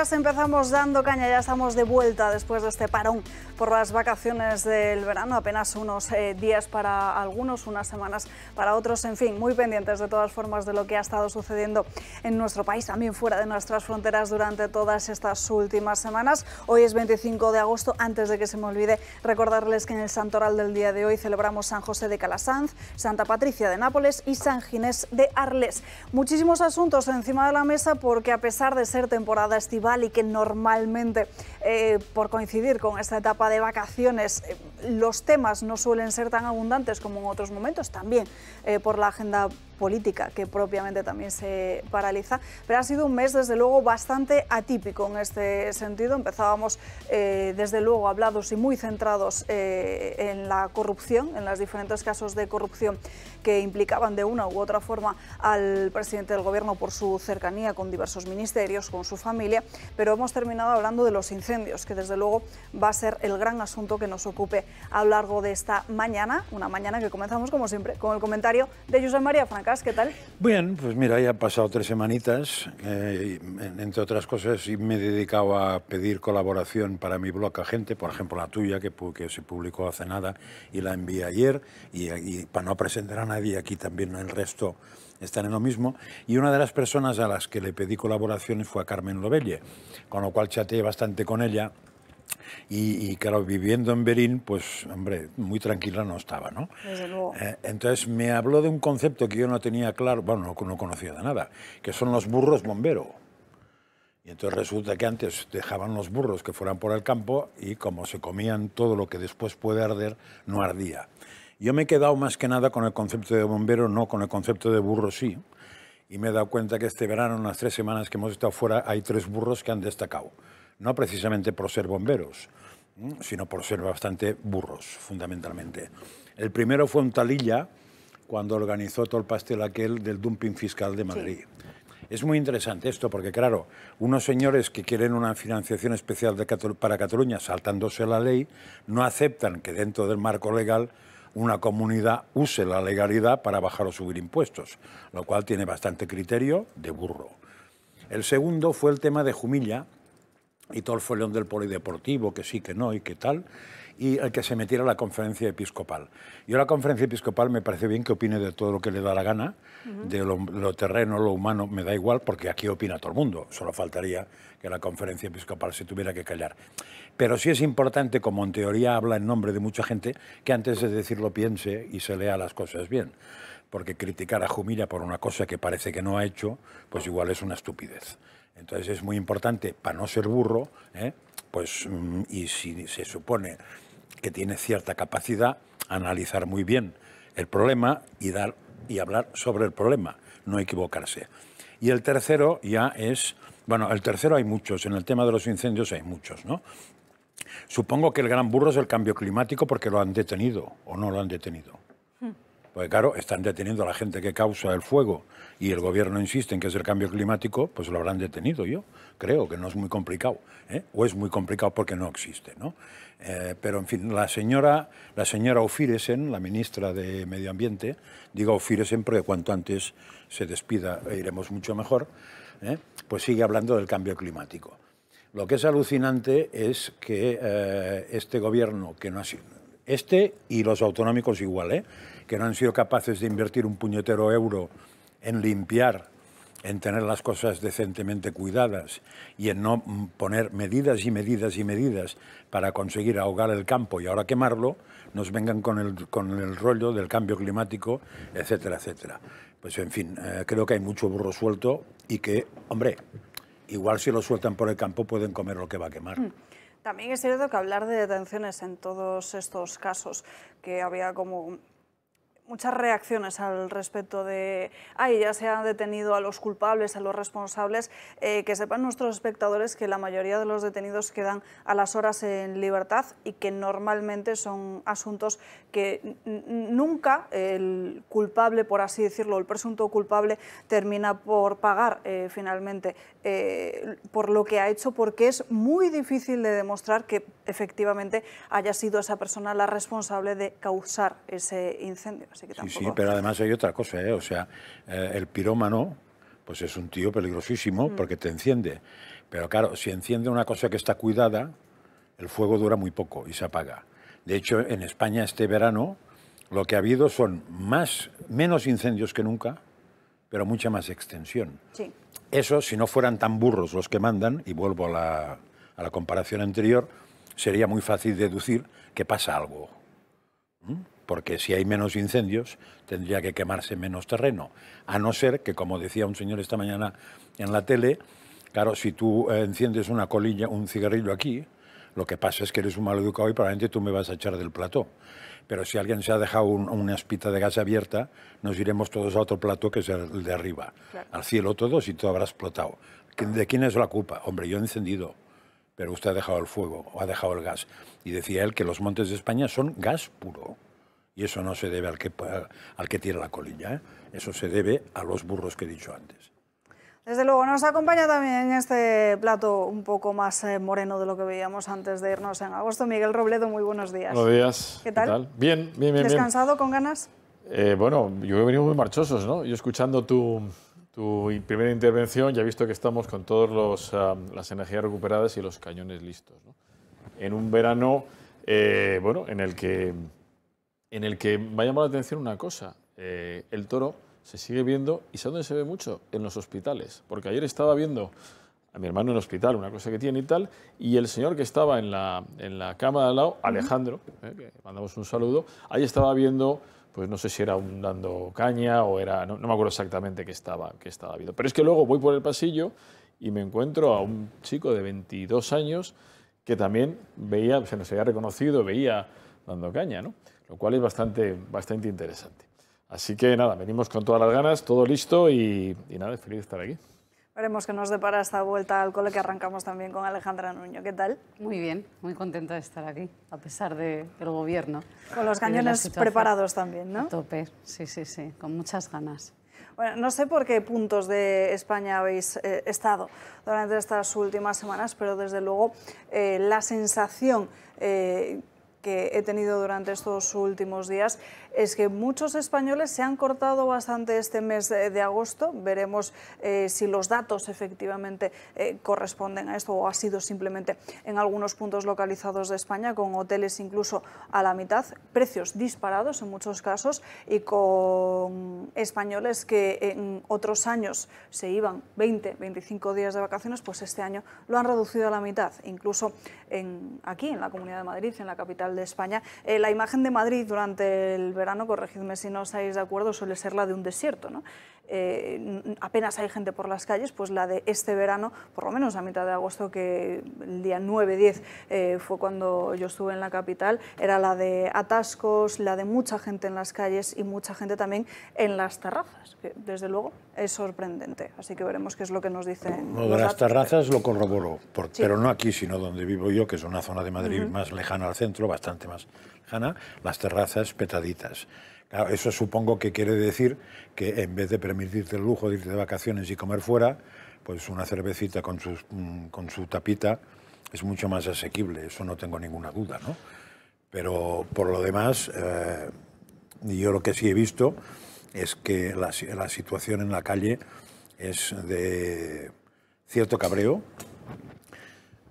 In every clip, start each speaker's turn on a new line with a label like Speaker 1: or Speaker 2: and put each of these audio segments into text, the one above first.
Speaker 1: días empezamos dando caña, ya estamos de vuelta después de este parón por las vacaciones del verano, apenas unos días para algunos, unas semanas para otros, en fin, muy pendientes de todas formas de lo que ha estado sucediendo en nuestro país, también fuera de nuestras fronteras durante todas estas últimas semanas. Hoy es 25 de agosto, antes de que se me olvide recordarles que en el santoral del día de hoy celebramos San José de Calasanz, Santa Patricia de Nápoles y San Ginés de Arles. Muchísimos asuntos encima de la mesa porque a pesar de ser temporada estival y que normalmente por coincidir con esta etapa de vacaciones los temas no suelen ser tan abundantes como en otros momentos, también por la agenda política que propiamente también se paraliza, pero ha sido un mes desde luego bastante atípico en este sentido. Empezábamos desde luego hablados y muy centrados en la corrupción, en los diferentes casos de corrupción que implicaban de una u otra forma al presidente del gobierno por su cercanía con diversos ministerios, con su familia, pero hemos terminado hablando de los incendios, que desde luego va a ser el gran asunto que nos ocupe a lo largo de esta mañana, una mañana que comenzamos como siempre con el comentario de Josep María Francas. ¿Qué tal?
Speaker 2: Bien, pues mira, ya han pasado 3 semanitas, entre otras cosas, y me he dedicado a pedir colaboración para mi blog a gente, por ejemplo la tuya, que se publicó hace nada y la envié ayer, y para no presentar a nadie, aquí también el resto están en lo mismo, y una de las personas a las que le pedí colaboraciones fue a Carmen Lovelle, con lo cual chateé bastante con ella. Y claro, viviendo en Berín, pues, hombre, muy tranquila no estaba, ¿no?
Speaker 1: Desde luego.
Speaker 2: Entonces me habló de un concepto que yo no tenía claro, bueno, no conocía de nada, que son los burros bombero. Y entonces resulta que antes dejaban los burros que fueran por el campo y como se comían todo lo que después puede arder, no ardía. Yo me he quedado más que nada con el concepto de bombero, no con el concepto de burro sí. Y me he dado cuenta que este verano, en las 3 semanas que hemos estado fuera, hay 3 burros que han destacado. No precisamente por ser bomberos, sino por ser bastante burros, fundamentalmente. El primero fue un Talilla, cuando organizó todo el pastel aquel del dumping fiscal de Madrid. Sí. Es muy interesante esto, porque claro, unos señores que quieren una financiación especial para Cataluña, saltándose la ley, no aceptan que dentro del marco legal una comunidad use la legalidad para bajar o subir impuestos, lo cual tiene bastante criterio de burro. El segundo fue el tema de Jumilla, y todo el follón del polideportivo, que sí, que no y que tal, y el que se metiera a la conferencia episcopal. Yo la conferencia episcopal me parece bien que opine de todo lo que le da la gana, de lo terreno, lo humano, me da igual, porque aquí opina todo el mundo, solo faltaría que la conferencia episcopal se tuviera que callar. Pero sí es importante, como en teoría habla en nombre de mucha gente, que antes de decirlo piense y se lea las cosas bien, porque criticar a Jumilla por una cosa que parece que no ha hecho, pues igual es una estupidez. Entonces es muy importante, para no ser burro, pues, y si se supone que tiene cierta capacidad, analizar muy bien el problema y hablar sobre el problema, no equivocarse. Y el tercero ya es, bueno, el tercero hay muchos, en el tema de los incendios hay muchos, ¿no? Supongo que el gran burro es el cambio climático porque lo han detenido o no lo han detenido. Porque claro, están deteniendo a la gente que causa el fuego y el gobierno insiste en que es el cambio climático, pues lo habrán detenido. Yo creo que no es muy complicado, o es muy complicado porque no existe, ¿no? Pero en fin, la señora Ofiresen, la ministra de Medio Ambiente, digo Ofiresen porque cuanto antes se despida iremos mucho mejor, pues sigue hablando del cambio climático. Lo que es alucinante es que este gobierno, que no ha sido, este y los autonómicos igual, que no han sido capaces de invertir un puñetero euro en limpiar, en tener las cosas decentemente cuidadas y en no poner medidas y medidas y medidas para conseguir ahogar el campo y ahora quemarlo, nos vengan con el rollo del cambio climático, etcétera, etcétera. Pues en fin, creo que hay mucho burro suelto y que, hombre, igual si lo sueltan por el campo pueden comer lo que va a quemar.
Speaker 1: También es cierto que hablar de detenciones en todos estos casos, que había como muchas reacciones al respecto de ya se han detenido a los culpables, a los responsables, que sepan nuestros espectadores que la mayoría de los detenidos quedan a las horas en libertad y que normalmente son asuntos que nunca el culpable, por así decirlo, el presunto culpable termina por pagar finalmente por lo que ha hecho, porque es muy difícil de demostrar que efectivamente haya sido esa persona la responsable de causar ese incendio. Así que tampoco...
Speaker 2: Sí, pero además hay otra cosa, o sea, el pirómano pues es un tío peligrosísimo porque te enciende. Pero claro, si enciende una cosa que está cuidada, el fuego dura muy poco y se apaga. De hecho, en España este verano lo que ha habido son menos incendios que nunca, pero mucha más extensión.
Speaker 1: Sí.
Speaker 2: Eso, si no fueran tan burros los que mandan, y vuelvo a la comparación anterior, sería muy fácil deducir que pasa algo. Porque si hay menos incendios, tendría que quemarse menos terreno. A no ser que, como decía un señor esta mañana en la tele, claro, si tú enciendes una colilla, un cigarrillo aquí, lo que pasa es que eres un maleducado y probablemente tú me vas a echar del plató. Pero si alguien se ha dejado una espita de gas abierta, nos iremos todos a otro plató que es el de arriba. Claro. Al cielo todos y todo habrá explotado. ¿De quién es la culpa? Hombre, yo he encendido, pero usted ha dejado el fuego o ha dejado el gas. Y decía él que los montes de España son gas puro. Y eso no se debe al que tira la colilla, ¿eh? Eso se debe a los burros que he dicho antes.
Speaker 1: Desde luego, nos acompaña también este plato un poco más moreno de lo que veíamos antes de irnos en agosto. Miguel Robledo, muy buenos días.
Speaker 3: Buenos días.
Speaker 1: ¿Qué tal?
Speaker 3: Bien, bien, bien.
Speaker 1: ¿Descansado, con ganas?
Speaker 3: Bueno, yo he venido muy marchosos, ¿no? Yo escuchando tu primera intervención ya he visto que estamos con todas las energías recuperadas y los cañones listos, ¿no? En un verano, bueno, en el que me ha llamado la atención una cosa. El toro se sigue viendo, ¿y sabes dónde se ve mucho? En los hospitales. Porque ayer estaba viendo a mi hermano en el hospital, una cosa que tiene y tal, y el señor que estaba en la cama de al lado, Alejandro, que mandamos un saludo, ahí estaba viendo, pues no sé si era dando caña o era, no me acuerdo exactamente qué estaba viendo. Pero es que luego voy por el pasillo y me encuentro a un chico de 22 años que también veía, se nos había reconocido, veía dando caña, ¿no? Lo cual es bastante interesante. Así que nada, venimos con todas las ganas, todo listo y nada, feliz de estar aquí.
Speaker 1: Veremos qué nos depara esta vuelta al cole, que arrancamos también con Alejandra Nuño. ¿Qué tal?
Speaker 4: Muy bien, muy contenta de estar aquí, a pesar del gobierno.
Speaker 1: Con los cañones preparados también, ¿no?
Speaker 4: A tope, sí, con muchas ganas.
Speaker 1: Bueno, no sé por qué puntos de España habéis estado durante estas últimas semanas, pero desde luego la sensación que he tenido durante estos últimos días es que muchos españoles se han cortado bastante este mes de agosto. Veremos si los datos efectivamente corresponden a esto o ha sido simplemente en algunos puntos localizados de España, con hoteles incluso a la mitad, precios disparados en muchos casos y con españoles que en otros años se iban 20, 25 días de vacaciones, pues este año lo han reducido a la mitad. Incluso aquí en la Comunidad de Madrid, en la capital de España, la imagen de Madrid durante el verano, corregidme si no estáis de acuerdo, suele ser la de un desierto, ¿no? Apenas hay gente por las calles, pues la de este verano, por lo menos a mitad de agosto, que el día 9-10 fue cuando yo estuve en la capital, era la de atascos, la de mucha gente en las calles y mucha gente también en las terrazas, que desde luego es sorprendente. Así que veremos qué es lo que nos dicen.
Speaker 2: Lo de las terrazas lo corroboro, pero no aquí, sino donde vivo yo, que es una zona de Madrid más lejana al centro, bastante más lejana, las terrazas petaditas. Claro, eso supongo que quiere decir que en vez de permitirte el lujo de irte de vacaciones y comer fuera, pues una cervecita con su tapita es mucho más asequible, eso no tengo ninguna duda, ¿no? Pero por lo demás, yo lo que sí he visto es que la situación en la calle es de cierto cabreo,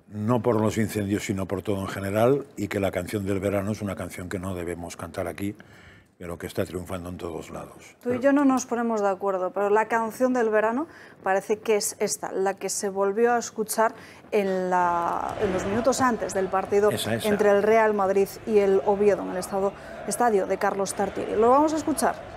Speaker 2: no por los incendios, sino por todo en general, y que la canción del verano es una canción que no debemos cantar aquí, pero que está triunfando en todos lados.
Speaker 1: Tú y yo no nos ponemos de acuerdo, pero la canción del verano parece que es esta, la que se volvió a escuchar en los minutos antes del partido entre el Real Madrid y el Oviedo, en el estadio de Carlos Tartiere. Lo vamos a escuchar.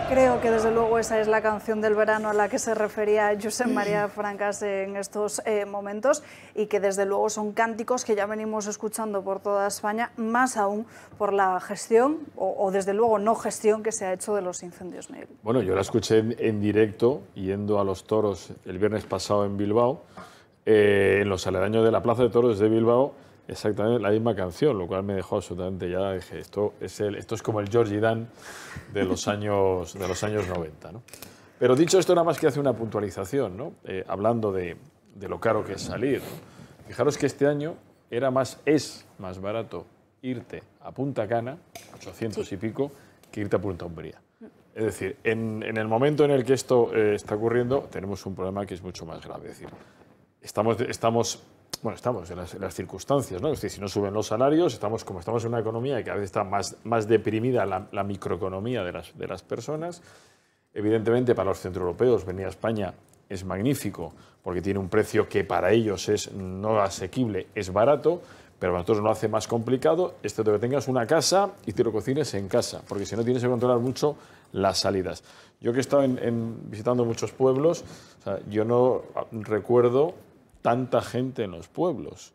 Speaker 1: Creo que desde luego esa es la canción del verano a la que se refería Josep María Francas en estos momentos, y que desde luego son cánticos que ya venimos escuchando por toda España, más aún por la gestión o desde luego no gestión que se ha hecho de los incendios, Miguel.
Speaker 3: Bueno, yo la escuché en directo yendo a los toros el viernes pasado en Bilbao, en los aledaños de la Plaza de Toros de Bilbao, exactamente la misma canción, lo cual me dejó absolutamente ya, dije, esto es como el Georgie Dan de los años 90, ¿no? Pero dicho esto, nada más que hace una puntualización, ¿no? Hablando de lo caro que es salir, ¿no? Fijaros que este año es más barato irte a Punta Cana, 800 y pico, que irte a Punta Umbría. Es decir, en el momento en el que esto está ocurriendo, tenemos un problema que es mucho más grave. Es decir, estamos en las circunstancias, ¿no? Es decir, si no suben los salarios, estamos en una economía que cada vez está más deprimida la microeconomía de las personas. Evidentemente, para los centroeuropeos, venir a España es magnífico porque tiene un precio que para ellos es no asequible, es barato, pero para nosotros lo hace más complicado, excepto que tengas una casa y te lo cocines en casa, porque si no tienes que controlar mucho las salidas. Yo que he estado visitando muchos pueblos, o sea, yo no recuerdo tanta gente en los pueblos,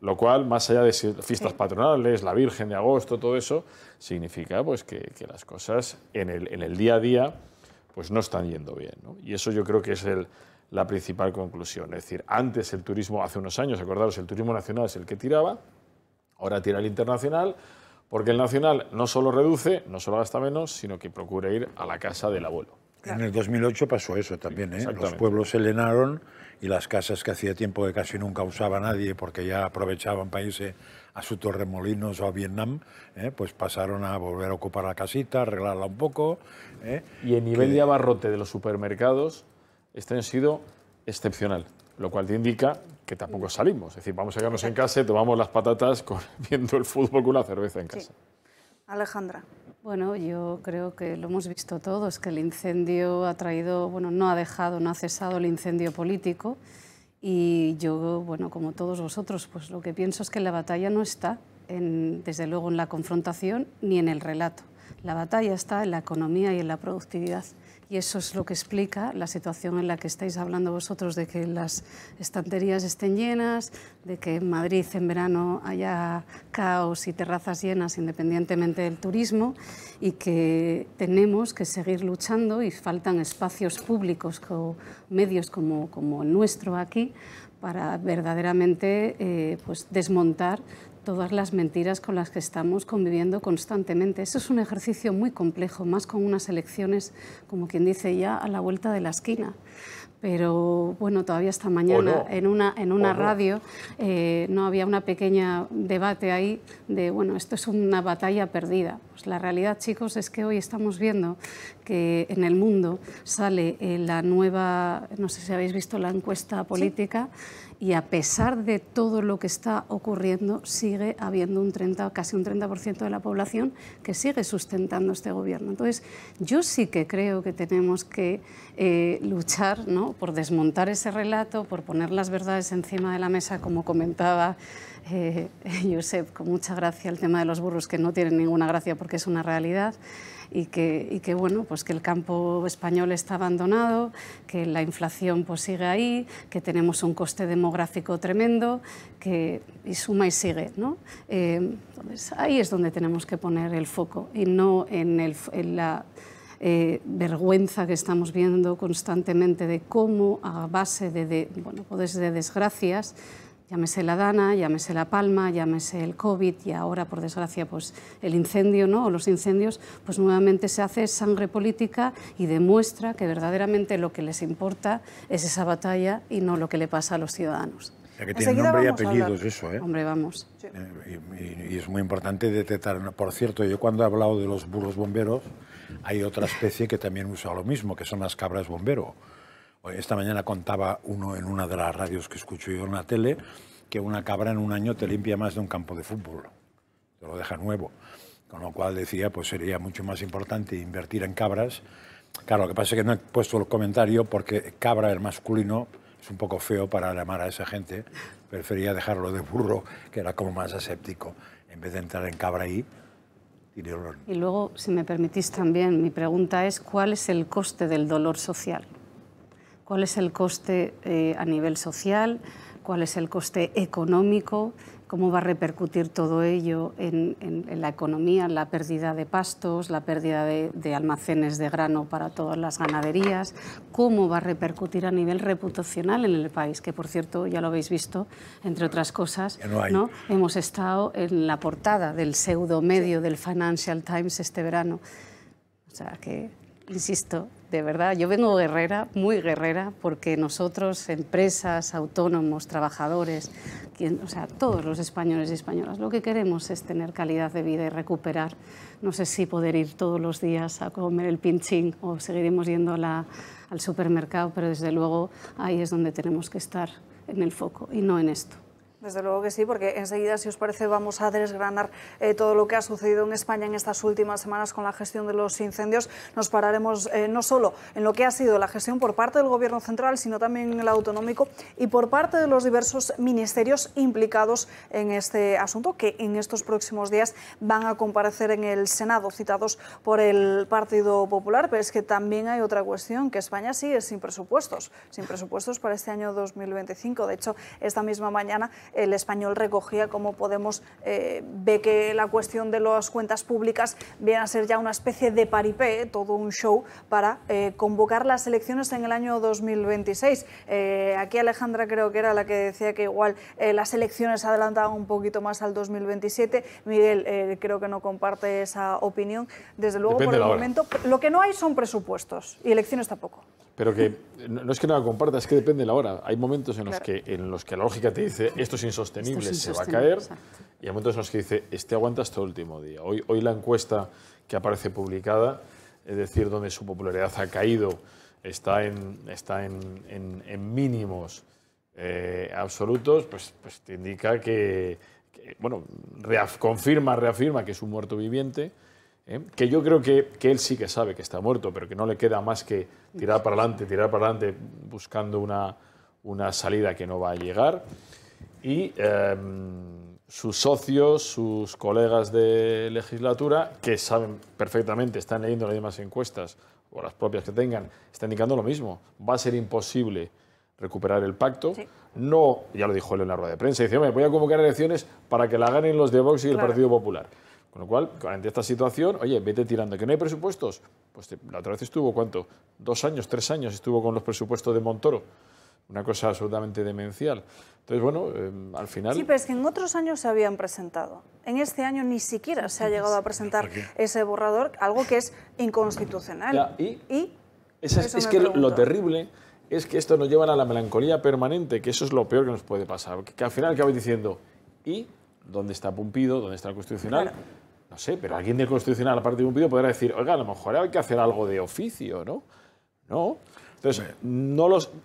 Speaker 3: lo cual, más allá de fiestas patronales, la Virgen de Agosto, todo eso, significa pues, que las cosas en el día a día pues, no están yendo bien, ¿no? Y eso yo creo que es la principal conclusión. Es decir, antes el turismo, hace unos años, acordaros, el turismo nacional es el que tiraba, ahora tira el internacional, porque el nacional no solo reduce, no solo gasta menos, sino que procura ir a la casa del abuelo.
Speaker 2: En el 2008 pasó eso también, ¿eh? Los pueblos se llenaron y las casas que hacía tiempo que casi nunca usaba nadie porque ya aprovechaban para irse a su Torremolinos o a Vietnam, pues pasaron a volver a ocupar la casita, arreglarla un poco.
Speaker 3: Y el nivel de abarrote de los supermercados este año ha sido excepcional, lo cual te indica que tampoco salimos. Es decir, vamos a quedarnos en casa y tomamos las patatas viendo el fútbol con una cerveza en casa.
Speaker 1: Sí. Alejandra.
Speaker 4: Bueno, yo creo que lo hemos visto todos, que el incendio ha traído, bueno, no ha cesado el incendio político y yo, bueno, como todos vosotros, pues lo que pienso es que la batalla no está, desde luego, en la confrontación ni en el relato. La batalla está en la economía y en la productividad. Y eso es lo que explica la situación en la que estáis hablando vosotros, de que las estanterías estén llenas, de que en Madrid en verano haya caos y terrazas llenas independientemente del turismo, y que tenemos que seguir luchando y faltan espacios públicos, medios como el nuestro aquí, para verdaderamente pues desmontar todas las mentiras con las que estamos conviviendo constantemente. Eso es un ejercicio muy complejo, más con unas elecciones, como quien dice, ya a la vuelta de la esquina. Pero bueno, todavía esta mañana en una radio no había una pequeña debate ahí de, bueno, esto es una batalla perdida. Pues la realidad, chicos, es que hoy estamos viendo que en el mundo sale la nueva, no sé si habéis visto la encuesta política, ¿sí? Y a pesar de todo lo que está ocurriendo, sigue habiendo casi un 30% de la población que sigue sustentando este gobierno. Entonces, yo sí que creo que tenemos que luchar, ¿no?, por desmontar ese relato, por poner las verdades encima de la mesa, como comentaba Josep, con mucha gracia, el tema de los burros, que no tienen ninguna gracia porque es una realidad. Y que bueno, pues que el campo español está abandonado, que la inflación pues sigue ahí, que tenemos un coste demográfico tremendo, y suma y sigue, ¿no? Entonces, ahí es donde tenemos que poner el foco y no en la vergüenza que estamos viendo constantemente de cómo, a base de desgracias, llámese la Dana, llámese la Palma, llámese el COVID y ahora, por desgracia, pues el incendio, ¿no?, o los incendios, pues nuevamente se hace sangre política y demuestra que verdaderamente lo que les importa es esa batalla y no lo que le pasa a los ciudadanos.
Speaker 2: Ya que tiene nombre y apellidos eso, ¿eh?
Speaker 4: Hombre, vamos.
Speaker 1: Sí.
Speaker 2: Y es muy importante detectar. Por cierto, yo cuando he hablado de los burros bomberos, hay otra especie que también usa lo mismo, que son las cabras bombero. Esta mañana contaba uno en una de las radios que escucho yo en la tele que una cabra en un año te limpia más de un campo de fútbol, te lo deja nuevo. Con lo cual decía, pues sería mucho más importante invertir en cabras. Claro, lo que pasa es que no he puesto el comentario porque cabra, el masculino, es un poco feo para llamar a esa gente. Prefería dejarlo de burro, que era como más aséptico, en vez de entrar en cabra ahí.
Speaker 4: Y luego, si me permitís también, mi pregunta es, ¿cuál es el coste del dolor social? ¿Cuál es el coste a nivel social? ¿Cuál es el coste económico? ¿Cómo va a repercutir todo ello en la economía, en la pérdida de pastos, la pérdida de almacenes de grano para todas las ganaderías? ¿Cómo va a repercutir a nivel reputacional en el país? Que, por cierto, ya lo habéis visto, entre otras cosas, ¿no? Hemos estado en la portada del pseudo medio del Financial Times este verano. O sea que insisto, de verdad, yo vengo guerrera, muy guerrera, porque nosotros, empresas, autónomos, trabajadores, o sea, todos los españoles y españolas, lo que queremos es tener calidad de vida y recuperar. No sé si poder ir todos los días a comer el pinchín o seguiremos yendo al supermercado, pero desde luego ahí es donde tenemos que estar en el foco y no en esto.
Speaker 1: Desde luego que sí, porque enseguida, si os parece, vamos a desgranar todo lo que ha sucedido en España en estas últimas semanas con la gestión de los incendios. Nos pararemos no solo en lo que ha sido la gestión por parte del Gobierno central, sino también en el autonómico y por parte de los diversos ministerios implicados en este asunto, que en estos próximos días van a comparecer en el Senado, citados por el Partido Popular. Pero es que también hay otra cuestión, que España sigue sin presupuestos para este año 2025. De hecho, esta misma mañana El Español recogía cómo Podemos ve que la cuestión de las cuentas públicas viene a ser ya una especie de paripé, todo un show para convocar las elecciones en el año 2026. Aquí Alejandra creo que era la que decía que igual las elecciones se adelantaban un poquito más al 2027. Miguel creo que no comparte esa opinión. Desde luego, por el momento, lo que no hay son presupuestos y elecciones tampoco.
Speaker 3: Pero que no es que no la comparta, es que depende de la hora. Hay momentos en los, claro, en los que la lógica te dice esto es insostenible, se va a caer, exacto, y hay momentos en los que dice este aguanta hasta el último día. Hoy la encuesta que aparece publicada, es decir, donde su popularidad ha caído, está en mínimos absolutos, pues te indica que bueno, reafirma que es un muerto viviente. Que yo creo que él sí que sabe que está muerto, pero que no le queda más que tirar para adelante, buscando una salida que no va a llegar. Y sus socios, sus colegas de legislatura, que saben perfectamente, están leyendo las mismas encuestas, o las propias que tengan, están indicando lo mismo. Va a ser imposible recuperar el pacto. Sí. No, ya lo dijo él en la rueda de prensa, dice, voy a convocar elecciones para que la ganen los de Vox y el Partido Popular. Con lo cual, ante esta situación, oye, vete tirando. ¿Que no hay presupuestos? Pues la otra vez estuvo, ¿cuánto? 2 años, 3 años estuvo con los presupuestos de Montoro. Una cosa absolutamente demencial. Entonces, bueno, al final...
Speaker 1: Sí, pero es que en otros años se habían presentado. En este año ni siquiera se ha llegado a presentar ese borrador, algo que es inconstitucional.
Speaker 3: Ya, es que lo terrible es que esto nos lleva a la melancolía permanente, que eso es lo peor que nos puede pasar. Que al final acabas diciendo, ¿y dónde está Pumpido? ¿Dónde está el Constitucional? Claro. No sé, pero alguien del Constitucional, aparte de Pumpido, podrá decir, oiga, a lo mejor hay que hacer algo de oficio, ¿no? No. Entonces,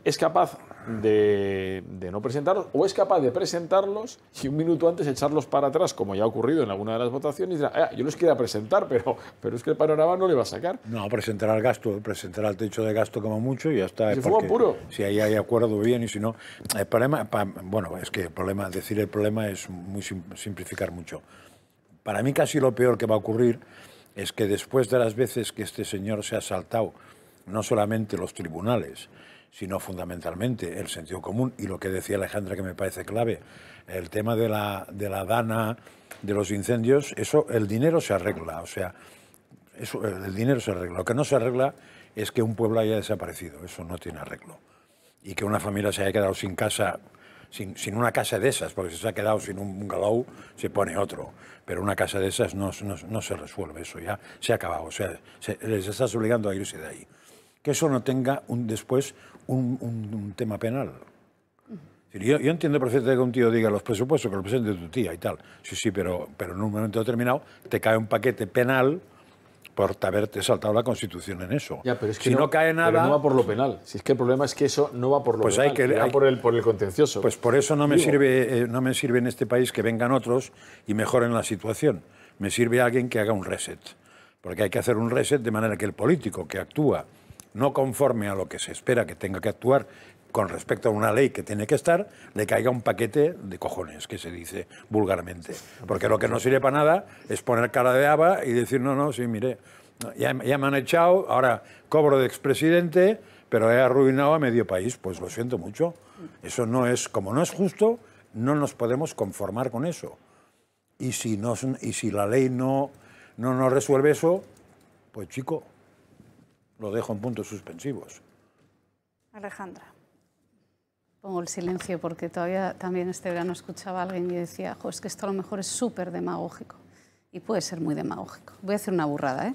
Speaker 3: es capaz de no presentarlos, o es capaz de presentarlos y un minuto antes echarlos para atrás, como ya ha ocurrido en alguna de las votaciones, y dirá, yo los quería presentar, pero es que el panorama no le va a sacar.
Speaker 2: No, presentará el gasto, presentará el techo de gasto como mucho y ya está.
Speaker 3: Si fue puro.
Speaker 2: Si ahí hay acuerdo, bien, y si no... El problema, bueno, es que decir el problema es simplificar mucho. Para mí casi lo peor que va a ocurrir es que después de las veces que este señor se ha saltado no solamente los tribunales, sino fundamentalmente el sentido común y lo que decía Alejandra, que me parece clave, el tema de la dana, de los incendios, eso, el dinero se arregla, o sea, eso, el dinero se arregla. Lo que no se arregla es que un pueblo haya desaparecido, eso no tiene arreglo. Y que una familia se haya quedado sin casa, sin una casa de esas, porque si se ha quedado sin un bungalow, se pone otro. Pero una casa de esas no se resuelve, eso ya se ha acabado, o sea, les estás obligando a irse de ahí. Que eso no tenga después un tema penal. Yo entiendo perfectamente que un tío diga los presupuestos que lo presente tu tía y tal. Sí, pero en un momento determinado te cae un paquete penal por haberte saltado la Constitución en eso.
Speaker 3: Ya, pero es que
Speaker 2: si no cae nada...
Speaker 3: Pero no va por lo penal. Si es que el problema es que eso no va por lo penal, va por el contencioso.
Speaker 2: Pues por eso no me sirve en este país que vengan otros y mejoren la situación. Me sirve alguien que haga un reset. Porque hay que hacer un reset de manera que el político que actúa no conforme a lo que se espera que tenga que actuar con respecto a una ley que tiene que estar, le caiga un paquete de cojones, que se dice vulgarmente. Porque lo que no sirve para nada es poner cara de haba y decir, sí, mire, ya me han echado, ahora cobro de expresidente, pero he arruinado a medio país. Pues lo siento mucho. Eso no es, como no es justo, no nos podemos conformar con eso. Y si la ley no nos resuelve eso, pues chico, lo dejo en puntos suspensivos.
Speaker 1: Alejandra.
Speaker 4: Pongo el silencio porque todavía también este verano escuchaba a alguien y decía, es que esto a lo mejor es súper demagógico. Y puede ser muy demagógico. Voy a hacer una burrada,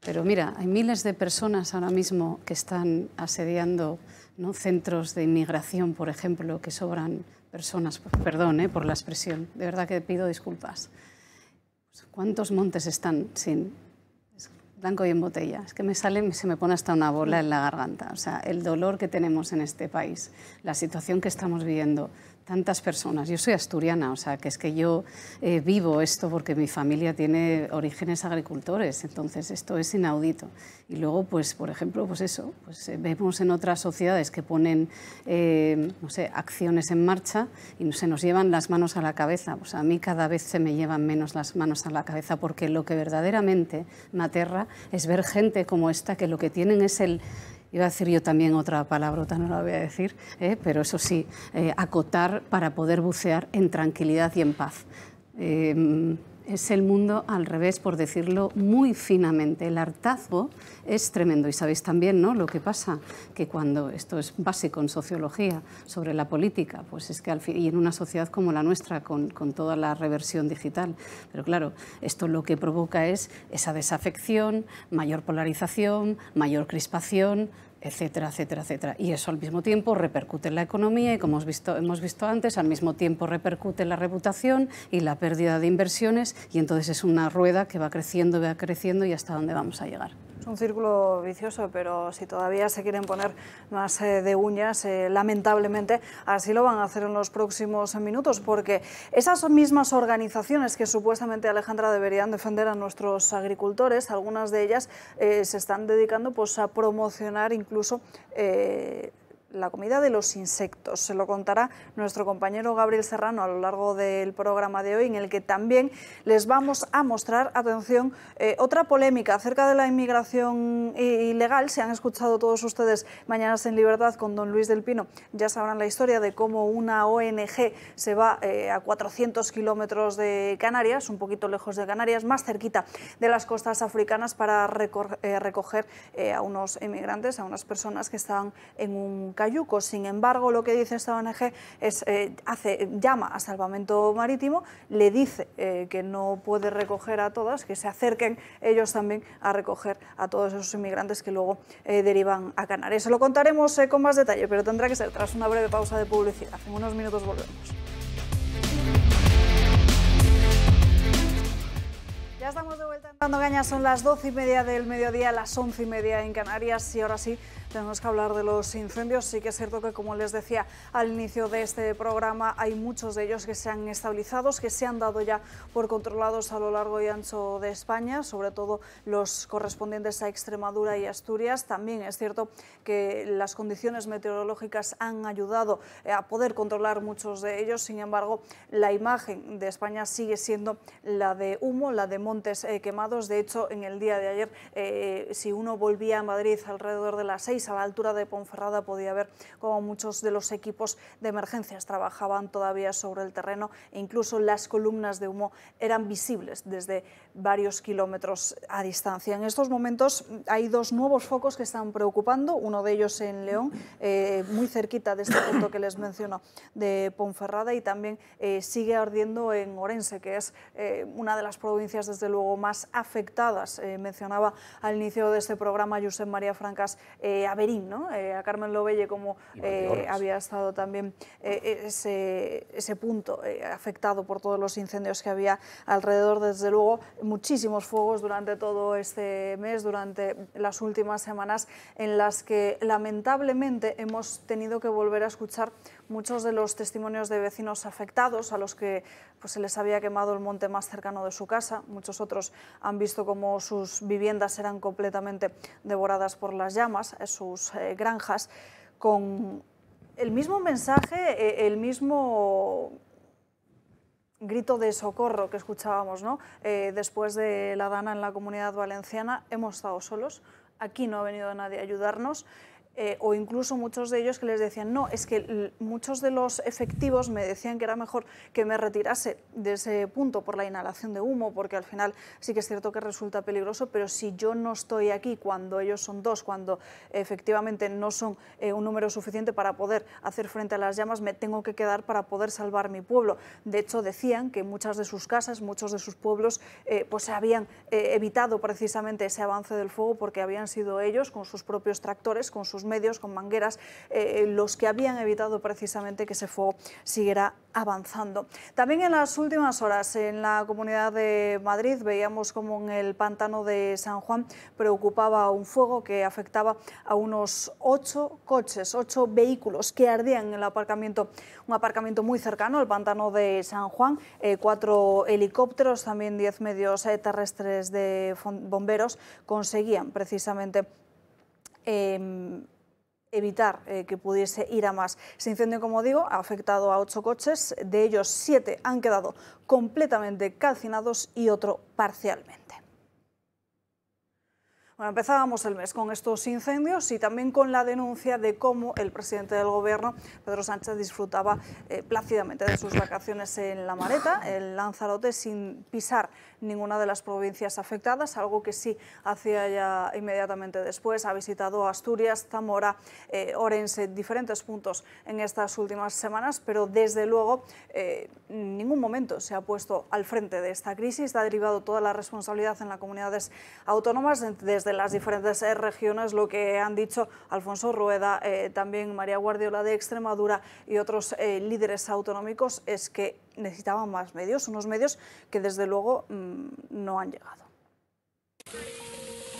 Speaker 4: Pero mira, hay miles de personas ahora mismo que están asediando, ¿no?, centros de inmigración, por ejemplo, que sobran personas, perdón, por la expresión, de verdad que pido disculpas. ¿Cuántos montes están sin blanco y en botella? Es que se me pone hasta una bola en la garganta. O sea, el dolor que tenemos en este país, la situación que estamos viviendo, tantas personas. Yo soy asturiana, o sea, que es que yo vivo esto porque mi familia tiene orígenes agricultores, entonces esto es inaudito. Y luego, pues, por ejemplo, pues eso, pues vemos en otras sociedades que ponen, no sé, acciones en marcha y se nos llevan las manos a la cabeza. Pues a mí cada vez se me llevan menos las manos a la cabeza, porque lo que verdaderamente me aterra es ver gente como esta, que lo que tienen es el... Iba a decir yo también otra palabrota, no la voy a decir, pero eso sí, acotar para poder bucear en tranquilidad y en paz. Es el mundo al revés, por decirlo muy finamente. El hartazgo es tremendo. Y sabéis también, ¿no?, lo que pasa, que cuando, esto es básico en sociología, sobre la política, pues es que al fin, y en una sociedad como la nuestra, con toda la reversión digital, pero claro, esto lo que provoca es esa desafección, mayor polarización, mayor crispación, etcétera, etcétera, etcétera. Y eso al mismo tiempo repercute en la economía y, como hemos visto antes, al mismo tiempo repercute en la reputación y la pérdida de inversiones, y entonces es una rueda que va creciendo y hasta dónde vamos a llegar.
Speaker 1: Es un círculo vicioso, pero si todavía se quieren poner más de uñas, lamentablemente así lo van a hacer en los próximos minutos, porque esas mismas organizaciones que supuestamente, Alejandra, deberían defender a nuestros agricultores, algunas de ellas se están dedicando pues a promocionar incluso la comida de los insectos. Se lo contará nuestro compañero Gabriel Serrano a lo largo del programa de hoy, en el que también les vamos a mostrar, atención, otra polémica acerca de la inmigración ilegal. Si han escuchado todos ustedes Mañanas en Libertad con don Luis del Pino, ya sabrán la historia de cómo una ONG se va a 400 kilómetros de Canarias, un poquito lejos de Canarias, más cerquita de las costas africanas, para recoger a unos inmigrantes, a unas personas que estaban en un cayuco. Sin embargo, lo que dice esta ONG es, llama a Salvamento Marítimo, le dice que no puede recoger a todas, que se acerquen ellos también a recoger a todos esos inmigrantes que luego derivan a Canarias. Se lo contaremos con más detalle, pero tendrá que ser tras una breve pausa de publicidad. En unos minutos volvemos. Ya estamos de vuelta en Dando Caña, son las 12:30 del mediodía, las 11:30 en Canarias, y ahora sí tenemos que hablar de los incendios. Sí que es cierto que, como les decía al inicio de este programa, hay muchos de ellos que se han estabilizado, que se han dado ya por controlados a lo largo y ancho de España, sobre todo los correspondientes a Extremadura y Asturias. También es cierto que las condiciones meteorológicas han ayudado a poder controlar muchos de ellos. Sin embargo, la imagen de España sigue siendo la de humo, la de montes quemados. De hecho, en el día de ayer, si uno volvía a Madrid alrededor de las 6, a la altura de Ponferrada, podía ver cómo muchos de los equipos de emergencias trabajaban todavía sobre el terreno, e incluso las columnas de humo eran visibles desde varios kilómetros a distancia. En estos momentos hay dos nuevos focos que están preocupando, uno de ellos en León, muy cerquita de este punto que les menciono de Ponferrada, y también sigue ardiendo en Orense, que es una de las provincias desde luego más afectadas. Mencionaba al inicio de este programa Josep María Francas a Berín, ¿no? A Carmen Lobelle, como había estado también ese punto afectado por todos los incendios que había alrededor. Desde luego, muchísimos fuegos durante todo este mes, durante las últimas semanas, en las que lamentablemente hemos tenido que volver a escuchar muchos de los testimonios de vecinos afectados, a los que pues se les había quemado el monte más cercano de su casa. Muchos otros han visto cómo sus viviendas eran completamente devoradas por las llamas, sus granjas, con el mismo mensaje, el mismo grito de socorro que escuchábamos, ¿no? Después de la Dana en la Comunidad Valenciana. Hemos estado solos, aquí no ha venido nadie a ayudarnos. o incluso muchos de ellos que les decían, no, es que muchos de los efectivos me decían que era mejor que me retirase de ese punto por la inhalación de humo, porque al final sí que es cierto que resulta peligroso, pero si yo no estoy aquí cuando ellos son dos, cuando efectivamente no son un número suficiente para poder hacer frente a las llamas, me tengo que quedar para poder salvar mi pueblo. De hecho, decían que muchas de sus casas, muchos de sus pueblos, pues se habían evitado precisamente ese avance del fuego porque habían sido ellos, con sus propios tractores, con sus medios, con mangueras, los que habían evitado precisamente que ese fuego siguiera avanzando. También en las últimas horas en la Comunidad de Madrid veíamos como en el pantano de San Juan preocupaba un fuego que afectaba a unos 8 coches, 8 vehículos que ardían en el aparcamiento, un aparcamiento muy cercano al pantano de San Juan, 4 helicópteros, también 10 medios terrestres de bomberos conseguían precisamente evitar que pudiese ir a más. Ese incendio, como digo, ha afectado a 8 coches, de ellos 7 han quedado completamente calcinados y otro parcialmente. Bueno, empezábamos el mes con estos incendios y también con la denuncia de cómo el presidente del Gobierno, Pedro Sánchez, disfrutaba plácidamente de sus vacaciones en La Mareta, en Lanzarote, sin pisar ninguna de las provincias afectadas, algo que sí hacía ya inmediatamente después. Ha visitado Asturias, Zamora, Orense, diferentes puntos en estas últimas semanas, pero desde luego en ningún momento se ha puesto al frente de esta crisis. Ha derivado toda la responsabilidad en las comunidades autónomas, desde las diferentes regiones. Lo que han dicho Alfonso Rueda, también María Guardiola de Extremadura y otros líderes autonómicos es que necesitaban más medios, unos medios que desde luego no han llegado.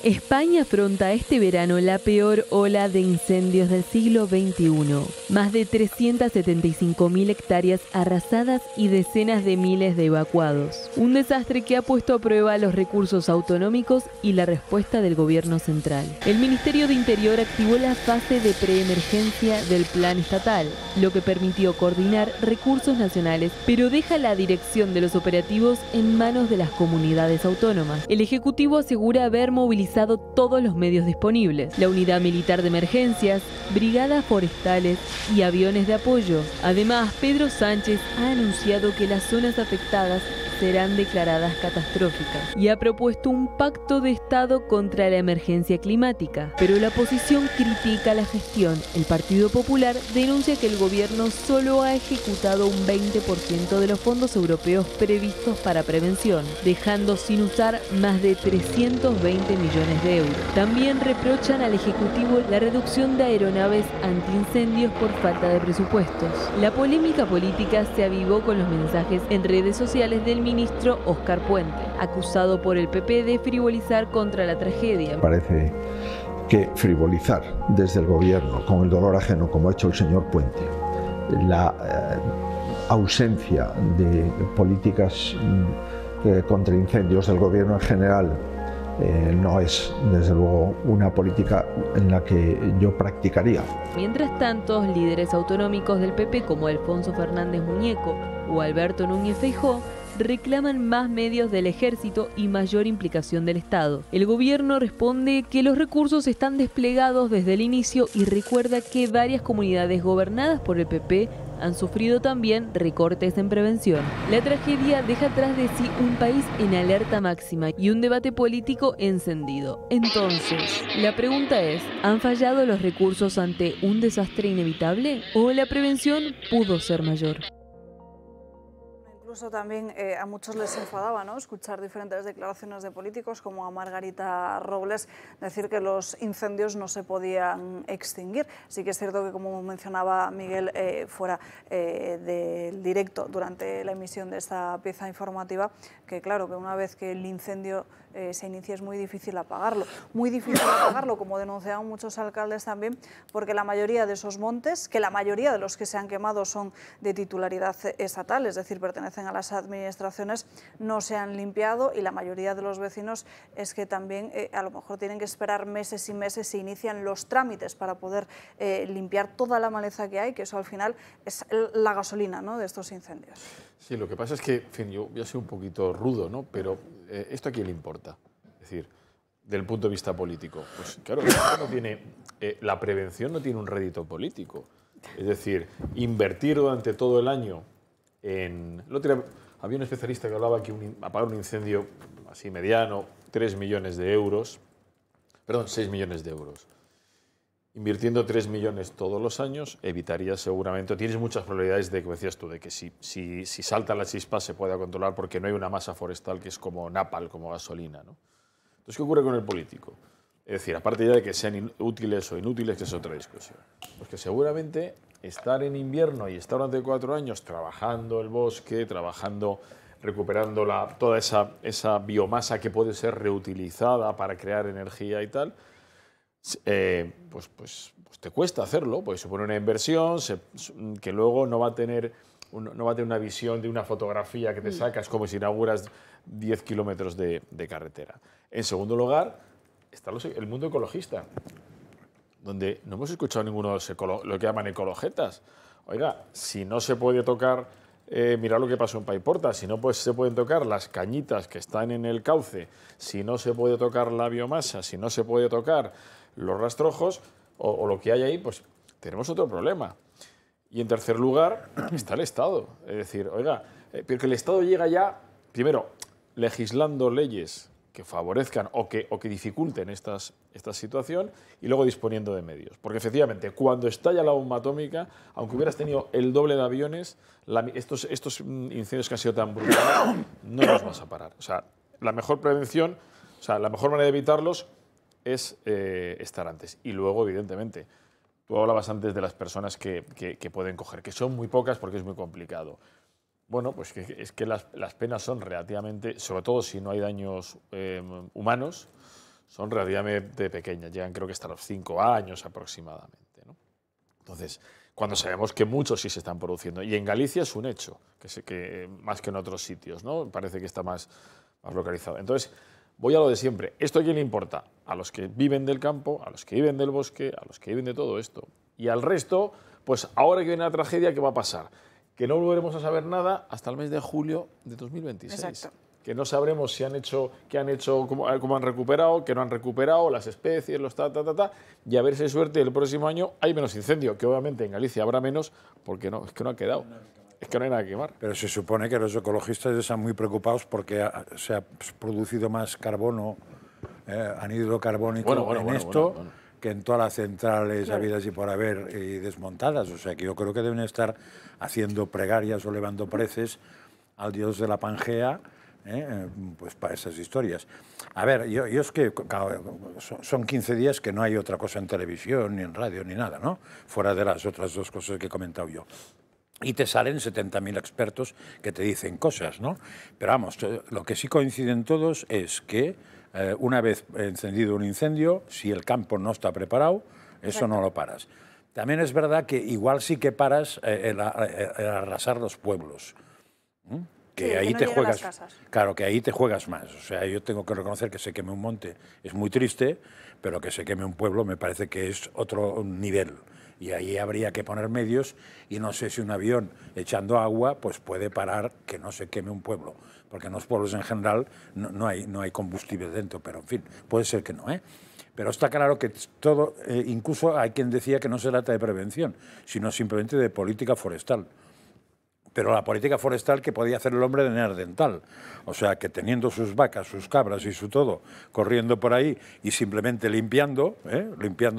Speaker 5: España afronta este verano la peor ola de incendios del siglo XXI. Más de 375.000 hectáreas arrasadas y decenas de miles de evacuados. Un desastre que ha puesto a prueba los recursos autonómicos y la respuesta del gobierno central. El Ministerio de Interior activó la fase de preemergencia del plan estatal, lo que permitió coordinar recursos nacionales, pero deja la dirección de los operativos en manos de las comunidades autónomas. El Ejecutivo asegura haber movilizado todos los medios disponibles, la unidad militar de emergencias, brigadas forestales y aviones de apoyo. Además, Pedro Sánchez ha anunciado que las zonas afectadas serán declaradas catastróficas y ha propuesto un pacto de Estado contra la emergencia climática. Pero la oposición critica la gestión. El Partido Popular denuncia que el gobierno solo ha ejecutado un 20% de los fondos europeos previstos para prevención, dejando sin usar más de 320 millones de euros. También reprochan al Ejecutivo la reducción de aeronaves antiincendios por falta de presupuestos. La polémica política se avivó con los mensajes en redes sociales del ministro Óscar Puente, acusado por el PP de frivolizar contra la tragedia.
Speaker 6: Parece que frivolizar desde el gobierno con el dolor ajeno, como ha hecho el señor Puente, la ausencia de políticas contra incendios del gobierno en general, no es, desde luego, una política en la que yo practicaría.
Speaker 5: Mientras tanto, líderes autonómicos del PP como Alfonso Fernández Muñeco o Alberto Núñez Feijóo reclaman más medios del ejército y mayor implicación del Estado. El gobierno responde que los recursos están desplegados desde el inicio y recuerda que varias comunidades gobernadas por el PP han sufrido también recortes en prevención. La tragedia deja atrás de sí un país en alerta máxima y un debate político encendido. Entonces, la pregunta es, ¿han fallado los recursos ante un desastre inevitable o la prevención pudo ser mayor?
Speaker 1: Incluso también a muchos les enfadaba, ¿no?, escuchar diferentes declaraciones de políticos como a Margarita Robles decir que los incendios no se podían extinguir. Sí que es cierto que, como mencionaba Miguel fuera del directo durante la emisión de esta pieza informativa, que claro, que una vez que el incendio se inicia es muy difícil apagarlo. Muy difícil apagarlo, como denunciaban muchos alcaldes también, porque la mayoría de esos montes, que la mayoría de los que se han quemado son de titularidad estatal, es decir, pertenecen a las administraciones, no se han limpiado, y la mayoría de los vecinos es que también a lo mejor tienen que esperar meses y meses si inician los trámites para poder limpiar toda la maleza que hay, que eso al final es la gasolina, ¿no?, de estos incendios. Sí,
Speaker 3: lo que pasa es que, en fin, yo soy un poquito rudo, ¿no?, pero ¿esto a quién le importa? Es decir, del punto de vista político? Pues claro, no tiene, la prevención no tiene un rédito político. Es decir, invertir durante todo el año en... Había un especialista que hablaba que apagar un incendio así mediano, 3 millones de euros, perdón, 6 millones de euros. Invirtiendo 3 millones todos los años, evitarías seguramente, tienes muchas probabilidades de que decías tú, de que si salta la chispa se pueda controlar porque no hay una masa forestal que es como napal, como gasolina, ¿no? Entonces, ¿qué ocurre con el político? Es decir, aparte ya de que sean útiles o inútiles, que es otra discusión. Pues que seguramente estar en invierno y estar durante 4 años trabajando el bosque, recuperando toda esa biomasa que puede ser reutilizada para crear energía y tal, pues te cuesta hacerlo, porque supone una inversión que luego no va a tener una visión de una fotografía que te sacas como si inauguras 10 kilómetros de carretera. En segundo lugar, está el mundo ecologista, donde no hemos escuchado ninguno de lo que llaman ecologetas. Oiga, si no se puede tocar, mirad lo que pasó en Paiporta, si no se pueden tocar las cañitas que están en el cauce, si no se puede tocar la biomasa, si no se puede tocar los rastrojos o lo que hay ahí, pues tenemos otro problema. Y en tercer lugar está el Estado. Es decir, oiga, pero que el Estado llega ya, primero, legislando leyes que favorezcan o que dificulten esta situación y luego disponiendo de medios. Porque efectivamente, cuando estalla la bomba atómica, aunque hubieras tenido el doble de aviones, estos incendios que han sido tan brutales, no los vas a parar. O sea, la mejor prevención, o sea, la mejor manera de evitarlos es estar antes. Y luego, evidentemente, tú hablabas antes de las personas que pueden coger, que son muy pocas porque es muy complicado. Bueno, pues es que las penas son relativamente, sobre todo si no hay daños humanos, son relativamente pequeñas. Llegan creo que hasta los 5 años aproximadamente, ¿no? Entonces, cuando sabemos que muchos sí se están produciendo. Y en Galicia es un hecho, que más que en otros sitios, ¿no? Parece que está más localizado. Entonces, voy a lo de siempre. ¿Esto a quién le importa? A los que viven del campo, a los que viven del bosque, a los que viven de todo esto. Y al resto, pues ahora que viene la tragedia, ¿qué va a pasar? Que no volveremos a saber nada hasta el mes de julio de 2026.
Speaker 1: Exacto.
Speaker 3: Que no sabremos si han hecho, qué han hecho, cómo han recuperado, qué no han recuperado, las especies, los y a ver si hay suerte el próximo año hay menos incendio, que obviamente en Galicia habrá menos, porque no, es que no ha quedado. Es que no hay nada que quemar.
Speaker 2: Pero se supone que los ecologistas están muy preocupados porque se ha producido más carbono, anhídrido carbónico en esto que en todas las centrales habidas y por haber y desmontadas. O sea que yo creo que deben estar haciendo plegarias o levando preces al dios de la Pangea, pues para esas historias. A ver, yo es que son 15 días que no hay otra cosa en televisión, ni en radio, ni nada, ¿no? Fuera de las otras 2 cosas que he comentado yo. Y te salen 70.000 expertos que te dicen cosas, ¿no? Pero vamos, lo que sí coinciden todos es que una vez encendido un incendio, si el campo no está preparado, eso no lo paras. También es verdad que igual sí que paras el arrasar los pueblos. Que
Speaker 1: sí,
Speaker 2: ahí
Speaker 1: que no
Speaker 2: te juegas,
Speaker 1: las casas.
Speaker 2: claro, que ahí te juegas más. O sea, yo tengo que reconocer que se queme un monte es muy triste, pero que se queme un pueblo me parece que es otro nivel. Y ahí habría que poner medios y no sé si un avión echando agua pues puede parar que no se queme un pueblo, porque en los pueblos en general no hay combustible dentro, pero en fin, puede ser que no, ¿eh? Pero está claro que todo, incluso hay quien decía que no se trata de prevención, sino simplemente de política forestal. Pero la política forestal que podía hacer el hombre de Neandertal. O sea, que teniendo sus vacas, sus cabras y su todo, corriendo por ahí y simplemente limpiando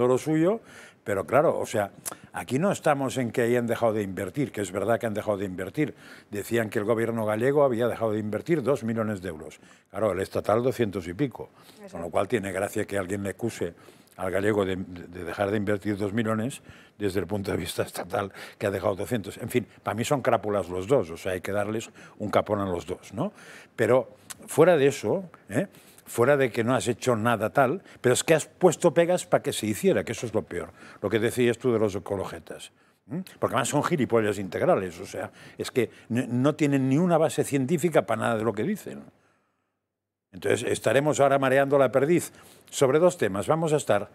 Speaker 2: lo suyo. Pero claro, o sea, aquí no estamos en que hayan dejado de invertir, que es verdad que han dejado de invertir. Decían que el gobierno gallego había dejado de invertir 2 millones de euros. Claro, el estatal 200 y pico. Exacto. Con lo cual tiene gracia que alguien le acuse al gallego de dejar de invertir 2 millones desde el punto de vista estatal, que ha dejado 200. En fin, para mí son crápulas los dos, o sea, hay que darles un capón a los dos, ¿no? Pero fuera de eso, fuera de que no has hecho nada tal, pero es que has puesto pegas para que se hiciera, que eso es lo peor, lo que decías tú de los ecologetas. Porque además son gilipollas integrales, o sea, es que no tienen ni una base científica para nada de lo que dicen. Entonces, estaremos ahora mareando la perdiz sobre dos temas. Vamos a estar,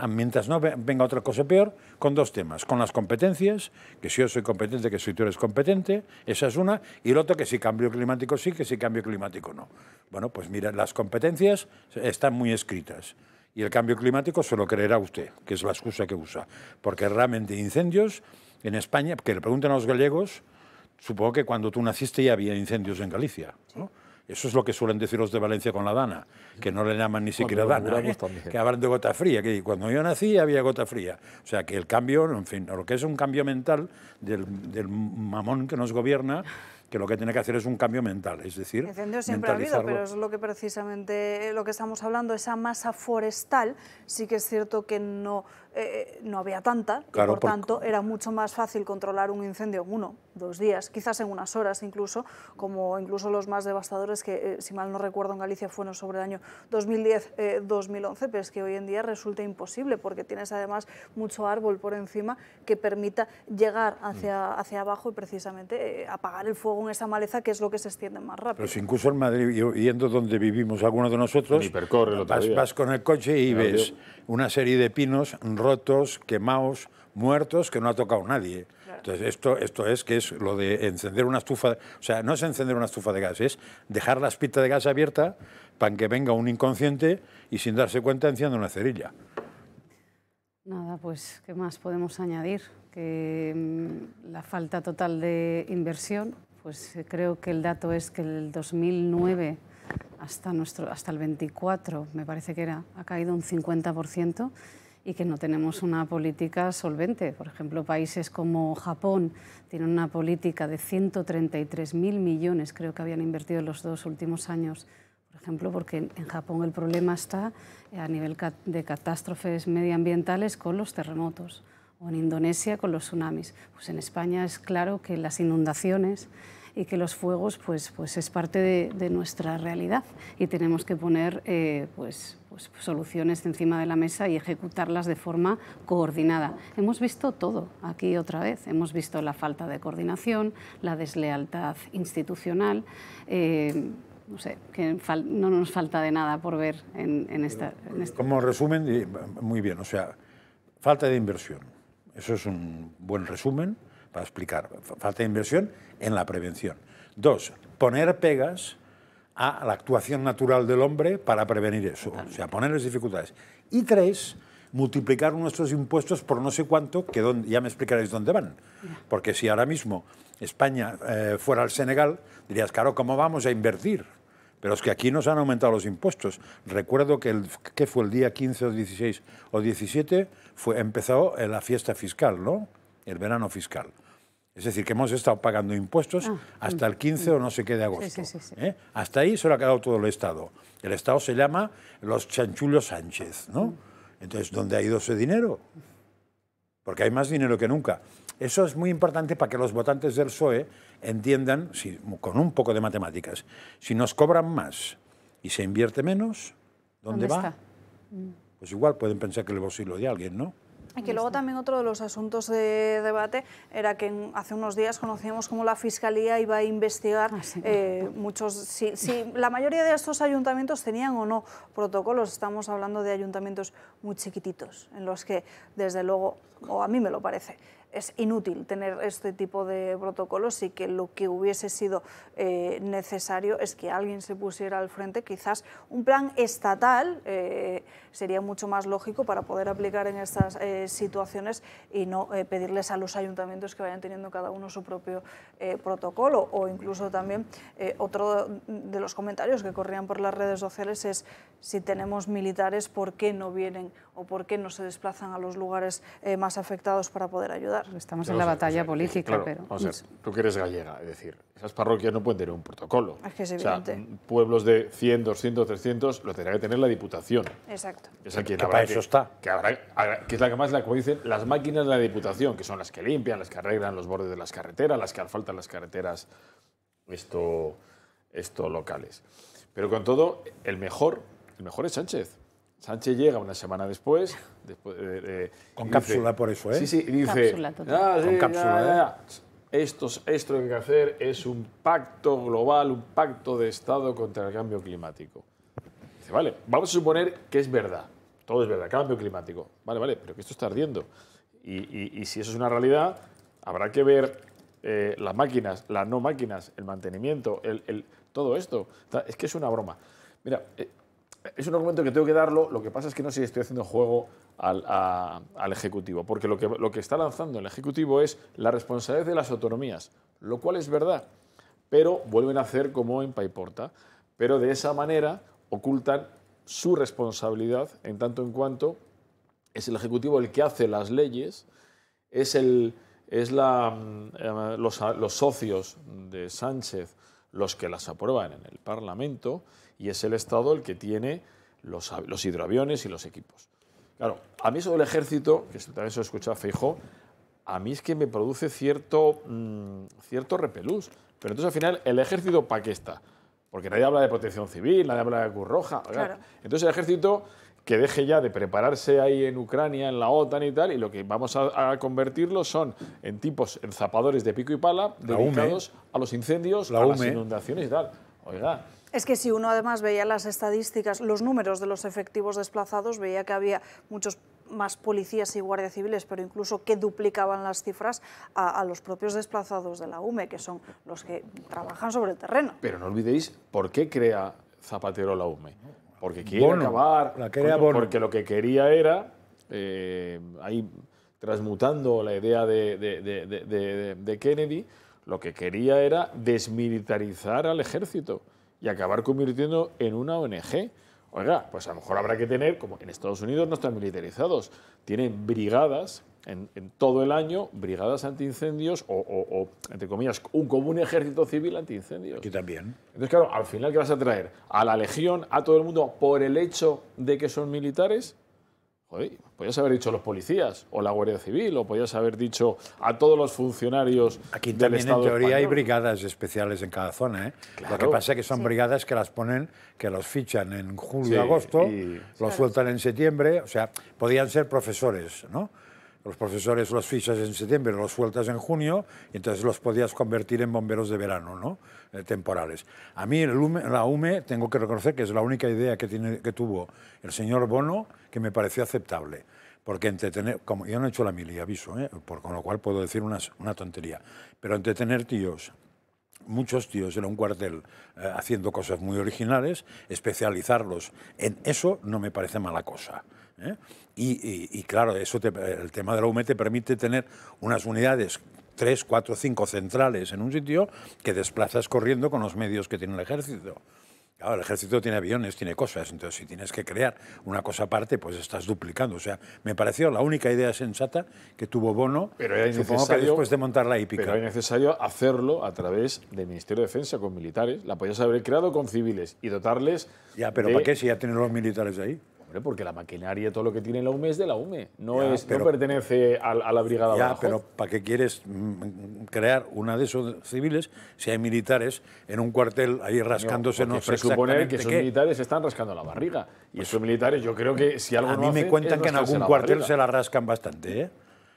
Speaker 2: mientras no venga otra cosa peor, con dos temas. Con las competencias, que si yo soy competente, que si tú eres competente, esa es una, y el otro que si cambio climático sí, que si cambio climático no. Bueno, pues mira, las competencias están muy escritas. Y el cambio climático se lo creerá usted, que es la excusa que usa. Porque realmente incendios en España, que le pregunten a los gallegos, supongo que cuando tú naciste ya había incendios en Galicia, ¿no? Eso es lo que suelen decir los de Valencia con la Dana, que no le llaman ni siquiera Dana, que hablan de gota fría, que cuando yo nací había gota fría. O sea, que el cambio, en fin, lo que es un cambio mental del mamón que nos gobierna, que lo que tiene que hacer es un cambio mental, es decir,
Speaker 1: incendios siempre ha habido, pero es lo que precisamente lo que estamos hablando, esa masa forestal, sí que es cierto que no había tanta, claro, y por tanto era mucho más fácil controlar un incendio en 1, 2 días, quizás en unas horas incluso, como incluso los más devastadores que, si mal no recuerdo, en Galicia fueron sobre el año 2010-2011, pero es que hoy en día resulta imposible porque tienes además mucho árbol por encima que permita llegar hacia abajo y precisamente apagar el fuego en esa maleza, que es lo que se extiende más rápido.
Speaker 2: Pero si incluso en Madrid, yendo donde vivimos algunos de nosotros, vas con el coche y ves una serie de pinos rotos, quemados, muertos, que no ha tocado nadie. Claro. Entonces, esto es que es lo de encender una estufa, o sea, no es encender una estufa de gas, es dejar la espita de gas abierta para que venga un inconsciente y sin darse cuenta encienda una cerilla.
Speaker 4: Nada, pues, ¿qué más podemos añadir? Que la falta total de inversión, pues creo que el dato es que el 2009 hasta el 24, me parece que era, ha caído un 50%, y que no tenemos una política solvente. Por ejemplo, países como Japón tienen una política de 133.000 millones, creo que habían invertido en los 2 últimos años. Por ejemplo, porque en Japón el problema está a nivel de catástrofes medioambientales con los terremotos, o en Indonesia con los tsunamis. Pues en España es claro que las inundaciones y que los fuegos pues es parte de nuestra realidad y tenemos que poner pues soluciones encima de la mesa y ejecutarlas de forma coordinada. Hemos visto todo aquí otra vez, hemos visto la falta de coordinación, la deslealtad institucional, no sé, que no nos falta de nada por ver en esta...
Speaker 2: Como resumen, muy bien, o sea, falta de inversión. Eso es un buen resumen para explicar. Falta de inversión en la prevención. 2, poner pegas a la actuación natural del hombre para prevenir eso, o sea, ponerles dificultades. Y 3, multiplicar nuestros impuestos por no sé cuánto, que ya me explicaréis dónde van. Porque si ahora mismo España fuera el Senegal, dirías, claro, ¿cómo vamos a invertir? Pero es que aquí nos han aumentado los impuestos. Recuerdo que fue el día 15 o 16 o 17, empezó la fiesta fiscal, ¿no? El verano fiscal. Es decir, que hemos estado pagando impuestos hasta el 15 o no sé qué de agosto. Sí. Hasta ahí se lo ha quedado todo el Estado. El Estado se llama los chanchullos Sánchez, ¿no? Entonces, ¿dónde ha ido ese dinero? Porque hay más dinero que nunca. Eso es muy importante para que los votantes del PSOE entiendan, con un poco de matemáticas, si nos cobran más y se invierte menos, ¿dónde va? Pues igual pueden pensar que el bolsillo de alguien, ¿no?
Speaker 1: Y que luego también otro de los asuntos de debate era que hace unos días conocíamos cómo la Fiscalía iba a investigar si la mayoría de estos ayuntamientos tenían o no protocolos. Estamos hablando de ayuntamientos muy chiquititos, en los que, desde luego, o a mí me lo parece, es inútil tener este tipo de protocolos y que lo que hubiese sido necesario es que alguien se pusiera al frente. Quizás un plan estatal sería mucho más lógico para poder aplicar en estas situaciones y no pedirles a los ayuntamientos que vayan teniendo cada uno su propio protocolo. O incluso también otro de los comentarios que corrían por las redes sociales es: si tenemos militares, ¿por qué no vienen o por qué no se desplazan a los lugares más afectados para poder ayudar?
Speaker 4: Estamos en la batalla política,
Speaker 3: claro,
Speaker 4: pero...
Speaker 3: Vamos a ver, tú que eres gallega, es decir, esas parroquias no pueden tener un protocolo.
Speaker 1: Es que es evidente.
Speaker 3: O sea, pueblos de 100, 200, 300 lo tendrá que tener la Diputación.
Speaker 1: Exacto.
Speaker 3: Es el quien
Speaker 2: que para eso está.
Speaker 3: Que es la que más, como dicen, las máquinas de la Diputación, que son las que limpian, las que arreglan los bordes de las carreteras, las que asfaltan las carreteras locales. Pero con todo, el mejor es Sánchez. Sánchez llega una semana después
Speaker 2: con cápsula, por eso, ¿eh?
Speaker 3: Sí, y dice...
Speaker 4: Cápsula total.
Speaker 3: Con cápsula, Esto que hay que hacer es un pacto global, un pacto de Estado contra el cambio climático. Dice, vale, vamos a suponer que es verdad, todo es verdad, cambio climático. Vale, pero que esto está ardiendo. Y si eso es una realidad, habrá que ver las máquinas, las no máquinas, el mantenimiento, todo esto. Es que es una broma. Mira, es un argumento que tengo que darlo, lo que pasa es que no sé si estoy haciendo juego al Ejecutivo, porque lo que está lanzando el Ejecutivo es la responsabilidad de las autonomías, lo cual es verdad, pero vuelven a hacer como en Paiporta, pero de esa manera ocultan su responsabilidad en tanto en cuanto es el Ejecutivo el que hace las leyes, los socios de Sánchez los que las aprueban en el Parlamento y es el Estado el que tiene los hidroaviones y los equipos. Claro, a mí eso del ejército, que también se lo he escuchado a Feijóo, a mí es que me produce cierto repelús. Pero entonces al final, ¿el ejército para qué está? Porque nadie habla de protección civil, nadie habla de Cruz Roja. Claro. Entonces el ejército que deje ya de prepararse ahí en Ucrania, en la OTAN y tal, y lo que vamos a convertirlo son en tipos, en zapadores de pico y pala, dedicados a los incendios, a las inundaciones y tal. Oiga.
Speaker 1: Es que si uno además veía las estadísticas, los números de los efectivos desplazados, veía que había muchos más policías y guardias civiles, pero incluso que duplicaban las cifras a los propios desplazados de la UME, que son los que trabajan sobre el terreno.
Speaker 3: Pero no olvidéis por qué crea Zapatero la UME. Porque quiere acabar, porque lo que quería era, ahí transmutando la idea de Kennedy, lo que quería era desmilitarizar al ejército y acabar convirtiendo en una ONG. Oiga, pues a lo mejor habrá que tener, como en Estados Unidos no están militarizados, tienen brigadas en todo el año, brigadas antiincendios o, entre comillas, como un ejército civil antiincendios.
Speaker 2: Aquí también.
Speaker 3: Entonces, claro, al final, ¿qué vas a traer? ¿A la Legión, a todo el mundo, por el hecho de que son militares? Joder, podías haber dicho los policías o la Guardia Civil, o podías haber dicho a todos los funcionarios
Speaker 2: aquí
Speaker 3: del
Speaker 2: también
Speaker 3: Estado
Speaker 2: en teoría
Speaker 3: español.
Speaker 2: Hay brigadas especiales en cada zona, ¿eh?
Speaker 3: Claro.
Speaker 2: Lo que pasa es que son brigadas que las ponen, que los fichan en julio, agosto, los sueltan en septiembre, o sea, podían ser profesores, ¿no? Los profesores los fichas en septiembre, los sueltas en junio, y entonces los podías convertir en bomberos de verano, ¿no? Temporales. A mí la UME tengo que reconocer que es la única idea que tuvo el señor Bono que me pareció aceptable. Porque entretener, como yo no he hecho la mili, aviso, con lo cual puedo decir una tontería, pero entretener tíos, muchos tíos en un cuartel haciendo cosas muy originales, especializarlos en eso no me parece mala cosa. Y claro, el tema de la UME te permite tener unas unidades 3, 4, 5 centrales en un sitio que desplazas corriendo con los medios que tiene el ejército. Claro, el ejército tiene aviones, tiene cosas, entonces si tienes que crear una cosa aparte, pues estás duplicando. O sea, me pareció la única idea sensata que tuvo Bono,
Speaker 3: pero era
Speaker 2: supongo que después de montar la hípica.
Speaker 3: Pero era necesario hacerlo a través del Ministerio de Defensa con militares. La podías haber creado con civiles y dotarles.
Speaker 2: Ya, pero ¿para qué si ya tienen los militares ahí?
Speaker 3: Hombre, porque la maquinaria, todo lo que tiene la UME es de la UME, no pertenece a la brigada Badajoz.
Speaker 2: Pero ¿para qué quieres crear una de esos civiles si hay militares en un cuartel ahí rascándose? No sé
Speaker 3: presuponer que esos militares se están rascando la barriga. Y esos militares, yo creo que si algo
Speaker 2: a mí me cuentan que en algún cuartel se la rascan bastante, ¿eh?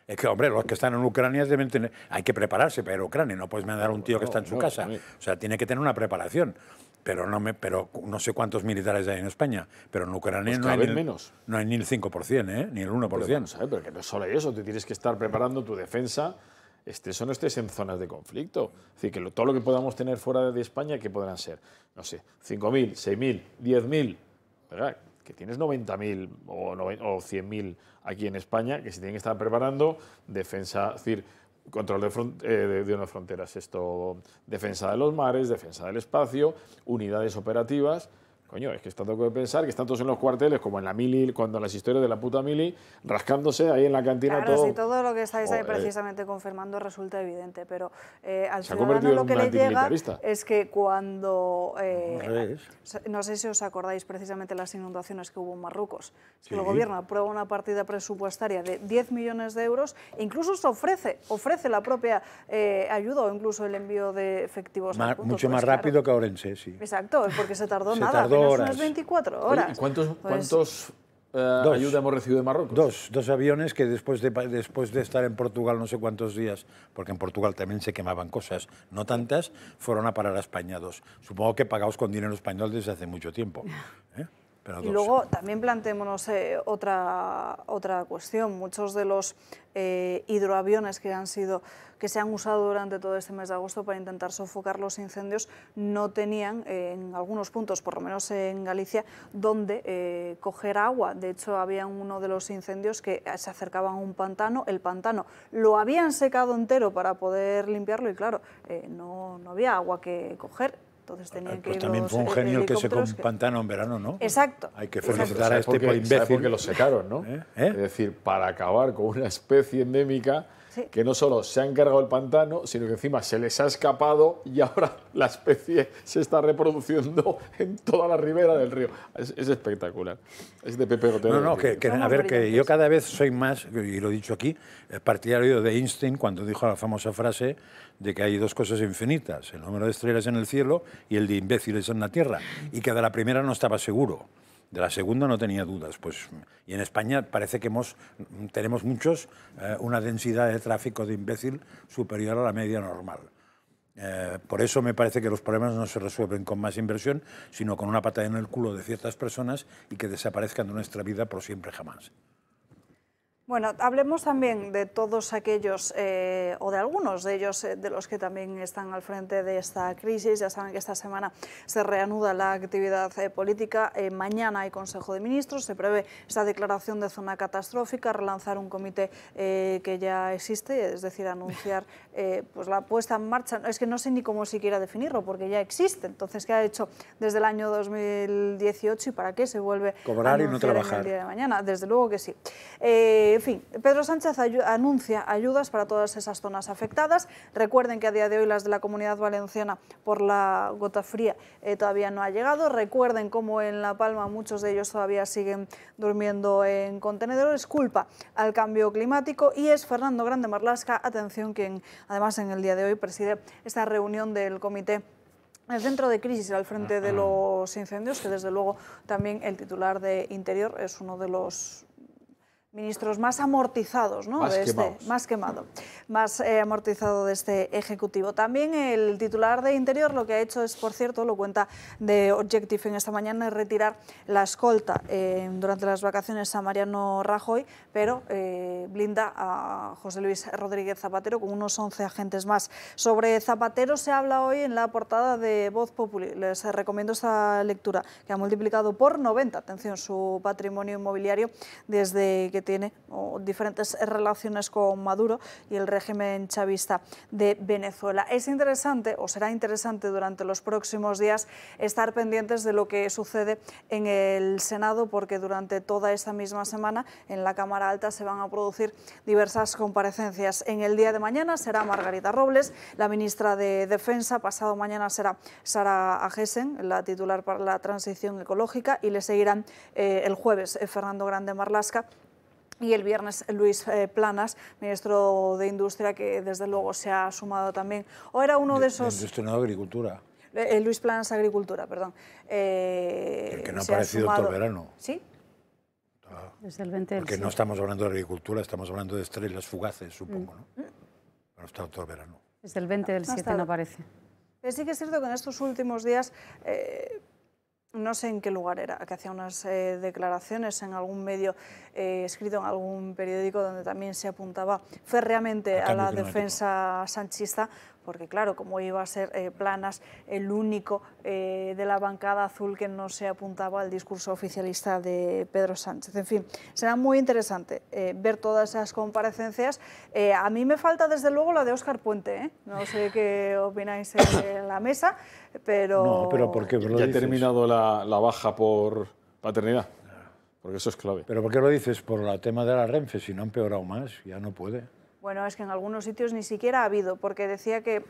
Speaker 2: Es que, hombre, los que están en Ucrania deben tener... Hay que prepararse para ir a Ucrania, no puedes mandar a un tío que está en su casa. O sea, tiene que tener una preparación. Pero no sé cuántos militares hay en España, pero en Ucrania
Speaker 3: pues
Speaker 2: no hay ni el 5%, ni el 1%.
Speaker 3: Pero que no es solo eso, tú tienes que estar preparando tu defensa, estés o no estés en zonas de conflicto. Es decir, que todo lo que podamos tener fuera de España, ¿qué podrán ser? No sé, 5.000, 6.000, 10.000, ¿verdad? Que tienes 90.000 o 100.000 aquí en España, que se tienen que estar preparando defensa, es decir, control de unas fronteras, defensa de los mares, defensa del espacio, unidades operativas. Coño, es que está todo que pensar que están todos en los cuarteles, como en la mili, cuando en las historias de la puta mili, rascándose ahí en la cantina.
Speaker 1: Claro,
Speaker 3: todo.
Speaker 1: si todo lo que estáis ahí precisamente confirmando resulta evidente, pero al ciudadano lo que le llega es que cuando... no sé si os acordáis precisamente las inundaciones que hubo en Marruecos. Sí. El gobierno aprueba una partida presupuestaria de 10 millones de euros e incluso se ofrece la propia ayuda o incluso el envío de efectivos.
Speaker 2: Mucho más rápido que Orense, sí.
Speaker 1: Exacto, porque se tardó nada. Unas 24 horas.
Speaker 3: Oye, ¿cuántos ayuda hemos recibido de Marruecos?
Speaker 2: Dos aviones que después de estar en Portugal no sé cuántos días, porque en Portugal también se quemaban cosas, no tantas, fueron a parar a España 2. Supongo que pagados con dinero español desde hace mucho tiempo. Pero
Speaker 1: y luego también planteémonos otra cuestión. Muchos de los hidroaviones que se han usado durante todo este mes de agosto para intentar sofocar los incendios no tenían, en algunos puntos, por lo menos en Galicia, donde coger agua. De hecho, había uno de los incendios que se acercaban a un pantano. El pantano lo habían secado entero para poder limpiarlo y, claro, no había agua que coger. Entonces tenían que ir
Speaker 2: también fue un genio el que secó un pantano en verano, ¿no?
Speaker 1: Exacto.
Speaker 2: Hay que felicitar a este
Speaker 3: por
Speaker 2: imbécil.
Speaker 3: ¿Sabe por qué lo secaron, no? Es decir, para acabar con una especie endémica que no solo se ha encargado el pantano, sino que encima se les ha escapado y ahora la especie se está reproduciendo en toda la ribera del río. Es espectacular. Es de Pepe Gotero.
Speaker 2: No, a ver, que yo cada vez soy más, y lo he dicho aquí, partidario de Einstein cuando dijo la famosa frase de que hay dos cosas infinitas, el número de estrellas en el cielo y el de imbéciles en la tierra, y que de la primera no estaba seguro. De la segunda no tenía dudas. Y en España parece que tenemos muchos, una densidad de tráfico de imbécil superior a la media normal. Por eso me parece que los problemas no se resuelven con más inversión, sino con una patada en el culo de ciertas personas y que desaparezcan de nuestra vida por siempre jamás.
Speaker 1: Bueno, hablemos también de todos aquellos, o de algunos de ellos, de los que también están al frente de esta crisis. Ya saben que esta semana se reanuda la actividad política. Mañana hay Consejo de Ministros, se prevé esta declaración de zona catastrófica, relanzar un comité que ya existe, es decir, anunciar pues la puesta en marcha. Es que no sé ni cómo siquiera definirlo, porque ya existe. Entonces, ¿qué ha hecho desde el año 2018 y para qué se vuelve
Speaker 2: cobrar
Speaker 1: a anunciar
Speaker 2: y no trabajar
Speaker 1: en el día de mañana? Desde luego que sí. En fin, Pedro Sánchez anuncia ayudas para todas esas zonas afectadas. Recuerden que a día de hoy las de la Comunidad Valenciana por la gota fría todavía no ha llegado. Recuerden cómo en La Palma muchos de ellos todavía siguen durmiendo en contenedores. Culpa al cambio climático y es Fernando Grande Marlaska, atención, quien además en el día de hoy preside esta reunión del comité. El centro de crisis al frente de los incendios, que desde luego también el titular de Interior es uno de los ministros más amortizados, ¿no? Más amortizado de este Ejecutivo. También el titular de Interior lo que ha hecho es, por cierto, lo cuenta de Objective en esta mañana, es retirar la escolta durante las vacaciones a Mariano Rajoy, pero blinda a José Luis Rodríguez Zapatero con unos 11 agentes más. Sobre Zapatero se habla hoy en la portada de Voz Populi. Les recomiendo esta lectura, que ha multiplicado por 90, atención, su patrimonio inmobiliario desde que tiene diferentes relaciones con Maduro y el régimen chavista de Venezuela. Es interesante, o será interesante durante los próximos días, estar pendientes de lo que sucede en el Senado, porque durante toda esta misma semana en la Cámara Alta se van a producir diversas comparecencias. En el día de mañana será Margarita Robles, la ministra de Defensa. Pasado mañana será Sara Agesen, la titular para la transición ecológica, y le seguirán el jueves Fernando Grande Marlaska. Y el viernes Luis Planas, ministro de Industria, que desde luego se ha sumado también. O era uno de esos...
Speaker 2: Industria, no, Agricultura.
Speaker 1: Luis Planas, Agricultura, perdón.
Speaker 2: El que no ha aparecido todo el verano.
Speaker 1: ¿Sí?
Speaker 4: Desde el 20 del
Speaker 2: Porque no estamos hablando de agricultura, estamos hablando de estrellas fugaces, supongo, ¿no? Pero no está todo el verano.
Speaker 4: Desde el 20 del 7 no aparece.
Speaker 1: Sí que es cierto que en estos últimos días... no sé en qué lugar era, que hacía unas declaraciones en algún medio escrito, en algún periódico, donde también se apuntaba férreamente a la defensa sanchista, porque claro, como iba a ser Planas el único de la bancada azul que no se apuntaba al discurso oficialista de Pedro Sánchez. En fin, será muy interesante ver todas esas comparecencias. A mí me falta desde luego la de Óscar Puente, ¿eh? No sé qué opináis en la mesa, pero...
Speaker 2: No, pero ¿por qué?
Speaker 3: Ya ha terminado la baja por paternidad, porque eso es clave.
Speaker 2: ¿Pero por qué lo dices? Por el tema de la Renfe, si no ha empeorado más, ya no puede.
Speaker 1: Bueno, es que en algunos sitios ni siquiera ha habido, porque decía que...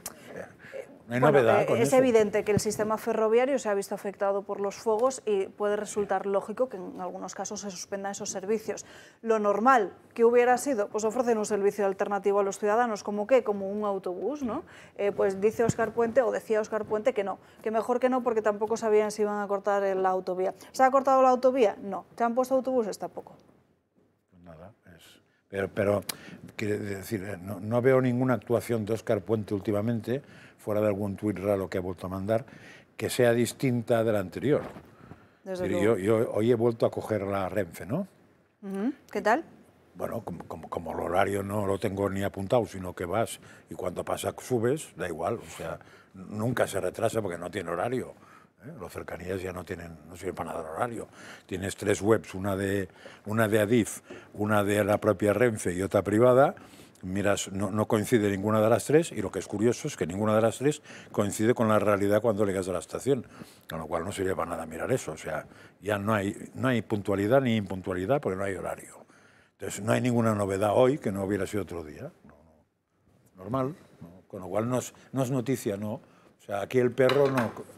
Speaker 2: No hay novedad con
Speaker 1: es
Speaker 2: eso.
Speaker 1: evidente que el sistema ferroviario se ha visto afectado por los fuegos y puede resultar lógico que en algunos casos se suspendan esos servicios. Lo normal que hubiera sido, pues ofrecer un servicio alternativo a los ciudadanos, ¿como qué? Como un autobús, ¿no? Pues dice Óscar Puente, o decía Óscar Puente, que no, que mejor que no, porque tampoco sabían si iban a cortar la autovía. ¿Se ha cortado la autovía? No. ¿Se han puesto autobuses? Tampoco.
Speaker 2: Nada, pero quiero decir, no veo ninguna actuación de Óscar Puente últimamente, fuera de algún tuit raro que ha vuelto a mandar, que sea distinta de la anterior.
Speaker 1: desde
Speaker 2: Sí,
Speaker 1: luego.
Speaker 2: yo hoy he vuelto a coger la Renfe, ¿no?
Speaker 1: ¿Qué tal?
Speaker 2: Bueno, como el horario no lo tengo ni apuntado, sino que vas y cuando pasa subes, da igual, o sea, nunca se retrasa porque no tiene horario. Los cercanías ya no sirven para nada de horario. Tienes 3 webs, una de Adif, una de la propia Renfe y otra privada. Miras, no coincide ninguna de las 3 y lo que es curioso es que ninguna de las 3 coincide con la realidad cuando llegas a la estación, con lo cual no sirve para nada mirar eso. O sea, ya no hay puntualidad ni impuntualidad porque no hay horario. Entonces no hay ninguna novedad hoy que no hubiera sido otro día. Normal, ¿no? Con lo cual no es noticia, no. O sea, aquí el perro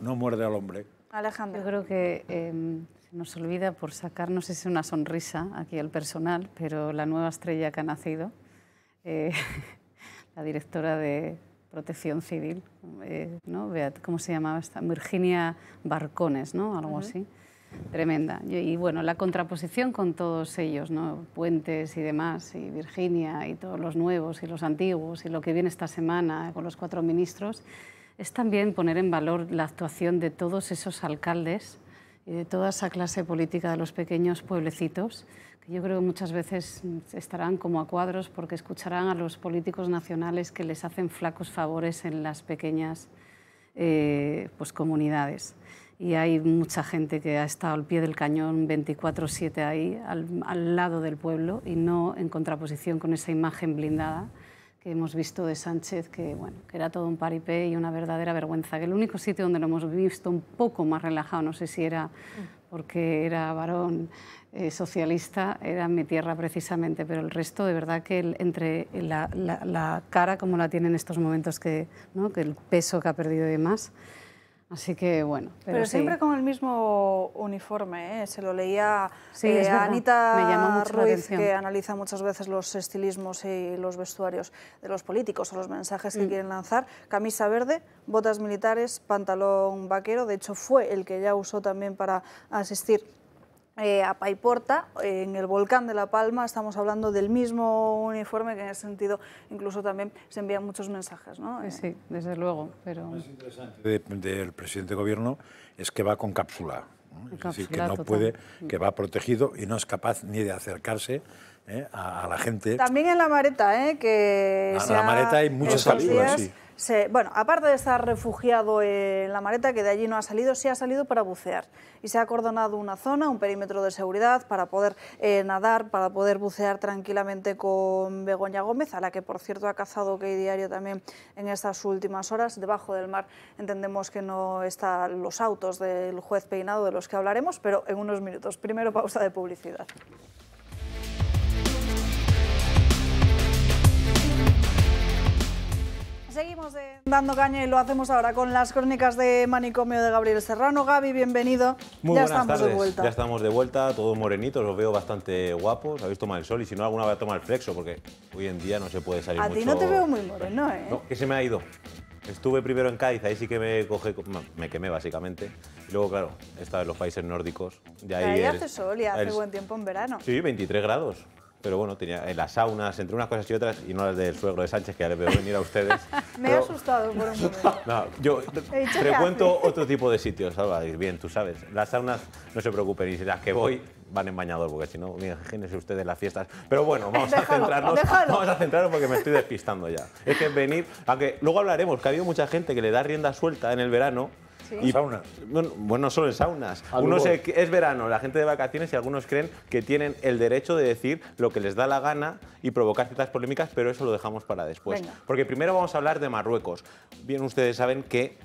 Speaker 2: no muerde al hombre.
Speaker 1: Alejandra.
Speaker 4: Yo creo que se nos olvida por sacar, no sé si una sonrisa aquí al personal, pero la nueva estrella que ha nacido, la directora de Protección Civil, ¿no? ¿Cómo se llamaba esta? Virginia Barcones, ¿no? Algo así. Tremenda. Y bueno, la contraposición con todos ellos, ¿no? Puentes y demás, y Virginia y todos los nuevos y los antiguos, y lo que viene esta semana con los 4 ministros, es también poner en valor la actuación de todos esos alcaldes y de toda esa clase política de los pequeños pueblecitos, que yo creo que muchas veces estarán como a cuadros porque escucharán a los políticos nacionales que les hacen flacos favores en las pequeñas pues, comunidades. Y hay mucha gente que ha estado al pie del cañón 24/7 ahí, al lado del pueblo, y no en contraposición con esa imagen blindada que hemos visto de Sánchez, que, bueno, que era todo un paripé y una verdadera vergüenza. Que el único sitio donde lo hemos visto un poco más relajado, no sé si era porque era varón socialista, era en mi tierra precisamente, pero el resto, de verdad que entre la cara como la tiene en estos momentos, ¿no? Que el peso que ha perdido y demás. Así que bueno.
Speaker 1: Pero
Speaker 4: sí.
Speaker 1: siempre con el mismo uniforme, ¿eh? Se lo leía
Speaker 4: Sí, es
Speaker 1: a
Speaker 4: verdad.
Speaker 1: Anita
Speaker 4: Me llamó mucho la
Speaker 1: Ruiz,
Speaker 4: atención.
Speaker 1: que analiza muchas veces los estilismos y los vestuarios de los políticos o los mensajes que quieren lanzar. Camisa verde, botas militares, pantalón vaquero. De hecho, fue el que ella usó también para asistir a Paiporta, en el volcán de La Palma. Estamos hablando del mismo uniforme, que en ese sentido incluso también se envían muchos mensajes, ¿no?
Speaker 4: Sí, desde luego, pero...
Speaker 2: Lo más interesante del presidente de gobierno es que va con cápsula, ¿no? Es decir, que no puede, que va protegido y no es capaz ni de acercarse a la gente.
Speaker 1: También en La Mareta, que
Speaker 2: en La Mareta hay muchas cápsulas, sí.
Speaker 1: Bueno, aparte de estar refugiado en La Mareta, que de allí no ha salido, sí ha salido para bucear. Y se ha acordonado una zona, un perímetro de seguridad para poder nadar, para poder bucear tranquilamente con Begoña Gómez, a la que por cierto ha cazado OK Diario también en estas últimas horas. Debajo del mar entendemos que no están los autos del juez Peinado, de los que hablaremos, pero en unos minutos. Primero pausa de publicidad. Seguimos dando caña y lo hacemos ahora con las crónicas de Manicomio de Gabriel Serrano. Gaby, bienvenido.
Speaker 7: Muy
Speaker 1: ya
Speaker 7: buenas
Speaker 1: estamos
Speaker 7: tardes.
Speaker 1: de vuelta.
Speaker 7: Ya estamos de vuelta, todos morenitos, los veo bastante guapos. Habéis tomado el sol y si no, alguna vez a tomar el flexo, porque hoy en día no se puede salir mucho.
Speaker 1: A ti no te veo muy moreno, ¿eh?
Speaker 7: No, que se me ha ido. Estuve primero en Cádiz, ahí sí que me quemé básicamente. Y luego, claro, he estado en los países nórdicos. De
Speaker 1: ahí hace sol y hace buen tiempo en verano.
Speaker 7: Sí, 23 grados. Pero bueno, tenía en las saunas, entre unas cosas y otras, y no las del suegro de Sánchez, que ya les veo venir a ustedes.
Speaker 1: Me he asustado por un momento.
Speaker 7: No, yo frecuento otro tipo de sitios, Alba, bien, tú sabes. Las saunas, no se preocupen, y si las que voy van en bañador, porque si no, imagínense ustedes las fiestas. Pero bueno, vamos a centrarnos porque me estoy despistando ya. Es que venir, aunque luego hablaremos, que ha habido mucha gente que le da rienda suelta en el verano.
Speaker 1: ¿Sí?
Speaker 7: Y
Speaker 2: saunas.
Speaker 7: Bueno, no solo en saunas. Es verano, la gente de vacaciones, y algunos creen que tienen el derecho de decir lo que les da la gana y provocar ciertas polémicas, pero eso lo dejamos para después.
Speaker 1: Venga.
Speaker 7: Porque primero vamos a hablar de Marruecos. Bien, ustedes saben que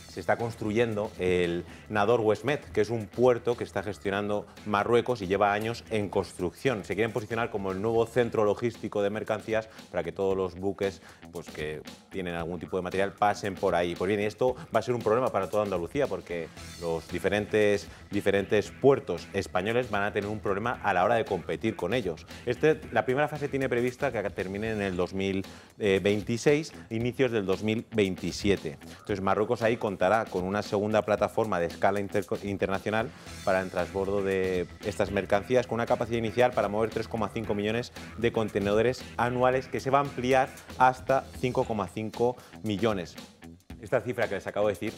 Speaker 7: se está construyendo el Nador Westmed, que es un puerto que está gestionando Marruecos y lleva años en construcción. Se quieren posicionar como el nuevo centro logístico de mercancías para que todos los buques pues, que tienen algún tipo de material pasen por ahí. Pues bien, esto va a ser un problema para toda Andalucía porque los diferentes puertos españoles van a tener un problema a la hora de competir con ellos. La primera fase tiene prevista que termine en el 2026, inicios del 2027. Entonces Marruecos ahí contará con una segunda plataforma de escala internacional para el transbordo de estas mercancías, con una capacidad inicial para mover 3,5 millones de contenedores anuales, que se va a ampliar hasta 5,5 millones. Esta cifra que les acabo de decir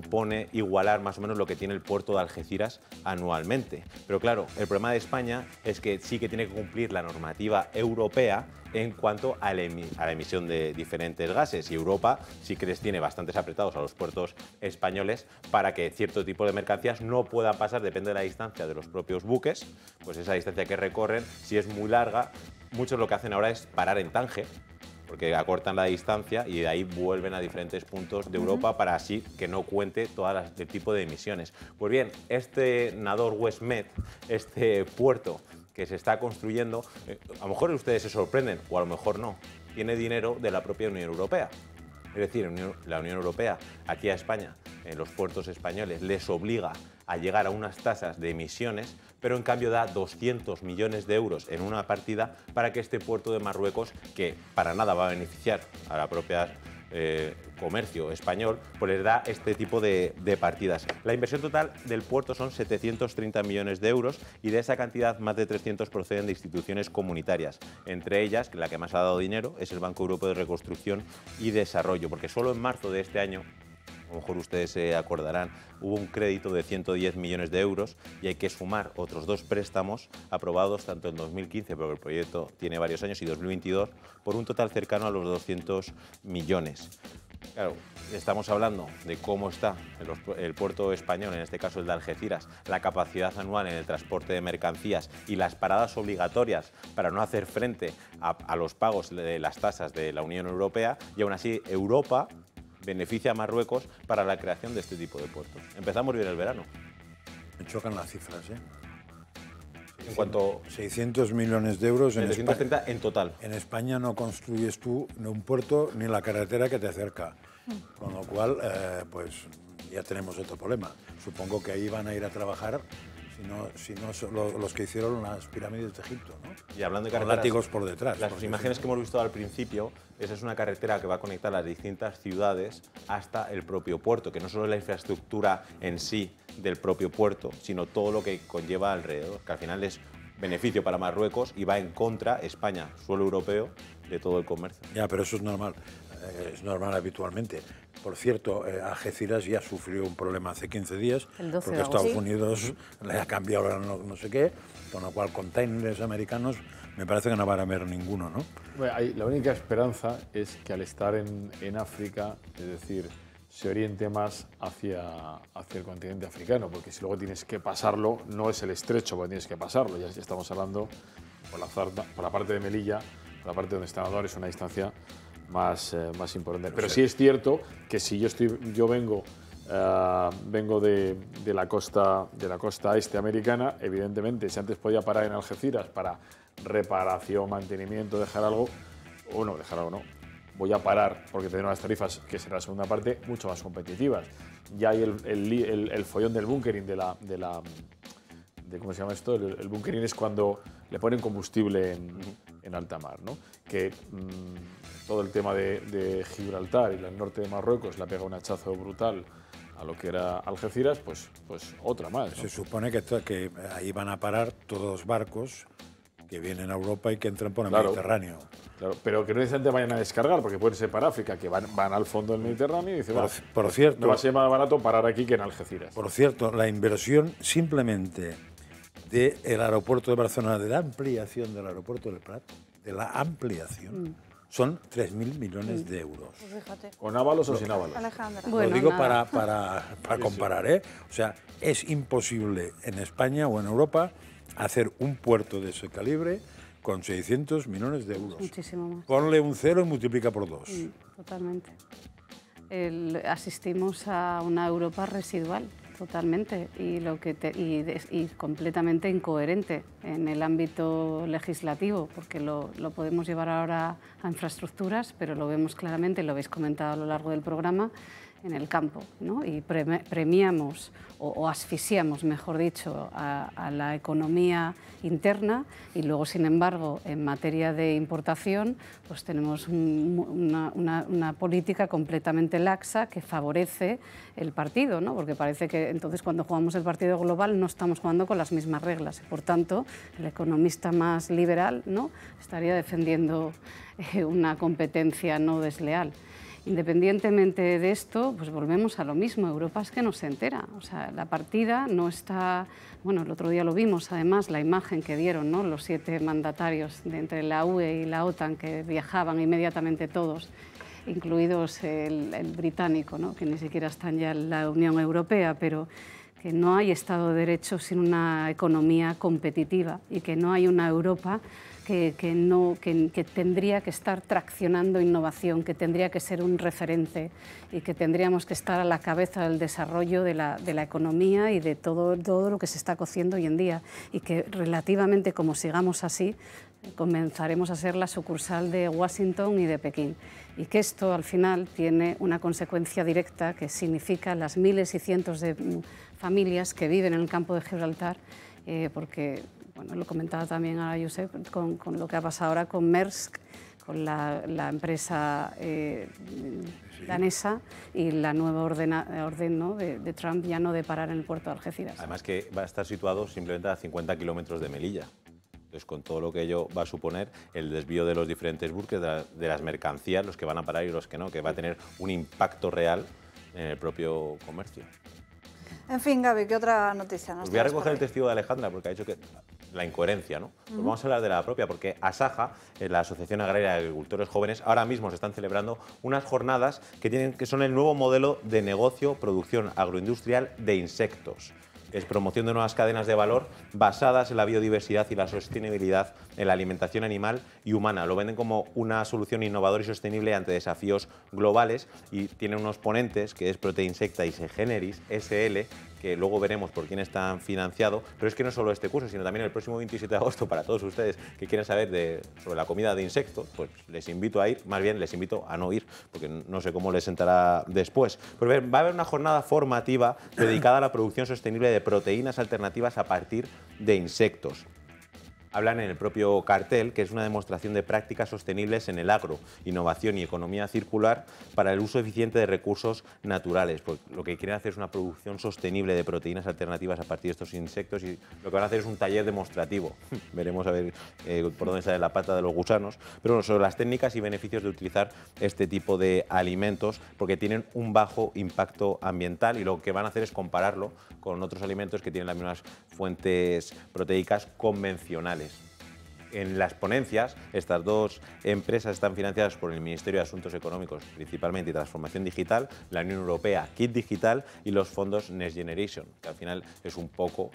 Speaker 7: supone igualar más o menos lo que tiene el puerto de Algeciras anualmente. Pero claro, el problema de España es que sí que tiene que cumplir la normativa europea en cuanto a la emisión de diferentes gases, y Europa sí que les tiene bastantes apretados a los puertos españoles para que cierto tipo de mercancías no puedan pasar, depende de la distancia de los propios buques, pues esa distancia que recorren, si es muy larga, muchos lo que hacen ahora es parar en Tánger, porque acortan la distancia y de ahí vuelven a diferentes puntos de Europa para así que no cuente todo el tipo de emisiones. Pues bien, este Nador Westmed, este puerto que se está construyendo, a lo mejor ustedes se sorprenden, o a lo mejor no, tiene dinero de la propia Unión Europea. Es decir, la Unión Europea, aquí a España, en los puertos españoles, les obliga a llegar a unas tasas de emisiones, pero en cambio da 200 millones de euros en una partida para que este puerto de Marruecos, que para nada va a beneficiar a la propia comercio español, pues les da este tipo de partidas. La inversión total del puerto son 730 millones de euros y de esa cantidad más de 300 proceden de instituciones comunitarias. Entre ellas, la que más ha dado dinero es el Banco Europeo de Reconstrucción y Desarrollo, porque solo en marzo de este año, a lo mejor ustedes se acordarán, hubo un crédito de 110 millones de euros y hay que sumar otros 2 préstamos aprobados tanto en 2015, porque el proyecto tiene varios años, y 2022, por un total cercano a los 200 millones. Claro, estamos hablando de cómo está el puerto español, en este caso el de Algeciras, la capacidad anual en el transporte de mercancías y las paradas obligatorias para no hacer frente a los pagos de las tasas de la Unión Europea, y aún así Europa beneficia a Marruecos para la creación de este tipo de puertos. Empezamos bien el verano.
Speaker 2: Me chocan las cifras, ¿eh?
Speaker 7: En cuanto
Speaker 2: 600 millones de euros en
Speaker 7: 730
Speaker 2: España.
Speaker 7: en total.
Speaker 2: En España no construyes tú ni un puerto ni la carretera que te acerca. Con lo cual, pues ya tenemos otro problema. Supongo que ahí van a ir a trabajar, si no son los que hicieron las pirámides de Egipto, ¿no?
Speaker 7: Y hablando de
Speaker 2: con
Speaker 7: carreteras,
Speaker 2: látigos por detrás.
Speaker 7: las imágenes que hemos visto al principio, esa es una carretera que va a conectar las distintas ciudades hasta el propio puerto, que no solo es la infraestructura en sí del propio puerto, sino todo lo que conlleva alrededor, que al final es beneficio para Marruecos y va en contra, España, suelo europeo, de todo el comercio.
Speaker 2: Ya, pero eso es normal habitualmente. Por cierto, Algeciras ya sufrió un problema hace 15 días, porque Estados Unidos le ha cambiado no sé qué, con lo cual containers americanos me parece que no van a haber ninguno, ¿no?
Speaker 3: Bueno, la única esperanza es que al estar en África, es decir, se oriente más hacia el continente africano, porque si luego tienes que pasarlo, no es el estrecho, porque tienes que pasarlo, ya estamos hablando por la parte de Melilla, por la parte donde está Nador, es una distancia más importante. Pero sí es cierto que si yo vengo de la costa este americana, evidentemente, si antes podía parar en Algeciras para reparación, mantenimiento, dejar algo no. Voy a parar porque tendré unas tarifas, que será la segunda parte, mucho más competitivas. Ya hay el follón del bunkering, ¿cómo se llama esto? El bunkering es cuando le ponen combustible en alta mar, ¿no? Que todo el tema de Gibraltar y el norte de Marruecos le ha pegado un hachazo brutal a lo que era Algeciras, pues otra más, ¿no?
Speaker 2: Se supone que ahí van a parar todos los barcos que vienen a Europa y que entran por el Mediterráneo.
Speaker 3: Claro, pero que no necesariamente vayan a descargar, porque pueden ser para África, que van al fondo del Mediterráneo y dicen,
Speaker 2: por cierto,
Speaker 3: no va a ser más barato parar aquí que en Algeciras.
Speaker 2: Por cierto, la inversión simplemente del aeropuerto de Barcelona, de la ampliación del aeropuerto del Prat, de la ampliación, son 3.000 millones de euros.
Speaker 1: Pues fíjate.
Speaker 3: ¿Con ábalos o sin ábalos?
Speaker 1: Alejandra.
Speaker 2: Lo digo para comparar, ¿eh? O sea, es imposible en España o en Europa hacer un puerto de ese calibre con 600 millones de euros.
Speaker 4: Muchísimo más.
Speaker 2: Ponle un 0 y multiplica por 2.
Speaker 4: Totalmente. Asistimos a una Europa residual, totalmente, y completamente incoherente en el ámbito legislativo, porque lo podemos llevar ahora a infraestructuras, pero lo vemos claramente, lo habéis comentado a lo largo del programa, en el campo, ¿no? Y premiamos o asfixiamos, mejor dicho, a la economía interna, y luego, sin embargo, en materia de importación, pues tenemos una política completamente laxa que favorece el partido, ¿no? Porque parece que entonces cuando jugamos el partido global no estamos jugando con las mismas reglas, y por tanto el economista más liberal, ¿no?, estaría defendiendo una competencia no desleal. Independientemente de esto, pues volvemos a lo mismo. Europa es que no se entera. O sea, la partida no está... Bueno, el otro día lo vimos, además, la imagen que dieron, ¿no?, los 7 mandatarios entre la UE y la OTAN, que viajaban inmediatamente todos, incluidos el británico, ¿no?, que ni siquiera está ya en la Unión Europea, pero que no hay Estado de Derecho sin una economía competitiva y que no hay una Europa que tendría que estar traccionando innovación, que tendría que ser un referente y que tendríamos que estar a la cabeza del desarrollo de la economía y de todo lo que se está cociendo hoy en día, y que relativamente, como sigamos así, comenzaremos a ser la sucursal de Washington y de Pekín, y que esto al final tiene una consecuencia directa que significa las miles y cientos de familias que viven en el campo de Gibraltar, porque, bueno, lo comentaba también ahora Josep, con lo que ha pasado ahora con Maersk, con la empresa danesa, y la nueva orden, ¿no?, de Trump, ya no de parar en el puerto de Algeciras.
Speaker 7: Además que va a estar situado simplemente a 50 kilómetros de Melilla. Entonces, con todo lo que ello va a suponer, el desvío de los diferentes buques, de las mercancías, los que van a parar y los que no, que va a tener un impacto real en el propio comercio.
Speaker 1: En fin, Gaby, ¿qué otra noticia nos
Speaker 7: Voy a
Speaker 1: traes
Speaker 7: recoger
Speaker 1: por
Speaker 7: el
Speaker 1: ahí?
Speaker 7: testigo de Alejandra, porque ha dicho que la incoherencia, ¿no? Pues vamos a hablar de la propia, porque Asaja, la Asociación Agraria de Agricultores Jóvenes, ahora mismo se están celebrando unas jornadas que son el nuevo modelo de negocio, producción agroindustrial de insectos. Es promoción de nuevas cadenas de valor basadas en la biodiversidad y la sostenibilidad en la alimentación animal y humana. Lo venden como una solución innovadora y sostenible ante desafíos globales, y tienen unos ponentes, que es Proteinsecta y Segeneris, SL, que luego veremos por quién están financiados. Pero es que no solo este curso, sino también el próximo 27 de agosto, para todos ustedes que quieren saber sobre la comida de insectos, pues les invito a ir, más bien les invito a no ir, porque no sé cómo les sentará después. Pues va a haber una jornada formativa dedicada a la producción sostenible de proteínas alternativas a partir de insectos. Hablan en el propio cartel que es una demostración de prácticas sostenibles en el agro, innovación y economía circular para el uso eficiente de recursos naturales. Pues lo que quieren hacer es una producción sostenible de proteínas alternativas a partir de estos insectos, y lo que van a hacer es un taller demostrativo. Veremos a ver por dónde sale la pata de los gusanos, pero bueno, sobre las técnicas y beneficios de utilizar este tipo de alimentos, porque tienen un bajo impacto ambiental, y lo que van a hacer es compararlo con otros alimentos que tienen las mismas fuentes proteicas convencionales. En las ponencias, estas dos empresas están financiadas por el Ministerio de Asuntos Económicos, principalmente, y Transformación Digital, la Unión Europea, Kit Digital, y los fondos Next Generation, que al final es un poco,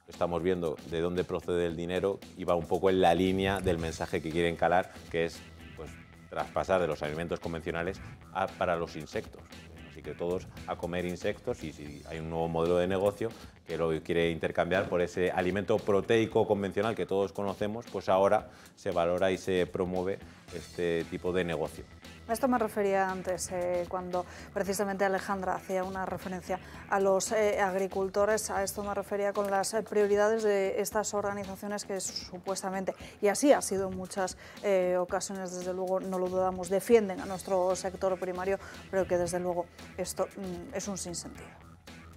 Speaker 7: estamos viendo de dónde procede el dinero, y va un poco en la línea del mensaje que quieren calar, que es, pues, traspasar de los alimentos convencionales para los insectos. Así que todos a comer insectos, y si hay un nuevo modelo de negocio que lo quiere intercambiar por ese alimento proteico convencional que todos conocemos, pues ahora se valora y se promueve este tipo de negocio.
Speaker 1: A esto me refería antes, cuando precisamente Alejandra hacía una referencia a los agricultores. A esto me refería con las prioridades de estas organizaciones que supuestamente, y así ha sido en muchas ocasiones, desde luego, no lo dudamos, defienden a nuestro sector primario, pero que desde luego esto es un sinsentido.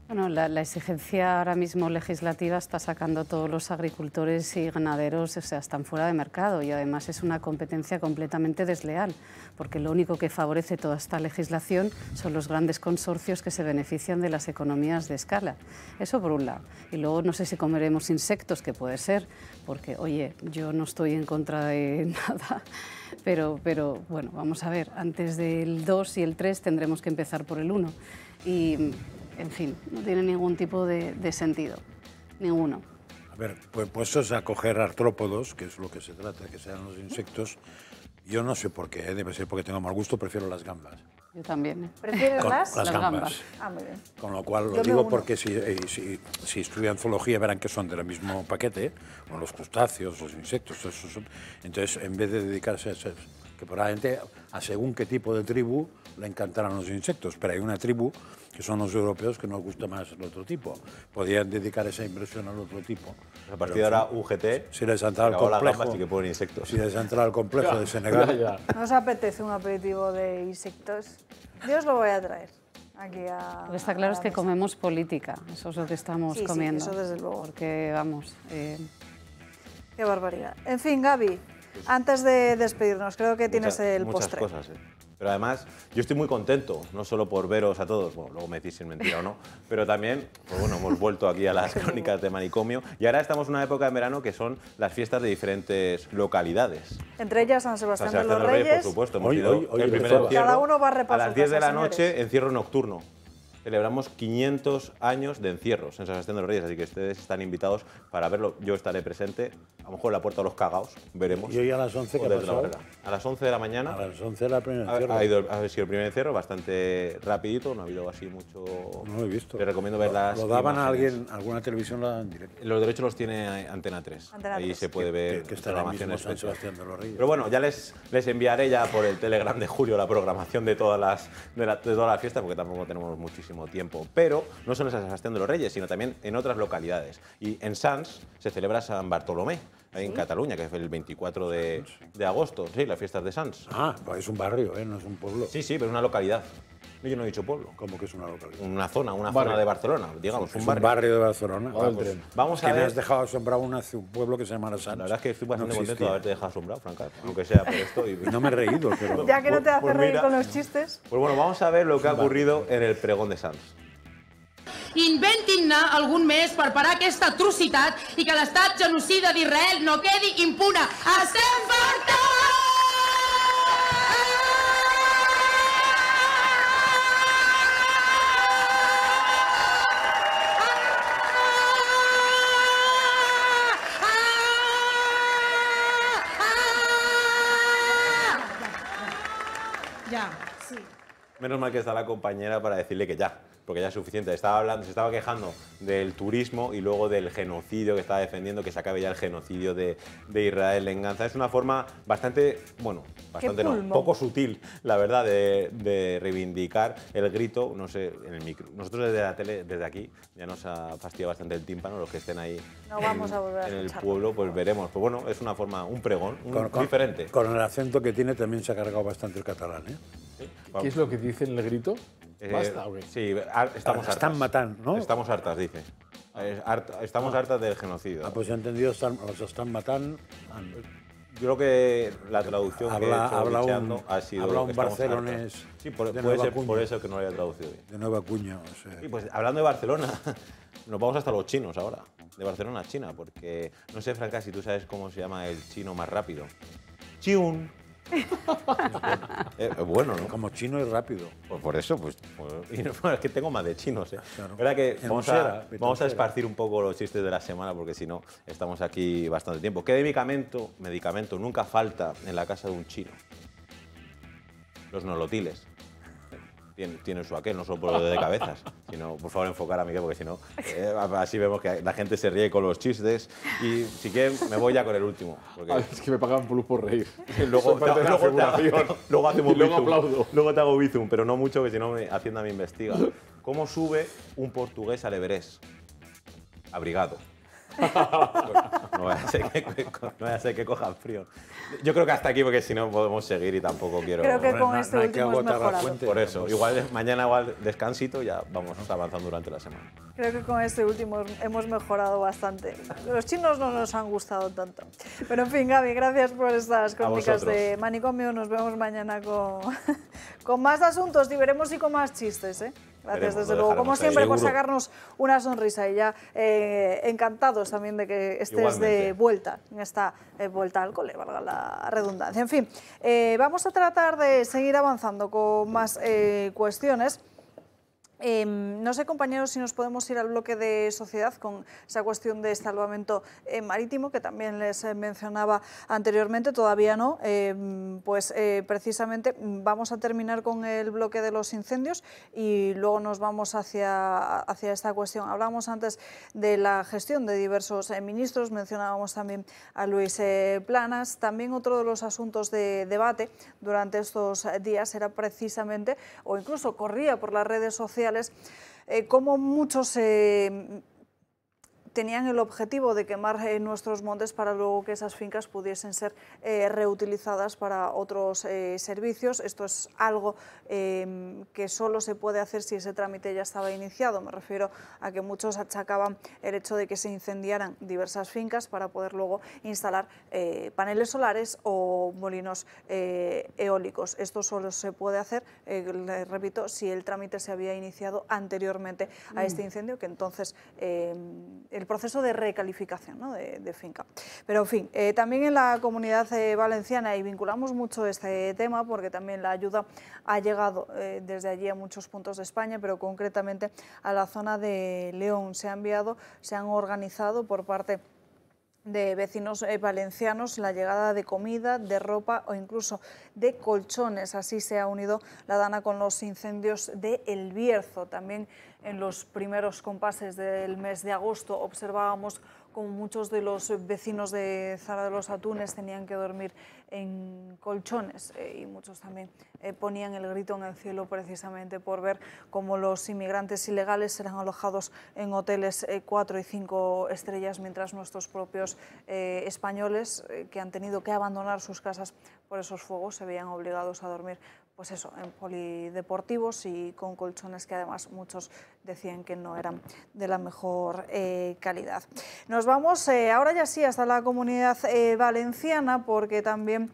Speaker 4: Bueno, la exigencia ahora mismo legislativa está sacando a todos los agricultores y ganaderos, o sea, están fuera de mercado, y además es una competencia completamente desleal, porque lo único que favorece toda esta legislación son los grandes consorcios que se benefician de las economías de escala. Eso por un lado. Y luego no sé si comeremos insectos, que puede ser, porque, oye, yo no estoy en contra de nada, pero bueno, vamos a ver, antes del 2 y el 3 tendremos que empezar por el 1. Y, en fin, no tiene ningún tipo de sentido, ninguno.
Speaker 2: A ver, pues eso es acoger artrópodos, que es lo que se trata, que sean los insectos. Yo no sé por qué, debe ser porque tengo mal gusto, prefiero las gambas.
Speaker 4: Yo también.
Speaker 1: ¿Prefieres
Speaker 2: las
Speaker 4: gambas?
Speaker 2: gambas.
Speaker 1: Ah, muy bien.
Speaker 2: Con lo cual lo digo porque si estudian zoología verán que son del mismo paquete, con los crustáceos, los insectos, esos son. Entonces, en vez de dedicarse a eso, que probablemente a según qué tipo de tribu le encantarán los insectos, pero hay una tribu que son los europeos que nos gusta más el otro tipo. Podrían dedicar esa inversión al otro tipo.
Speaker 7: A partir de ahora, UGT,
Speaker 2: si les ha entrado al complejo,
Speaker 7: sí que ponen insectos.
Speaker 2: si les ha entrado al complejo de Senegal,
Speaker 1: ¿No os apetece un aperitivo de insectos? Yo os lo voy a traer aquí a...
Speaker 4: Lo que está claro es que comemos política, eso es lo que estamos comiendo.
Speaker 1: Sí, eso desde luego.
Speaker 4: Porque, vamos...
Speaker 1: Qué barbaridad. En fin, Gaby, antes de despedirnos, creo que tienes el postre.
Speaker 7: Muchas cosas, Pero además, yo estoy muy contento, no solo por veros a todos, bueno, luego me decís si es mentira o no, pero también, pues bueno, hemos vuelto aquí a las crónicas de Manicomio y ahora estamos en una época en verano que son las fiestas de diferentes localidades.
Speaker 1: Entre ellas San Sebastián,
Speaker 7: San Sebastián
Speaker 1: de los Reyes.
Speaker 7: por supuesto, hemos
Speaker 2: Hoy,
Speaker 7: ido
Speaker 2: hoy
Speaker 7: el primer
Speaker 2: empezó.
Speaker 7: encierro.
Speaker 1: Cada uno va a repaso
Speaker 7: A las 10 de
Speaker 1: casa,
Speaker 7: la noche,
Speaker 1: señores.
Speaker 7: encierro nocturno. Celebramos 500 años de encierros en San Sebastián de los Reyes, así que ustedes están invitados para verlo. Yo estaré presente, a lo mejor en la Puerta de los Cagaos, veremos.
Speaker 2: ¿Y hoy a las 11 qué
Speaker 7: O
Speaker 2: ha
Speaker 7: desde la
Speaker 2: pasado?
Speaker 7: barrera. A las 11 de la mañana.
Speaker 2: A las 11 la primera
Speaker 7: Ha
Speaker 2: encierro.
Speaker 7: sido el primer encierro, bastante rapidito, no ha habido así mucho...
Speaker 2: No lo he visto.
Speaker 7: Te recomiendo ver las
Speaker 2: Lo daban a
Speaker 7: imágenes.
Speaker 2: alguien, alguna televisión lo daban en directo.
Speaker 7: Los derechos los tiene Antena 3.
Speaker 1: Antena
Speaker 7: Ahí
Speaker 1: 3.
Speaker 7: se puede ver
Speaker 2: Que está en el mismo
Speaker 7: programaciones
Speaker 2: San
Speaker 7: especiales.
Speaker 2: Sebastián de los Reyes.
Speaker 7: Pero bueno, ya les enviaré ya por el Telegram de Julio la programación de todas las fiestas, porque tampoco tenemos muchísimo tiempo. Pero no solo en San Sebastián de los Reyes, sino también en otras localidades. Y en Sants se celebra San Bartolomé, ahí en Cataluña, que es el 24 de agosto. Sí, las fiestas de Sants.
Speaker 2: Ah, pues es un barrio, no es un pueblo.
Speaker 7: Sí, pero una localidad. Yo no he dicho pueblo.
Speaker 2: ¿Cómo que es una localidad?
Speaker 7: Una zona
Speaker 3: barrio.
Speaker 7: de Barcelona, digamos,
Speaker 2: Es
Speaker 7: un
Speaker 2: un
Speaker 7: barrio.
Speaker 2: barrio de Barcelona.
Speaker 3: Va del tren.
Speaker 7: Vamos
Speaker 2: que
Speaker 7: a
Speaker 2: me
Speaker 7: ver.
Speaker 2: has dejado asombrado un pueblo que se llama Sants.
Speaker 7: La verdad es que estoy bastante
Speaker 2: No
Speaker 7: contento
Speaker 2: existía.
Speaker 7: de haberte dejado asombrado, Franca, aunque sea por esto. Y
Speaker 2: No me he reído, pero...
Speaker 1: Ya que no te hace
Speaker 7: Pues
Speaker 1: reír
Speaker 7: mira.
Speaker 1: con los chistes.
Speaker 7: Pues bueno, vamos a ver lo que ha ocurrido en el pregón de Sants.
Speaker 8: Inventin-ne algun mes per parar aquesta atrocitat i que l'estat genocida d'Israel no quedi impune. Estem fartes! Ja.
Speaker 7: Menos mal que está la compañera para decirle que ya, porque ya es suficiente. Se estaba quejando del turismo y luego del genocidio que estaba defendiendo, que se acabe ya el genocidio de Israel en Gaza. Es una forma bastante, bueno, bastante no,
Speaker 1: pulmón.
Speaker 7: poco sutil, la verdad, de reivindicar el grito, no sé, en el micro. Nosotros desde la tele, desde aquí, ya nos ha fastidiado bastante el tímpano, los que estén ahí
Speaker 1: No vamos a volver a
Speaker 7: en el
Speaker 1: escucharlo.
Speaker 7: pueblo, pues veremos. Pues bueno, es una forma, un pregón, diferente.
Speaker 2: Con el acento que tiene también se ha cargado bastante el catalán, ¿eh?
Speaker 3: ¿Qué es lo que dice en el grito? ¿Basta o qué?
Speaker 7: Sí, estamos hartas.
Speaker 2: Están matando, ¿no?
Speaker 7: Estamos hartas, dice. Estamos hartas del genocidio.
Speaker 2: Ah, pues he entendido, los están matando.
Speaker 7: Yo creo que la traducción que he hecho
Speaker 2: Habla
Speaker 7: bicheando ha sido...
Speaker 2: un
Speaker 7: estamos
Speaker 2: barcelonés
Speaker 7: hartas. Sí,
Speaker 2: de
Speaker 7: puede
Speaker 2: Nueva
Speaker 7: ser
Speaker 2: Cuña.
Speaker 7: por eso que no lo haya traducido bien.
Speaker 2: De Nueva Cuña, o sea.
Speaker 7: Y pues hablando de Barcelona, nos vamos hasta los chinos ahora. De Barcelona a China, porque no sé, Franca, si tú sabes cómo se llama el chino más rápido. Chiun. Bueno, ¿no?
Speaker 2: Como chino y rápido.
Speaker 7: Pues por eso, y no, es que tengo más de chinos, ¿eh?
Speaker 2: Claro.
Speaker 7: ¿Verdad que
Speaker 2: En
Speaker 7: vamos
Speaker 2: Usera,
Speaker 7: a
Speaker 2: Usera.
Speaker 7: esparcir un poco los chistes de la semana, porque si no, estamos aquí bastante tiempo. ¿Qué medicamento nunca falta en la casa de un chino? Los nolotiles. Tienen su aquel, no solo por lo de cabezas, sino, por favor, enfocar a Miguel, porque si no, así vemos que la gente se ríe con los chistes. Y si quieren, me voy ya con el último. Porque
Speaker 3: Ah, es que me pagan plus por reír.
Speaker 7: luego,
Speaker 3: Soy parte de la figuración.
Speaker 7: luego hacemos
Speaker 3: Y luego
Speaker 7: bizum.
Speaker 3: aplaudo.
Speaker 7: Luego te hago bizum, pero no mucho, que si no Hacienda me investiga. ¿Cómo sube un portugués al Everest? Abrigado. No vaya a ser que cojan frío. Yo creo que hasta aquí, porque si no podemos seguir y tampoco quiero...
Speaker 1: Creo que
Speaker 2: Hombre,
Speaker 1: con
Speaker 2: no-
Speaker 1: este
Speaker 2: no hay que
Speaker 1: último es
Speaker 2: agotar la
Speaker 1: mejorado.
Speaker 2: fuente.
Speaker 7: Por eso, mañana descansito, ya vamos avanzando durante la semana.
Speaker 1: Creo que con este último hemos mejorado bastante. Los chinos no nos han gustado tanto. Pero en fin, Gaby, gracias por estas crónicas
Speaker 7: vosotros.
Speaker 1: de Manicomio. Nos vemos mañana con más asuntos y veremos y con más chistes, ¿eh? Gracias,
Speaker 7: Veremos,
Speaker 1: desde
Speaker 7: lo
Speaker 1: luego. Como
Speaker 7: dejaremos ahí.
Speaker 1: siempre, por
Speaker 2: Seguro.
Speaker 1: sacarnos una sonrisa y ya encantados también de que estés de
Speaker 7: Igualmente.
Speaker 1: vuelta, en esta vuelta al cole, valga la redundancia. En fin, vamos a tratar de seguir avanzando con más cuestiones. No sé, compañeros, si nos podemos ir al bloque de sociedad con esa cuestión de salvamento marítimo que también les mencionaba anteriormente, todavía no. Precisamente vamos a terminar con el bloque de los incendios y luego nos vamos hacia esta cuestión. Hablamos antes de la gestión de diversos ministros, mencionábamos también a Luis Planas. También otro de los asuntos de debate durante estos días era precisamente, o incluso corría por las redes sociales, cómo muchos tenían el objetivo de quemar nuestros montes para luego que esas fincas pudiesen ser reutilizadas para otros servicios. Esto es algo que solo se puede hacer si ese trámite ya estaba iniciado. Me refiero a que muchos achacaban el hecho de que se incendiaran diversas fincas para poder luego instalar paneles solares o o molinos eólicos. Esto solo se puede hacer, les repito, si el trámite se había iniciado anteriormente a este incendio, que entonces el proceso de recalificación, ¿no?, de finca. Pero en fin, también en la Comunidad Valenciana, y vinculamos mucho este tema porque también la ayuda ha llegado desde allí a muchos puntos de España, pero concretamente a la zona de León se han organizado por parte de vecinos valencianos la llegada de comida, de ropa o incluso de colchones. Así se ha unido la Dana con los incendios de El Bierzo. También en los primeros compases del mes de agosto observábamos como muchos de los vecinos de Zara de los Atunes tenían que dormir en colchones y muchos también ponían el grito en el cielo precisamente por ver cómo los inmigrantes ilegales eran alojados en hoteles 4 y 5 estrellas, mientras nuestros propios españoles que han tenido que abandonar sus casas por esos fuegos se veían obligados a dormir, pues eso, en polideportivos y con colchones que además muchos decían que no eran de la mejor calidad. Nos vamos ahora ya sí hasta la Comunidad Valenciana, porque también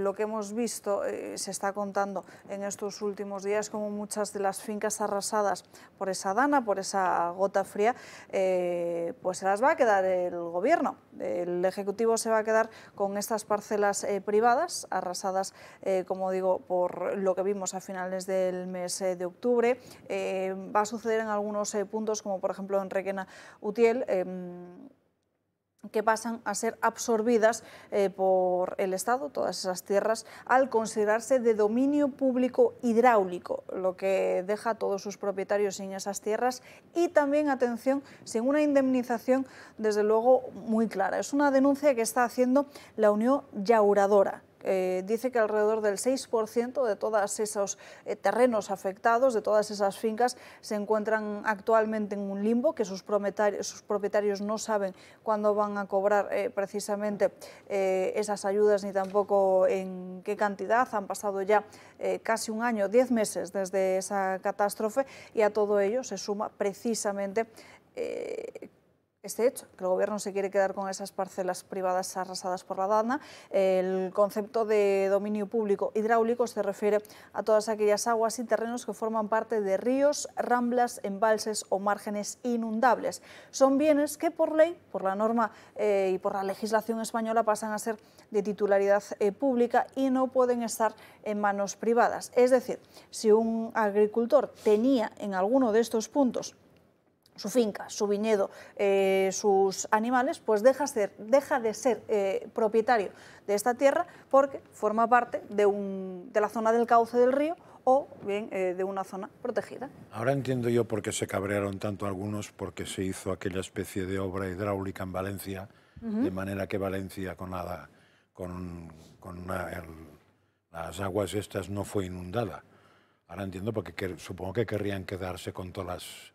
Speaker 1: lo que hemos visto se está contando en estos últimos días, como muchas de las fincas arrasadas por esa Dana, por esa gota fría, pues se las va a quedar el Gobierno. El Ejecutivo se va a quedar con estas parcelas privadas arrasadas, como digo, por lo que vimos a finales del mes de octubre. Va a suceder en algunos puntos, como por ejemplo en Requena Utiel, que pasan a ser absorbidas por el Estado, todas esas tierras, al considerarse de dominio público hidráulico, lo que deja a todos sus propietarios sin esas tierras y también, atención, sin una indemnización, desde luego, muy clara. Es una denuncia que está haciendo la Unión Llauradora. Dice que alrededor del 6% de todos esos terrenos afectados, de todas esas fincas, se encuentran actualmente en un limbo, que sus propietarios no saben cuándo van a cobrar precisamente esas ayudas ni tampoco en qué cantidad. Han pasado ya casi un año, 10 meses desde esa catástrofe, y a todo ello se suma precisamente este hecho, que el Gobierno se quiere quedar con esas parcelas privadas arrasadas por la Dana. El concepto de dominio público hidráulico se refiere a todas aquellas aguas y terrenos que forman parte de ríos, ramblas, embalses o márgenes inundables. Son bienes que por ley, por la norma y por la legislación española pasan a ser de titularidad pública y no pueden estar en manos privadas. Es decir, si un agricultor tenía en alguno de estos puntos su finca, su viñedo, sus animales, pues deja de ser propietario de esta tierra porque forma parte de la zona del cauce del río o bien de una zona protegida.
Speaker 2: Ahora entiendo yo por qué se cabrearon tanto algunos, porque se hizo aquella especie de obra hidráulica en Valencia, de manera que Valencia las aguas estas no fue inundada. Ahora entiendo porque supongo que querrían quedarse con todas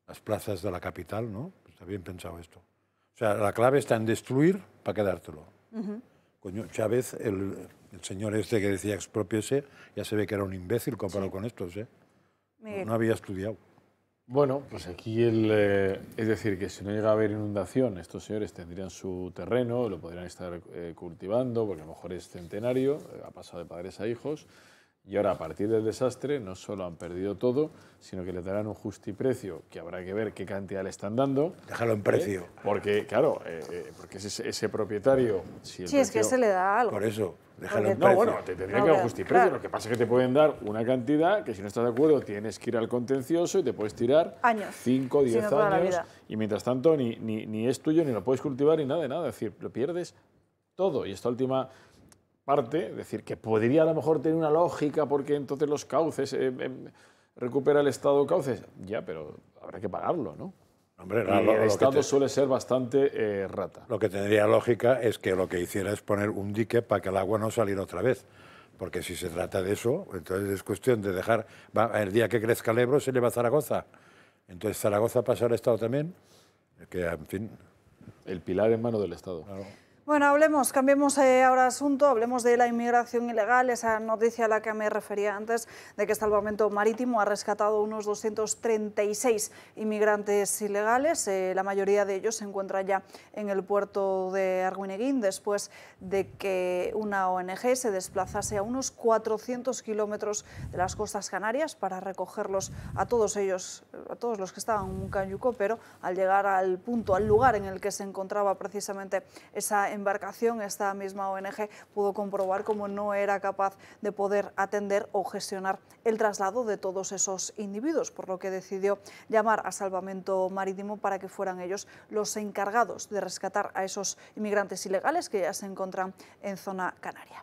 Speaker 2: las plazas de la capital, ¿no? Está bien pensado esto. O sea, la clave está en destruir para quedártelo. Coño, Chávez, el señor este que decía expropiese, ya se ve que era un imbécil comparado con estos, ¿eh? No había estudiado.
Speaker 3: Bueno, pues aquí es decir, que si no llega a haber inundación, estos señores tendrían su terreno, lo podrían estar cultivando, porque a lo mejor es centenario, ha pasado de padres a hijos. Y ahora, a partir del desastre, no solo han perdido todo, sino que le darán un justiprecio, que habrá que ver qué cantidad le están dando.
Speaker 2: Déjalo en precio.
Speaker 3: Porque, claro, porque ese propietario...
Speaker 1: Si es que se le da algo.
Speaker 2: Por eso, déjalo en precio.
Speaker 3: No, bueno, te tendría que dar un justiprecio. Claro. Lo que pasa es que te pueden dar una cantidad que, si no estás de acuerdo, tienes que ir al contencioso y te puedes tirar
Speaker 1: años.
Speaker 3: 5, 10 años. Y mientras tanto, ni es tuyo, ni lo puedes cultivar, ni nada de nada. Es decir, lo pierdes todo. Y esta última parte, es decir, que podría a lo mejor tener una lógica porque entonces los cauces, recupera el Estado cauces, ya, pero habrá que pagarlo, ¿no?
Speaker 2: Hombre,
Speaker 3: y el Estado suele ser bastante rata.
Speaker 2: Lo que tendría lógica es que lo que hiciera es poner un dique para que el agua no saliera otra vez, porque si se trata de eso, entonces es cuestión de dejar, el día que crezca el Ebro se lleva a Zaragoza, entonces Zaragoza pasa al Estado también, que en fin...
Speaker 3: El pilar en mano del Estado.
Speaker 2: Claro.
Speaker 1: Bueno, cambiemos ahora asunto, hablemos de la inmigración ilegal, esa noticia a la que me refería antes, de que Salvamento Marítimo ha rescatado unos 236 inmigrantes ilegales. La mayoría de ellos se encuentran ya en el puerto de Arguineguín, después de que una ONG se desplazase a unos 400 kilómetros de las costas canarias para recogerlos a todos ellos, a todos los que estaban en un cayuco, pero al llegar al lugar en el que se encontraba precisamente esa embarcación, esta misma ONG pudo comprobar cómo no era capaz de poder atender o gestionar el traslado de todos esos individuos, por lo que decidió llamar a Salvamento Marítimo para que fueran ellos los encargados de rescatar a esos inmigrantes ilegales que ya se encuentran en zona canaria.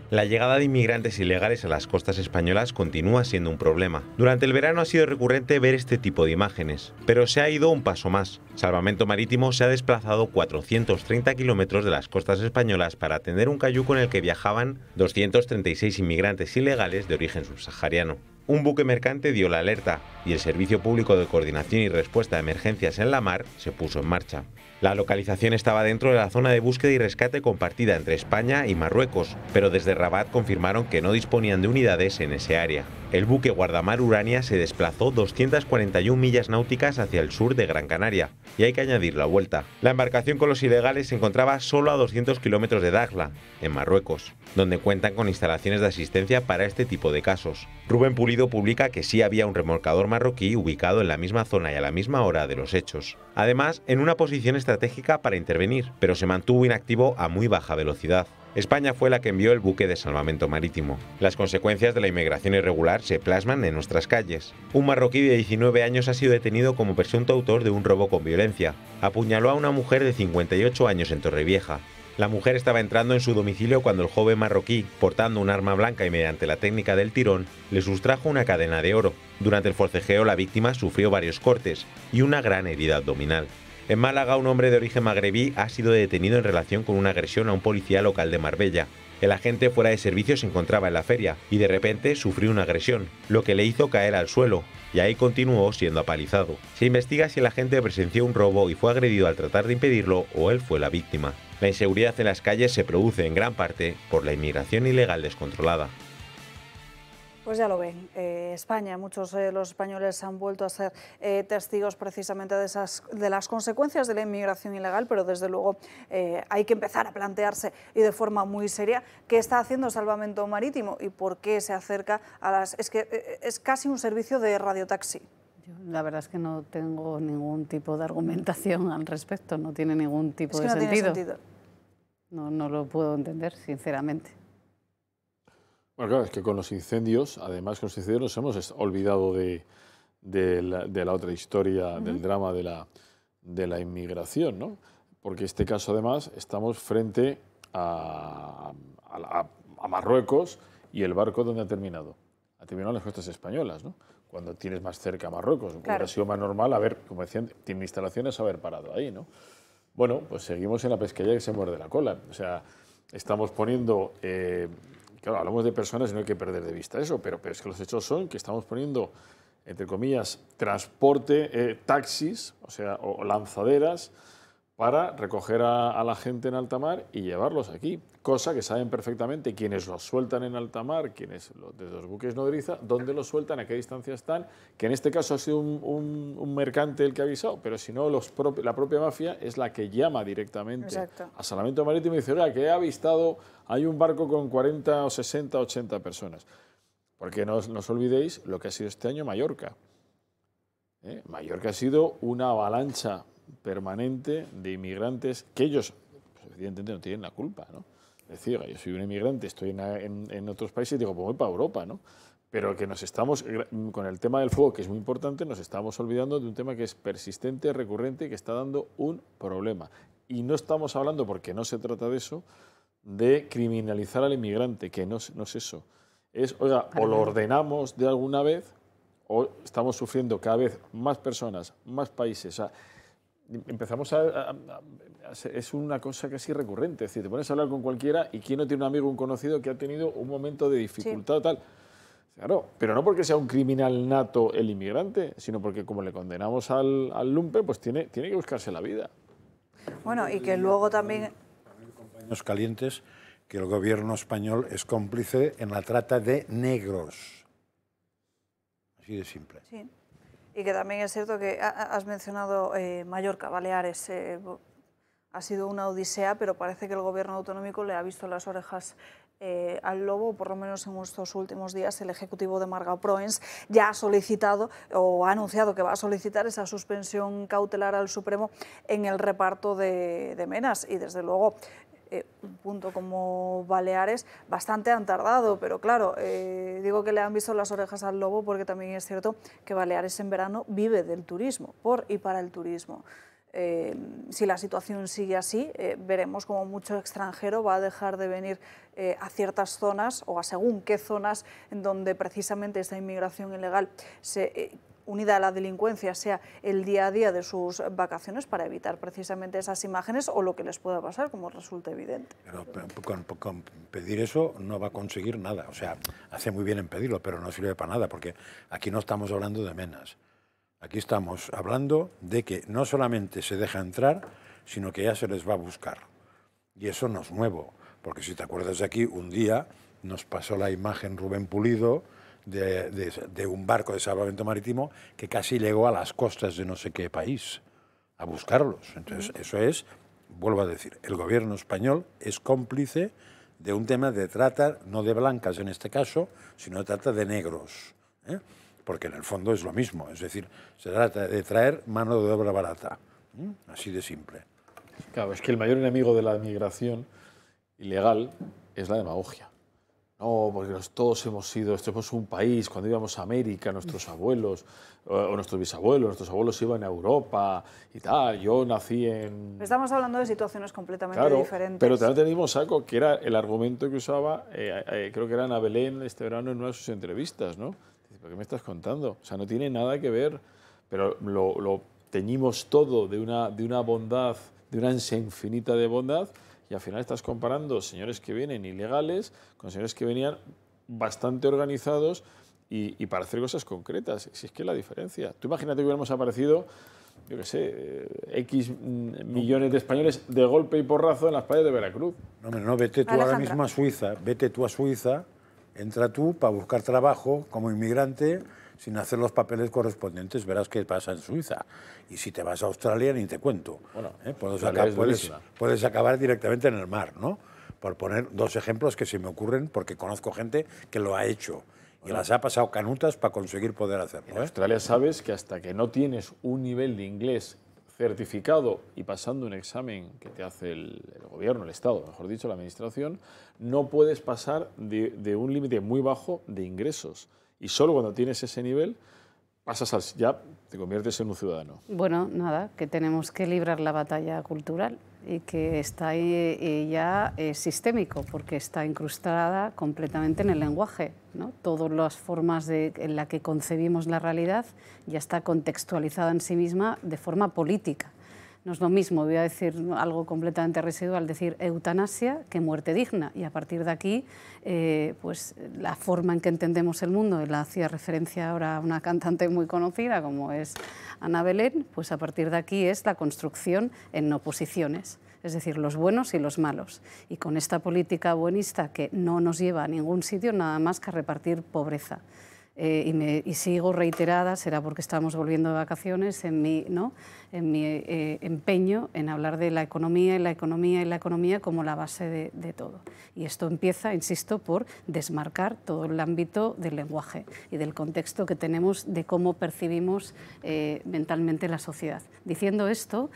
Speaker 7: La llegada de inmigrantes ilegales a las costas españolas continúa siendo un problema. Durante el verano ha sido recurrente ver este tipo de imágenes, pero se ha ido un paso más. Salvamento Marítimo se ha desplazado 430 kilómetros de las costas españolas para atender un cayuco en el que viajaban 236 inmigrantes ilegales de origen subsahariano. Un buque mercante dio la alerta y el Servicio Público de Coordinación y Respuesta a Emergencias en la Mar se puso en marcha. La localización estaba dentro de la zona de búsqueda y rescate compartida entre España y Marruecos, pero desde Rabat confirmaron que no disponían de unidades en ese área. El buque guardamar Urania se desplazó 241 millas náuticas hacia el sur de Gran Canaria, y hay que añadir la vuelta. La embarcación con los ilegales se encontraba solo a 200 kilómetros de Dakhla, en Marruecos, donde cuentan con instalaciones de asistencia para este tipo de casos. Rubén Pulido publica que sí había un remolcador marroquí ubicado en la misma zona y a la misma hora de los hechos. Además, en una posición estratégica para intervenir, pero se mantuvo inactivo a muy baja velocidad. España fue la que envió el buque de Salvamento Marítimo. Las consecuencias de la inmigración irregular se plasman en nuestras calles. Un marroquí de 19 años ha sido detenido como presunto autor de un robo con violencia. Apuñaló a una mujer de 58 años en Torrevieja. La mujer estaba entrando en su domicilio cuando el joven marroquí, portando un arma blanca y mediante la técnica del tirón, le sustrajo una cadena de oro. Durante el forcejeo, la víctima sufrió varios cortes y una gran herida abdominal. En Málaga, un hombre de origen magrebí ha sido detenido en relación con una agresión a un policía local de Marbella. El agente fuera de servicio se encontraba en la feria y de repente sufrió una agresión, lo que le hizo caer al suelo, y ahí continuó siendo apalizado. Se investiga si el agente presenció un robo y fue agredido al tratar de impedirlo o él fue la víctima. La inseguridad en las calles se produce en gran parte por la inmigración ilegal descontrolada.
Speaker 1: Pues ya lo ven, España, muchos de los españoles han vuelto a ser testigos precisamente de las consecuencias de la inmigración ilegal, pero desde luego hay que empezar a plantearse y de forma muy seria qué está haciendo Salvamento Marítimo y por qué se acerca a las... Es que es casi un servicio de radiotaxi.
Speaker 4: Yo, la verdad es que no tengo ningún tipo de argumentación al respecto, no tiene ningún tipo de sentido.
Speaker 1: Tiene sentido.
Speaker 4: No lo puedo entender, sinceramente.
Speaker 3: Bueno, claro, es que con los incendios, además con los incendios nos hemos olvidado de la otra historia, del drama de la inmigración, ¿no? Porque este caso, además, estamos frente a Marruecos y el barco ¿dónde ha terminado? Ha terminado en las costas españolas, ¿no? Cuando tienes más cerca a Marruecos. Claro. Hubiera sido más normal haber, como decían, tiene instalaciones, haber parado ahí, ¿no? Bueno, pues seguimos en la pesquería que se muerde la cola. O sea, estamos poniendo... Claro, hablamos de personas y no hay que perder de vista eso, pero es que los hechos son que estamos poniendo, entre comillas, transporte, taxis, o lanzaderas, para recoger a la gente en alta mar y llevarlos aquí. Cosa que saben perfectamente quienes los sueltan en alta mar, quienes de los buques nodriza, dónde los sueltan, a qué distancia están, que en este caso ha sido un mercante el que ha avisado, pero si no, la propia mafia es la que llama directamente a Salvamento Marítimo y dice, oiga, que he avistado, hay un barco con 40 o 60, 80 personas. Porque no os olvidéis lo que ha sido este año Mallorca. Mallorca ha sido una avalancha permanente de inmigrantes que ellos, pues, evidentemente, no tienen la culpa, ¿no? Es decir, yo soy un inmigrante, estoy en otros países y digo, pues voy para Europa, ¿no? Pero que nos estamos, con el tema del fuego, que es muy importante, nos estamos olvidando de un tema que es persistente, recurrente y que está dando un problema. Y no estamos hablando, porque no se trata de eso, de criminalizar al inmigrante, que no es eso. Es, oiga, o lo ordenamos de alguna vez o estamos sufriendo cada vez más personas, más países. O sea, empezamos es una cosa casi recurrente, es decir, te pones a hablar con cualquiera y quién no tiene un amigo, un conocido que ha tenido un momento de dificultad tal. Claro, pero no porque sea un criminal nato el inmigrante, sino porque como le condenamos al lumpen, pues tiene que buscarse la vida.
Speaker 1: Bueno, y que luego también...
Speaker 2: Paños calientes, que el gobierno español es cómplice en la trata de negros. Así de simple.
Speaker 1: Sí. Y que también es cierto que has mencionado Mallorca, Baleares. Ha sido una odisea, pero parece que el gobierno autonómico le ha visto las orejas al lobo, por lo menos en estos últimos días. El ejecutivo de Marga Proens ya ha solicitado o ha anunciado que va a solicitar esa suspensión cautelar al Supremo en el reparto de menas, y desde luego un punto como Baleares bastante han tardado, pero claro, digo que le han visto las orejas al lobo porque también es cierto que Baleares en verano vive del turismo, por y para el turismo. Si la situación sigue así, veremos como mucho extranjero va a dejar de venir a ciertas zonas o a según qué zonas en donde precisamente esta inmigración ilegal unida a la delincuencia sea el día a día de sus vacaciones, para evitar precisamente esas imágenes o lo que les pueda pasar, como resulta evidente.
Speaker 2: Pero con pedir eso no va a conseguir nada. O sea, hace muy bien en pedirlo, pero no sirve para nada, porque aquí no estamos hablando de menas. Aquí estamos hablando de que no solamente se deja entrar, sino que ya se les va a buscar. Y eso no es nuevo, porque si te acuerdas de aquí, un día nos pasó la imagen Rubén Pulido de un barco de salvamento marítimo que casi llegó a las costas de no sé qué país a buscarlos. Entonces, eso es, vuelvo a decir, el gobierno español es cómplice de un tema de trata, no de blancas en este caso, sino de trata de negros, ¿eh? Porque en el fondo es lo mismo, es decir, se trata de traer mano de obra barata, así de simple.
Speaker 3: Claro, es que el mayor enemigo de la migración ilegal es la demagogia. No, porque todos hemos sido, esto es un país, cuando íbamos a América, nuestros abuelos, o nuestros bisabuelos, nuestros abuelos iban a Europa y tal, yo nací en...
Speaker 1: Estamos hablando de situaciones completamente diferentes.
Speaker 3: Pero también teníamos algo que era el argumento que usaba, creo que era Ana Belén este verano en una de sus entrevistas, ¿no? Dice, ¿pero qué me estás contando? O sea, no tiene nada que ver, pero lo teñimos todo de una bondad, de una ansia infinita de bondad, y al final estás comparando señores que vienen ilegales con señores que venían bastante organizados y para hacer cosas concretas. Si es que la diferencia. Tú imagínate que hubiéramos aparecido, yo qué sé, X millones de españoles de golpe y porrazo en las playas de Veracruz.
Speaker 2: No, vete tú ahora mismo a Suiza, vete tú a Suiza, entra tú para buscar trabajo como inmigrante sin hacer los papeles correspondientes, verás qué pasa en Suiza. Y si te vas a Australia, ni te cuento. Bueno, puedes acabar directamente en el mar, ¿no? Por poner dos ejemplos que se me ocurren, porque conozco gente que lo ha hecho y las ha pasado canutas para conseguir poder hacerlo.
Speaker 3: En Australia sabes que hasta que no tienes un nivel de inglés certificado y pasando un examen que te hace el gobierno, el Estado, mejor dicho, la administración, no puedes pasar de un límite muy bajo de ingresos. Y solo cuando tienes ese nivel ya te conviertes en un ciudadano.
Speaker 4: Bueno, nada, que tenemos que librar la batalla cultural y que está ahí ya sistémico, porque está incrustada completamente en el lenguaje, ¿no? Todas las formas en la que concebimos la realidad ya está contextualizada en sí misma de forma política. No es lo mismo, voy a decir algo completamente residual, decir eutanasia que muerte digna. Y a partir de aquí, pues la forma en que entendemos el mundo, y la hacía referencia ahora a una cantante muy conocida como es Ana Belén, pues a partir de aquí es la construcción en oposiciones, es decir, los buenos y los malos. Y con esta política buenista que no nos lleva a ningún sitio nada más que a repartir pobreza. Y sigo reiterada, será porque estamos volviendo de vacaciones, en mi empeño en hablar de la economía y la economía y la economía como la base de todo. Y esto empieza, insisto, por desmarcar todo el ámbito del lenguaje y del contexto que tenemos de cómo percibimos mentalmente la sociedad. Diciendo esto,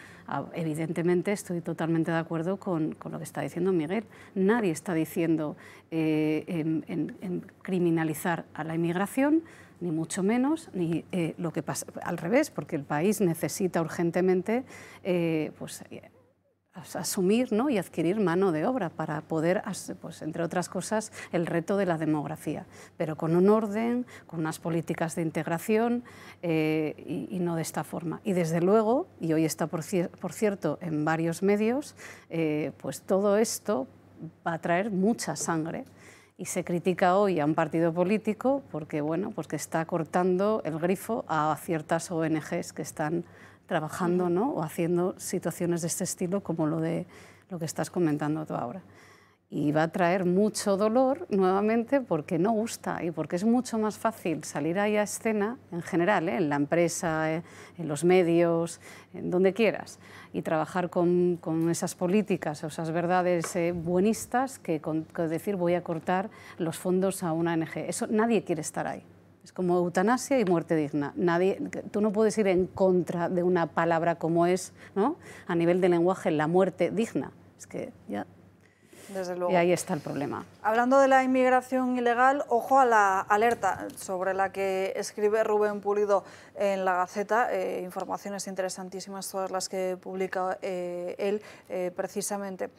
Speaker 4: evidentemente estoy totalmente de acuerdo con lo que está diciendo Miguel. Nadie está diciendo en criminalizar a la inmigración, ni mucho menos, ni lo que pasa al revés, porque el país necesita urgentemente pues, asumir, ¿no? y adquirir mano de obra para poder, pues, entre otras cosas, el reto de la demografía, pero con un orden, con unas políticas de integración y no de esta forma. Y desde luego, y hoy está por cierto en varios medios, pues todo esto va a traer mucha sangre. Y se critica hoy a un partido político porque, bueno, pues que está cortando el grifo a ciertas ONGs que están trabajando, ¿no? O haciendo situaciones de este estilo como lo que estás comentando tú ahora. Y va a traer mucho dolor nuevamente porque no gusta y porque es mucho más fácil salir ahí a escena, en general, en la empresa, en los medios, en donde quieras, y trabajar con esas políticas o esas verdades buenistas que decir voy a cortar los fondos a una ONG. Eso, nadie quiere estar ahí. Es como eutanasia y muerte digna. Tú no puedes ir en contra de una palabra como es, ¿no? A nivel de lenguaje, la muerte digna. Es que ya...
Speaker 1: Desde luego.
Speaker 4: Y ahí está el problema.
Speaker 1: Hablando de la inmigración ilegal, ojo a la alerta sobre la que escribe Rubén Pulido en La Gaceta. Informaciones interesantísimas todas las que publica él precisamente.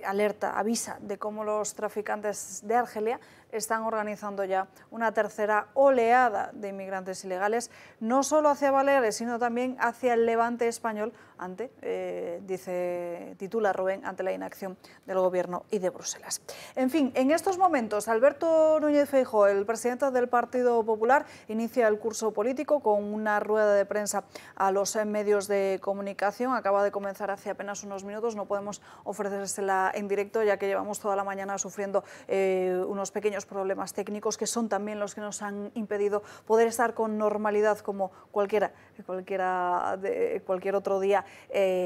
Speaker 1: Alerta, avisa de cómo los traficantes de Argelia están organizando ya una tercera oleada de inmigrantes ilegales, no solo hacia Baleares, sino también hacia el Levante español, titula Rubén, ante la inacción del Gobierno y de Bruselas. En fin, en estos momentos, Alberto Núñez Feijóo, el presidente del Partido Popular, inicia el curso político con una rueda de prensa a los medios de comunicación. Acaba de comenzar hace apenas unos minutos, no podemos ofrecérsela en directo, ya que llevamos toda la mañana sufriendo unos pequeños problemas técnicos que son también los que nos han impedido poder estar con normalidad como cualquier otro día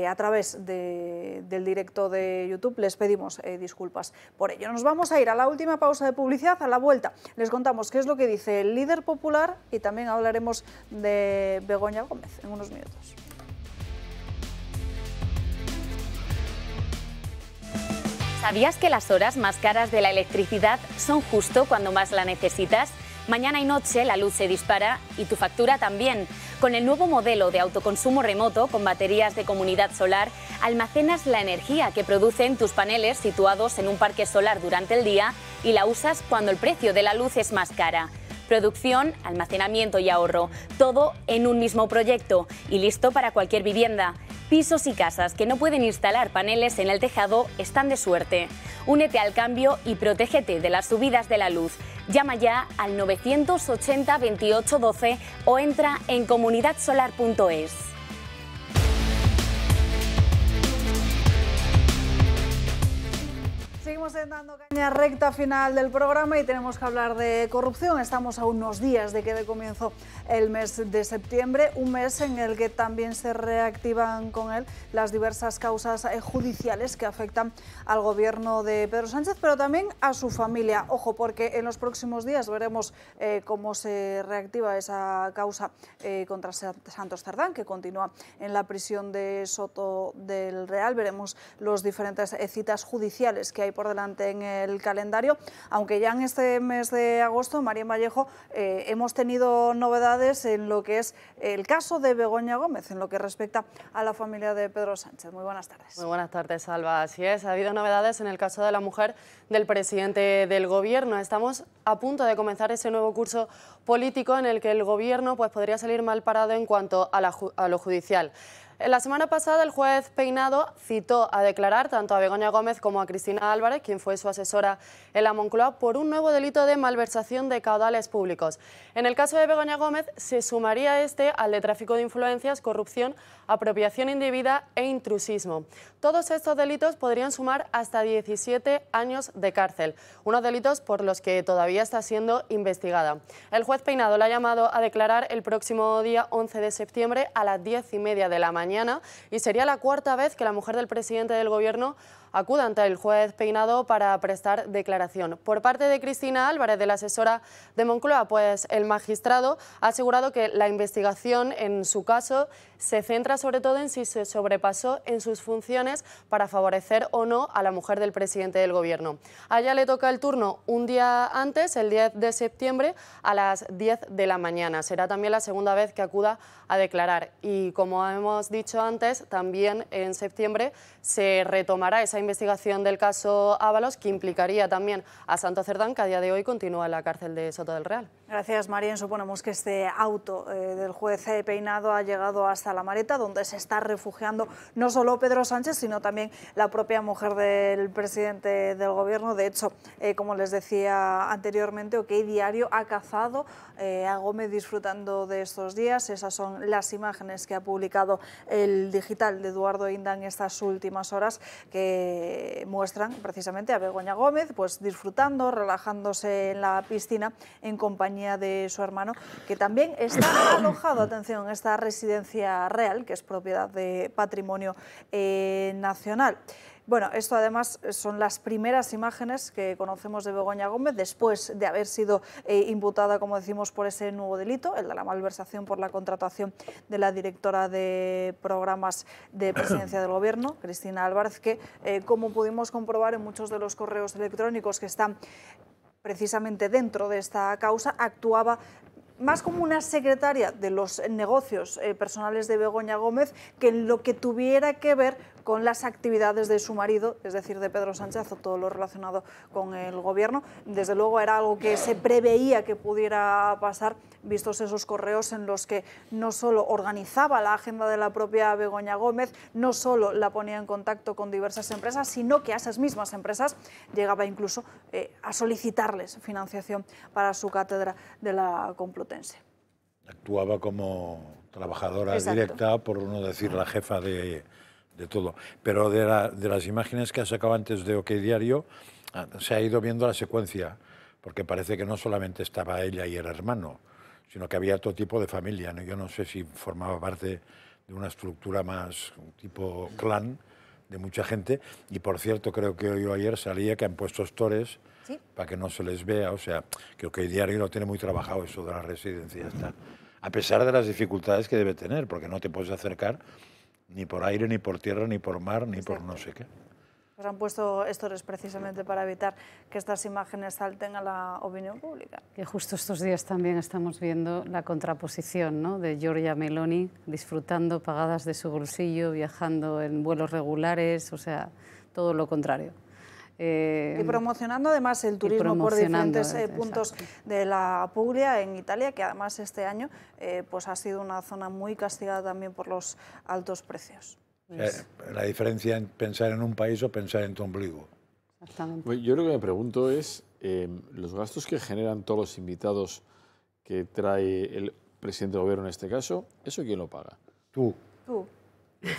Speaker 1: a través del directo de YouTube. Les pedimos disculpas por ello. Nos vamos a ir a la última pausa de publicidad. A la vuelta les contamos qué es lo que dice el líder popular y también hablaremos de Begoña Gómez en unos minutos.
Speaker 9: ¿Sabías que las horas más caras de la electricidad son justo cuando más la necesitas? Mañana y noche la luz se dispara y tu factura también. Con el nuevo modelo de autoconsumo remoto con baterías de comunidad solar, almacenas la energía que producen tus paneles situados en un parque solar durante el día y la usas cuando el precio de la luz es más cara. Producción, almacenamiento y ahorro, todo en un mismo proyecto y listo para cualquier vivienda. Pisos y casas que no pueden instalar paneles en el tejado están de suerte. Únete al cambio y protégete de las subidas de la luz. Llama ya al 980 28 12 o entra en comunidadsolar.es.
Speaker 1: Seguimos dando caña, recta final del programa y tenemos que hablar de corrupción. Estamos a unos días de que dé comienzo el mes de septiembre, un mes en el que también se reactivan con él las diversas causas judiciales que afectan al gobierno de Pedro Sánchez, pero también a su familia. Ojo, porque en los próximos días veremos cómo se reactiva esa causa contra Santos Cerdán, que continúa en la prisión de Soto del Real. Veremos los diferentes citas judiciales que hay por delante en el calendario, aunque ya en este mes de agosto, María Vallejo, hemos tenido novedades en lo que es el caso de Begoña Gómez, en lo que respecta a la familia de Pedro Sánchez. Muy buenas tardes.
Speaker 10: Muy buenas tardes, Alba. Así es, ha habido novedades en el caso de la mujer del presidente del Gobierno. Estamos a punto de comenzar ese nuevo curso político en el que el Gobierno podría salir mal parado en cuanto a lo judicial. La semana pasada el juez Peinado citó a declarar tanto a Begoña Gómez como a Cristina Álvarez, quien fue su asesora en la Moncloa, por un nuevo delito de malversación de caudales públicos. En el caso de Begoña Gómez se sumaría al de tráfico de influencias, corrupción, apropiación indebida e intrusismo. Todos estos delitos podrían sumar hasta 17 años de cárcel, unos delitos por los que todavía está siendo investigada. El juez Peinado la ha llamado a declarar el próximo día 11 de septiembre a las 10:30 de la mañana y sería la cuarta vez que la mujer del presidente del Gobierno acuda ante el juez Peinado para prestar declaración. Por parte de Cristina Álvarez, de la asesora de Moncloa, pues el magistrado ha asegurado que la investigación en su caso se centra sobre todo en si se sobrepasó en sus funciones para favorecer o no a la mujer del presidente del Gobierno. A ella le toca el turno un día antes, el 10 de septiembre, a las 10 de la mañana. Será también la segunda vez que acuda a declarar y, como hemos dicho antes, también en septiembre se retomará esa investigación del caso Ábalos, que implicaría también a Santo Cerdán, que a día de hoy continúa en la cárcel de Soto del Real.
Speaker 1: Gracias, Marien. Suponemos que este auto del juez Peinado ha llegado hasta La Mareta, donde se está refugiando no solo Pedro Sánchez, sino también la propia mujer del presidente del Gobierno. De hecho, como les decía anteriormente, OK Diario ha cazado a Gómez disfrutando de estos días. Esas son las imágenes que ha publicado el digital de Eduardo Inda en estas últimas horas, que muestran precisamente a Begoña Gómez pues disfrutando, relajándose en la piscina en compañía de su hermano, que también está alojado, atención, en esta residencia real, que es propiedad de Patrimonio Nacional. Bueno, esto además son las primeras imágenes que conocemos de Begoña Gómez después de haber sido imputada, como decimos, por ese nuevo delito, el de la malversación por la contratación de la directora de programas de Presidencia del Gobierno, Cristina Álvarez, que, como pudimos comprobar en muchos de los correos electrónicos que están precisamente dentro de esta causa, actuaba más como una secretaria de los negocios personales de Begoña Gómez que en lo que tuviera que ver con las actividades de su marido, es decir, de Pedro Sánchez, o todo lo relacionado con el Gobierno. Desde luego era algo que se preveía que pudiera pasar, vistos esos correos en los que no solo organizaba la agenda de la propia Begoña Gómez, no solo la ponía en contacto con diversas empresas, sino que a esas mismas empresas llegaba incluso a solicitarles financiación para su cátedra de la Complutense.
Speaker 2: Actuaba como trabajadora
Speaker 1: Exacto.
Speaker 2: directa, por no decir la jefa de todo. Pero de las imágenes que ha sacado antes de OK Diario, se ha ido viendo la secuencia, porque parece que no solamente estaba ella y el hermano, sino que había todo tipo de familia, ¿no? Yo no sé si formaba parte de una estructura más tipo clan, de mucha gente. Y por cierto, creo que hoy o ayer salía que han puesto stores, ¿sí?, para que no se les vea. O sea, que OK Diario lo tiene muy trabajado, eso de la residencia. Está. A pesar de las dificultades que debe tener, porque no te puedes acercar ni por aire, ni por tierra, ni por mar, ni por no sé qué.
Speaker 1: Pues han puesto stores precisamente para evitar que estas imágenes salten a la opinión pública.
Speaker 4: Que justo estos días también estamos viendo la contraposición, ¿no?, de Giorgia Meloni disfrutando pagadas de su bolsillo, viajando en vuelos regulares, o sea, todo lo contrario.
Speaker 1: Y promocionando además el turismo por diferentes puntos de la Puglia en Italia, que además este año pues ha sido una zona muy castigada también por los altos precios.
Speaker 2: La diferencia en pensar en un país o pensar en tu ombligo.
Speaker 4: Exactamente.
Speaker 3: Yo lo que me pregunto es, los gastos que generan todos los invitados que trae el presidente del Gobierno en este caso, ¿eso quién lo paga?
Speaker 2: Tú.
Speaker 1: Tú.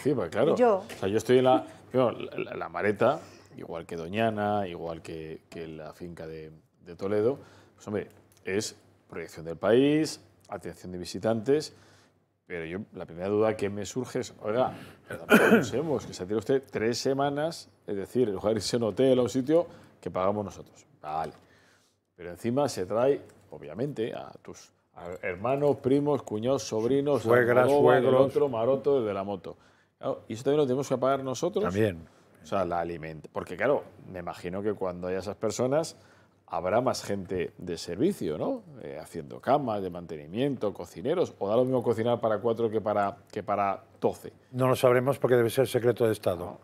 Speaker 3: Sí, pues claro.
Speaker 1: Yo.
Speaker 3: O sea, yo estoy en la Mareta, igual que Doñana, igual que la finca de Toledo. Pues hombre, es proyección del país, atención de visitantes. Pero yo, la primera duda que me surge es, oiga, pensemos que se tira usted 3 semanas, es decir, en lugar de irse a un hotel o a un sitio que pagamos nosotros. Vale. Pero encima se trae, obviamente, a tus hermanos, primos, cuñados, sobrinos,
Speaker 2: suegras, suegros,
Speaker 3: el otro maroto, el de la moto. Claro, y eso también lo tenemos que pagar nosotros.
Speaker 2: También.
Speaker 3: O sea, la alimenta. Porque claro, me imagino que cuando haya esas personas habrá más gente de servicio, ¿no? Haciendo camas, de mantenimiento, cocineros, o da lo mismo cocinar para 4 que para 12.
Speaker 2: No lo sabremos porque debe ser secreto de Estado. No.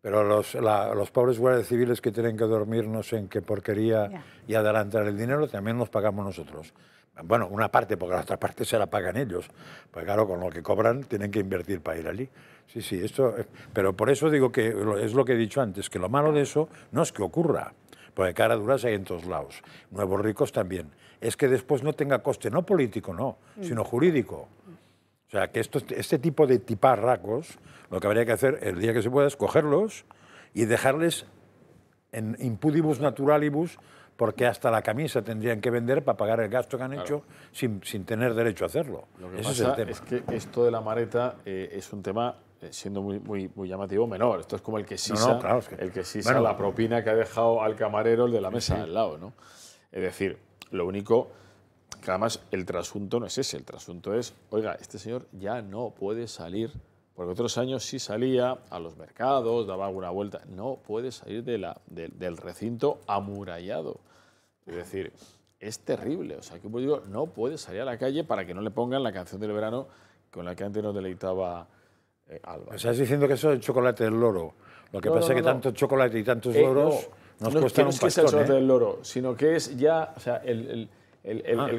Speaker 2: Pero los pobres guardias civiles que tienen que dormir no sé en qué porquería y adelantar el dinero también los pagamos nosotros. Bueno, una parte, porque la otra parte se la pagan ellos. Pues claro, con lo que cobran tienen que invertir para ir allí. Sí, sí, esto. Pero por eso digo que es lo que he dicho antes, que lo malo de eso no es que ocurra, porque caraduras hay en todos lados, nuevos ricos también. Es que después no tenga coste, no político, no, sino jurídico. O sea, que este tipo de tiparracos, lo que habría que hacer el día que se pueda es cogerlos y dejarles en impudibus naturalibus, porque hasta la camisa tendrían que vender para pagar el gasto que han hecho sin tener derecho a hacerlo.
Speaker 3: Lo que
Speaker 2: Ese
Speaker 3: pasa
Speaker 2: es el tema.
Speaker 3: es que esto de la Mareta es un tema, siendo muy llamativo, menor. Esto es como el que sisa,
Speaker 2: claro, es que,
Speaker 3: la propina que ha dejado al camarero el de la mesa al lado, ¿no? Es decir, lo único que además el trasunto no es ese, el trasunto es, oiga, este señor ya no puede salir, porque otros años sí salía a los mercados, daba alguna vuelta, no puede salir del recinto amurallado. Es decir, es terrible, o sea, que pues digo, no puede salir a la calle para que no le pongan la canción del verano con la que antes nos deleitaba Alba.
Speaker 2: Estás diciendo que eso es el chocolate del loro. Lo que pasa es que tanto chocolate y tantos loros nos cuestan un pastón.
Speaker 3: No es que sea el chocolate del loro, sino que es ya, o sea, el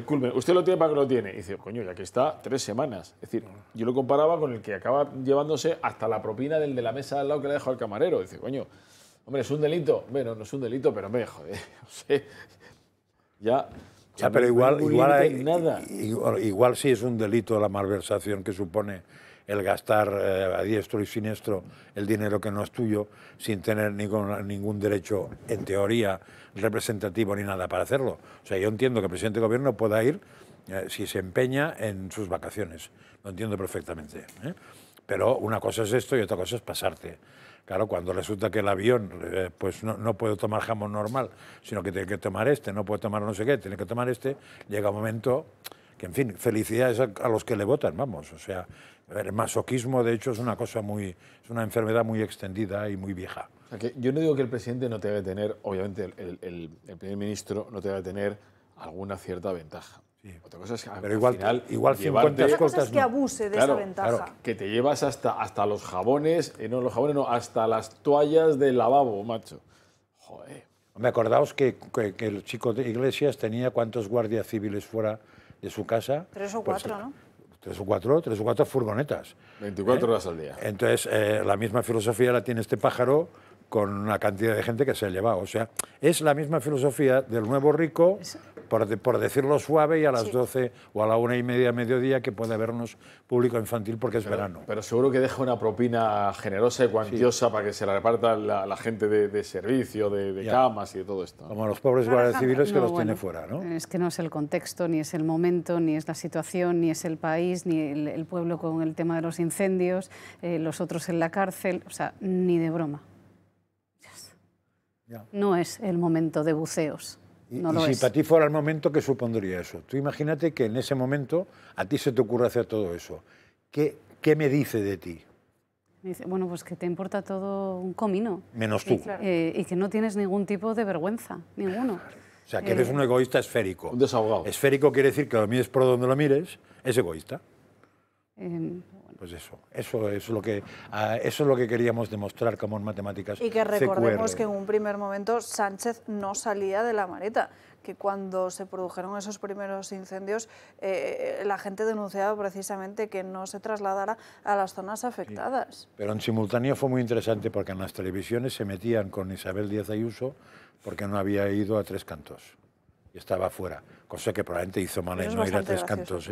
Speaker 3: culmen. Usted lo tiene para que lo tiene. Y dice, coño, ya que está 3 semanas. Es decir, yo lo comparaba con el que acaba llevándose hasta la propina del de la mesa al lado que le ha dejado al camarero. Dice, coño, hombre, ¿es un delito? Bueno, no es un delito, pero me joder, no sé. Ya
Speaker 2: pero igual sí es un delito la malversación que supone el gastar a diestro y siniestro el dinero que no es tuyo sin tener ningún derecho, en teoría, representativo ni nada para hacerlo. O sea, yo entiendo que el presidente de gobierno pueda ir si se empeña en sus vacaciones. Lo entiendo perfectamente. Pero una cosa es esto y otra cosa es pasarte. Claro, cuando resulta que el avión pues no puede tomar jamón normal, sino que tiene que tomar no puede tomar no sé qué, tiene que tomar llega un momento que, en fin, felicidades a los que le votan, vamos. O sea, el masoquismo, de hecho, es una enfermedad muy extendida y muy vieja.
Speaker 3: O sea, que yo no digo que el presidente no tenga que tener, obviamente, el primer ministro no tenga que tener alguna cierta ventaja. Sí. Otra cosa es que
Speaker 2: pero igual 50 escoltas
Speaker 1: que abuse de esa ventaja.
Speaker 3: Claro, que te llevas hasta los jabones, hasta las toallas del lavabo, macho. Joder.
Speaker 2: Me acordaos que el chico de Iglesias tenía cuántos guardias civiles fuera de su casa.
Speaker 1: 3 o 4, ¿no?
Speaker 2: 3 o 4 furgonetas.
Speaker 3: 24 horas al día.
Speaker 2: Entonces, la misma filosofía la tiene este pájaro con una cantidad de gente que se ha llevado. O sea, es la misma filosofía del nuevo rico, por decirlo suave, y a las 12 o a la 1:30, mediodía, que puede habernos público infantil porque es verano.
Speaker 3: Pero seguro que deja una propina generosa y cuantiosa para que se la reparta la gente de servicio, de camas y de todo esto.
Speaker 2: Como los pobres guardias civiles que los tiene fuera, ¿no?
Speaker 4: Es que no es el contexto, ni es el momento, ni es la situación, ni es el país, ni el pueblo con el tema de los incendios, los otros en la cárcel, o sea, ni de broma. No es el momento de buceos. No lo
Speaker 2: si
Speaker 4: es.
Speaker 2: para ti fuera el momento, ¿qué supondría eso? Tú imagínate que en ese momento a ti se te ocurre hacer todo eso. ¿Qué me dice de ti?
Speaker 4: Me dice, bueno, pues que te importa todo un comino.
Speaker 2: Menos tú.
Speaker 4: Y que no tienes ningún tipo de vergüenza, ninguno.
Speaker 2: O sea, que eres un egoísta esférico.
Speaker 3: Un desahogado.
Speaker 2: Esférico quiere decir que lo mires por donde lo mires, es egoísta. Pues eso es lo que queríamos demostrar como en matemáticas.
Speaker 1: Y que recordemos que en un primer momento Sánchez no salía de la maleta, que cuando se produjeron esos primeros incendios la gente denunciaba precisamente que no se trasladara a las zonas afectadas.
Speaker 2: Sí. Pero en simultáneo fue muy interesante porque en las televisiones se metían con Isabel Díaz Ayuso porque no había ido a Tres Cantos y estaba fuera, cosa que probablemente hizo mal en no ir a Tres Cantos,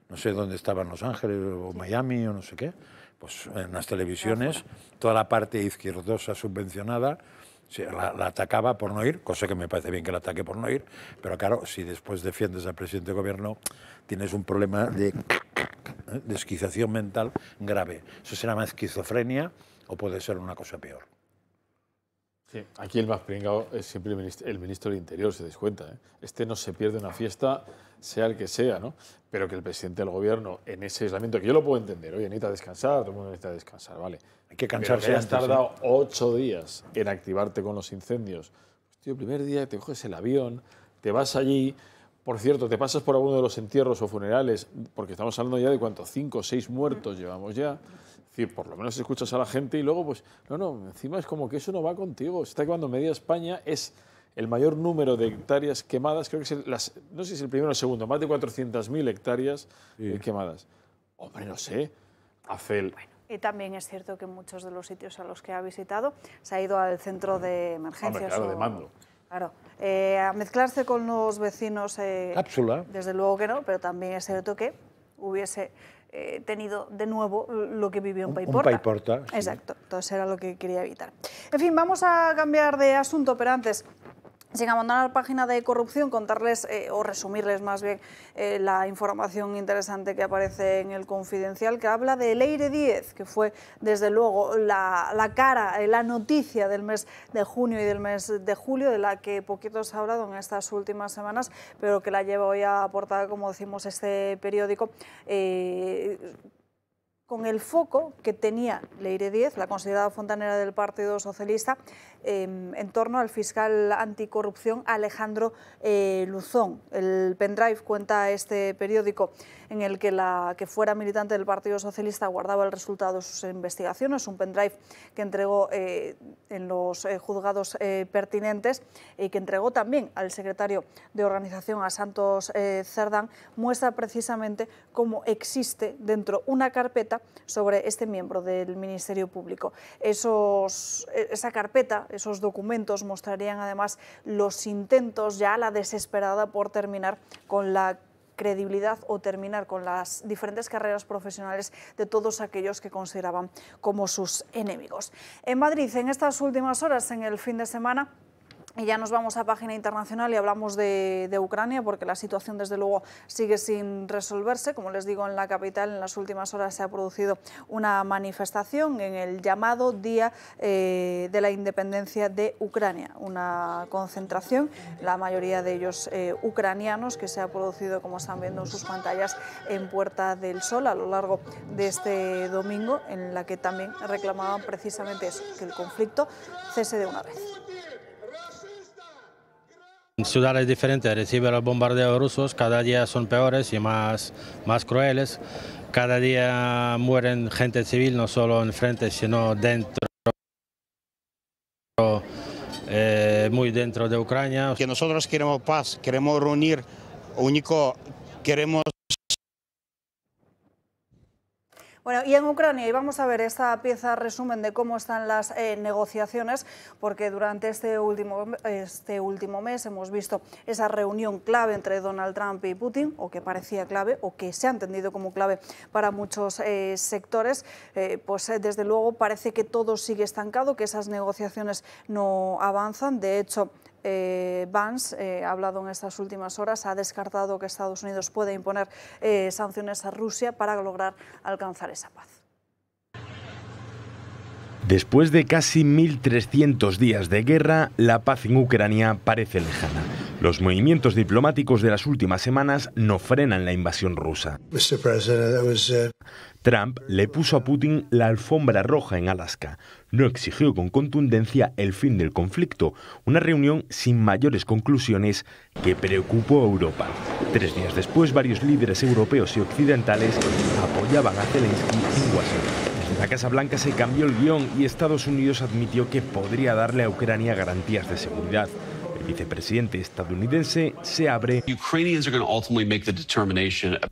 Speaker 2: No sé dónde estaban, Los Ángeles o Miami o no sé qué. Pues en las televisiones toda la parte izquierdosa subvencionada la atacaba por no ir, cosa que me parece bien que la ataque por no ir, pero claro, si después defiendes al presidente de gobierno tienes un problema de esquización mental grave. Eso se llama esquizofrenia o puede ser una cosa peor.
Speaker 3: Sí, aquí el más pringado es siempre el ministro del Interior, se des cuenta. Este no se pierde una fiesta, sea el que sea, ¿no? Pero que el presidente del gobierno, en ese aislamiento, que yo lo puedo entender, oye, necesita descansar, todo el mundo necesita descansar, vale.
Speaker 2: Hay que cansarse.
Speaker 3: Pero que hayas tardado 8 días en activarte con los incendios. Pues, tío, el primer día te coges el avión, te vas allí, por cierto, te pasas por alguno de los entierros o funerales, porque estamos hablando ya de cuánto, 5 o 6 muertos llevamos ya. Es decir, por lo menos escuchas a la gente y luego, pues, no, encima es como que eso no va contigo. Se está quemando media España, es el mayor número de hectáreas quemadas, creo que es no sé si es el primero o el segundo, más de 400.000 hectáreas quemadas. Hombre, no sé, Bueno,
Speaker 1: y también es cierto que en muchos de los sitios a los que ha visitado se ha ido al centro de emergencias.
Speaker 3: Claro, de mando.
Speaker 1: Claro, a mezclarse con los vecinos,
Speaker 2: cápsula.
Speaker 1: Desde luego que no, pero también es cierto que hubiese tenido de nuevo lo que vivió en Paiporta.
Speaker 2: Un Paiporta, sí.
Speaker 1: Exacto, entonces era lo que quería evitar. En fin, vamos a cambiar de asunto, pero antes, sin abandonar la página de corrupción, contarles o resumirles más bien la información interesante que aparece en el Confidencial, que habla de Leire Díez, que fue desde luego la cara, la noticia del mes de junio y del mes de julio, de la que poquito se ha hablado en estas últimas semanas, pero que la lleva hoy a portada, como decimos, este periódico. con el foco que tenía Leire Díez, la considerada fontanera del Partido Socialista, en torno al fiscal anticorrupción Alejandro Luzón. El pendrive, cuenta este periódico, en el que la que fuera militante del Partido Socialista guardaba el resultado de sus investigaciones, un pendrive que entregó en los juzgados pertinentes y que entregó también al secretario de organización, a Santos Cerdán, muestra precisamente cómo existe dentro una carpeta sobre este miembro del Ministerio Público. Esa carpeta, esos documentos mostrarían además los intentos ya a la desesperada por terminar con la credibilidad o terminar con las diferentes carreras profesionales de todos aquellos que consideraban como sus enemigos. En Madrid, en estas últimas horas, en el fin de semana, y ya nos vamos a página internacional y hablamos de Ucrania, porque la situación desde luego sigue sin resolverse. Como les digo, en la capital en las últimas horas se ha producido una manifestación en el llamado Día de la Independencia de Ucrania. Una concentración, la mayoría de ellos ucranianos, que se ha producido, como están viendo en sus pantallas, en Puerta del Sol a lo largo de este domingo, en la que también reclamaban precisamente eso, que el conflicto cese de una vez.
Speaker 11: Ciudades diferentes reciben los bombardeos rusos, cada día son peores y más crueles. Cada día mueren gente civil, no solo en frente, sino dentro, muy dentro de Ucrania.
Speaker 12: Que nosotros queremos paz, queremos reunir, queremos...
Speaker 1: Bueno, y en Ucrania, y vamos a ver esta pieza resumen de cómo están las negociaciones, porque durante este último mes hemos visto esa reunión clave entre Donald Trump y Putin, o que parecía clave, o que se ha entendido como clave para muchos sectores. Pues desde luego parece que todo sigue estancado, que esas negociaciones no avanzan. De hecho, Vance ha hablado en estas últimas horas, ha descartado que Estados Unidos pueda imponer sanciones a Rusia para lograr alcanzar esa paz.
Speaker 13: Después de casi 1.300 días de guerra, la paz en Ucrania parece lejana. Los movimientos diplomáticos de las últimas semanas no frenan la invasión rusa. Trump le puso a Putin la alfombra roja en Alaska. No exigió con contundencia el fin del conflicto, una reunión sin mayores conclusiones que preocupó a Europa. 3 días después, varios líderes europeos y occidentales apoyaban a Zelensky en Washington. Desde la Casa Blanca se cambió el guión y Estados Unidos admitió que podría darle a Ucrania garantías de seguridad. El vicepresidente estadounidense se abre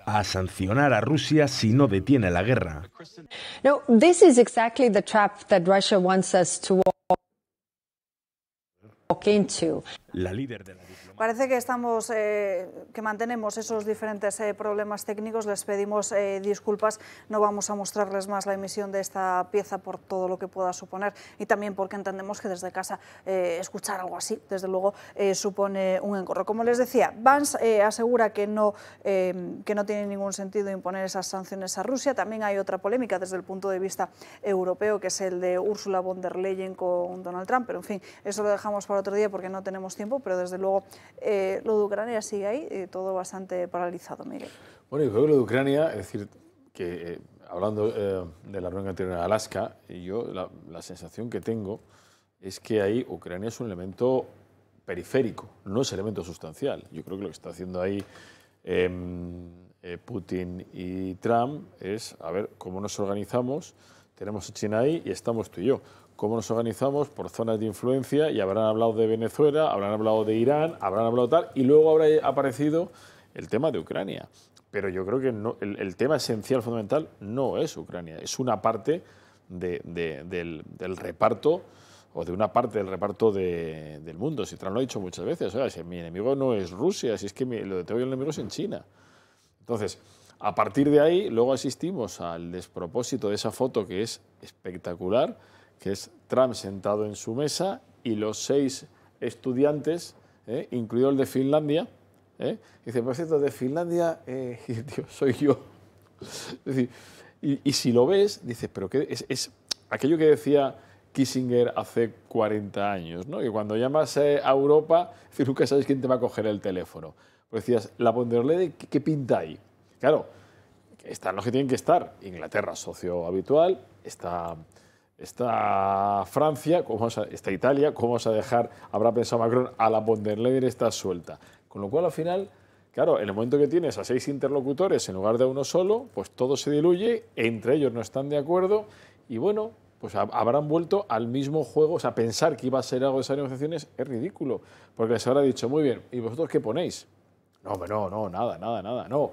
Speaker 13: a sancionar a Rusia si no detiene la guerra.
Speaker 14: No, this is exactly the trap that Russia wants us to walk into.
Speaker 13: La líder de la
Speaker 1: Parece que que mantenemos esos diferentes problemas técnicos. Les pedimos disculpas. No vamos a mostrarles más la emisión de esta pieza por todo lo que pueda suponer y también porque entendemos que desde casa escuchar algo así, desde luego, supone un engorro. Como les decía, Vance asegura que no tiene ningún sentido imponer esas sanciones a Rusia. También hay otra polémica desde el punto de vista europeo, que es el de Ursula von der Leyen con Donald Trump. Pero en fin, eso lo dejamos para otro día porque no tenemos tiempo, pero desde luego lo de Ucrania sigue ahí, todo bastante paralizado, Miguel.
Speaker 3: Bueno, y creo que lo de Ucrania, es decir, que hablando de la reunión anterior en Alaska, yo la sensación que tengo es que ahí Ucrania es un elemento periférico, no es elemento sustancial. Yo creo que lo que está haciendo ahí Putin y Trump es, a ver, cómo nos organizamos. Tenemos a China ahí y estamos tú y yo. ¿Cómo nos organizamos por zonas de influencia? Y habrán hablado de Venezuela, habrán hablado de Irán, habrán hablado tal, y luego habrá aparecido el tema de Ucrania. Pero yo creo que no, el tema esencial, fundamental, no es Ucrania, es una parte del reparto, o de una parte del reparto del mundo. Si Trump lo ha dicho muchas veces, o sea, si mi enemigo no es Rusia, si es que lo que tengo yo el enemigo es en China. Entonces, a partir de ahí, luego asistimos al despropósito de esa foto que es espectacular, que es Trump sentado en su mesa y los 6 estudiantes, incluido el de Finlandia, dice, por cierto, de Finlandia, tío, soy yo. Es decir, y si lo ves, dices, pero ¿qué es aquello que decía Kissinger hace 40 años, ¿no? Que cuando llamas a Europa, nunca sabes quién te va a coger el teléfono. Pues decías, la von der Leyen, ¿qué pinta ahí? Claro, están los que tienen que estar. Inglaterra, socio habitual, está Francia, está Italia, ¿cómo vamos a dejar, habrá pensado Macron, a la von der Leyen está suelta? Con lo cual, al final, claro, en el momento que tienes a 6 interlocutores en lugar de uno solo, pues todo se diluye, entre ellos no están de acuerdo y bueno, pues habrán vuelto al mismo juego. O sea, pensar que iba a ser algo de esas negociaciones es ridículo, porque les habrá dicho, muy bien, ¿y vosotros qué ponéis? No, nada, no.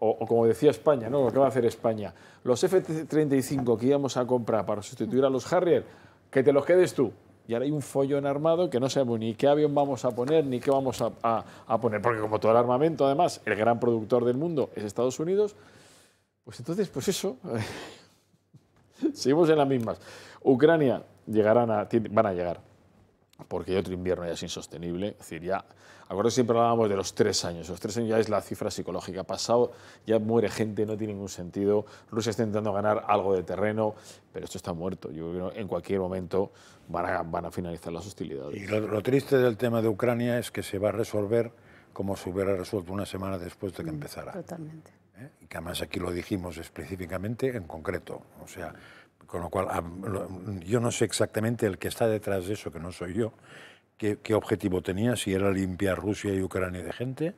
Speaker 3: O como decía España, ¿no? Lo que va a hacer España. Los F-35 que íbamos a comprar para sustituir a los Harrier, que te los quedes tú. Y ahora hay un follón armado que no sabemos ni qué avión vamos a poner, ni qué vamos a poner. Porque como todo el armamento, además, el gran productor del mundo es Estados Unidos, pues entonces, pues eso, seguimos en las mismas. Ucrania van a llegar, porque hay otro invierno ya es insostenible. Es decir, ya, acuerdo que siempre hablábamos de los 3 años. Los 3 años ya es la cifra psicológica. Pasado, ya muere gente, no tiene ningún sentido. Rusia está intentando ganar algo de terreno, pero esto está muerto. Yo creo que en cualquier momento van a finalizar las hostilidades.
Speaker 2: Y lo triste del tema de Ucrania es que se va a resolver como se hubiera resuelto una semana después de que empezara.
Speaker 4: Totalmente.
Speaker 2: Y que además aquí lo dijimos específicamente en concreto. O sea, con lo cual yo no sé exactamente el que está detrás de eso, que no soy yo, qué objetivo tenía, si era limpiar Rusia y Ucrania de gente,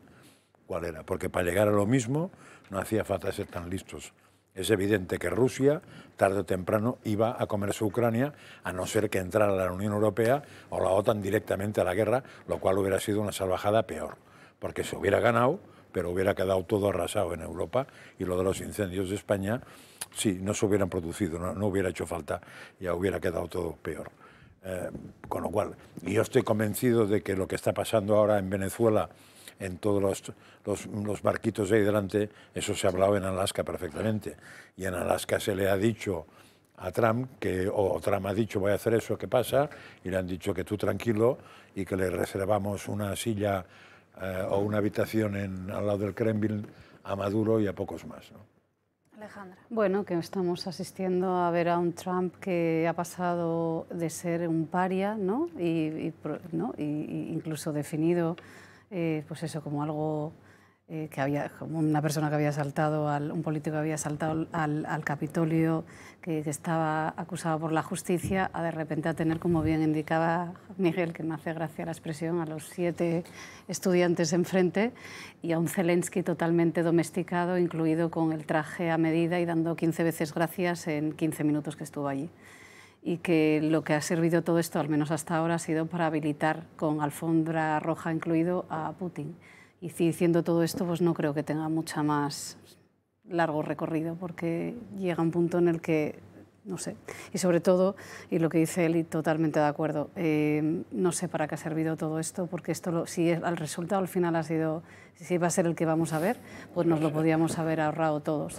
Speaker 2: cuál era. Porque para llegar a lo mismo no hacía falta ser tan listos. Es evidente que Rusia, tarde o temprano, iba a comerse Ucrania, a no ser que entrara la Unión Europea o la OTAN directamente a la guerra, lo cual hubiera sido una salvajada peor. Porque se hubiera ganado, pero hubiera quedado todo arrasado en Europa, y lo de los incendios de España, sí, no se hubieran producido, no hubiera hecho falta, ya hubiera quedado todo peor. Con lo cual, yo estoy convencido de que lo que está pasando ahora en Venezuela, en todos los barquitos de ahí delante, eso se ha hablado en Alaska perfectamente. Y en Alaska se le ha dicho a Trump, o Trump ha dicho, voy a hacer eso, ¿qué pasa? Y le han dicho que tú tranquilo y que le reservamos una silla o una habitación al lado del Kremlin a Maduro y a pocos más, ¿no?
Speaker 4: Alejandra. Bueno, que estamos asistiendo a ver a un Trump que ha pasado de ser un paria, ¿no? Y incluso definido, pues eso, como algo como una persona que había saltado, un político que había saltado al Capitolio, que estaba acusado por la justicia, a de repente a tener, como bien indicaba Miguel, que me hace gracia la expresión, a los 7 estudiantes enfrente, y a un Zelensky totalmente domesticado, incluido con el traje a medida y dando 15 veces gracias en 15 minutos que estuvo allí. Y que lo que ha servido todo esto, al menos hasta ahora, ha sido para habilitar, con alfombra roja incluido, a Putin. Y diciendo todo esto, pues no creo que tenga mucha más largo recorrido, porque llega un punto en el que, no sé, y sobre todo, y lo que dice él, y totalmente de acuerdo, no sé para qué ha servido todo esto, porque esto, si el resultado al final ha sido, si va a ser el que vamos a ver, pues nos lo podíamos haber ahorrado todos.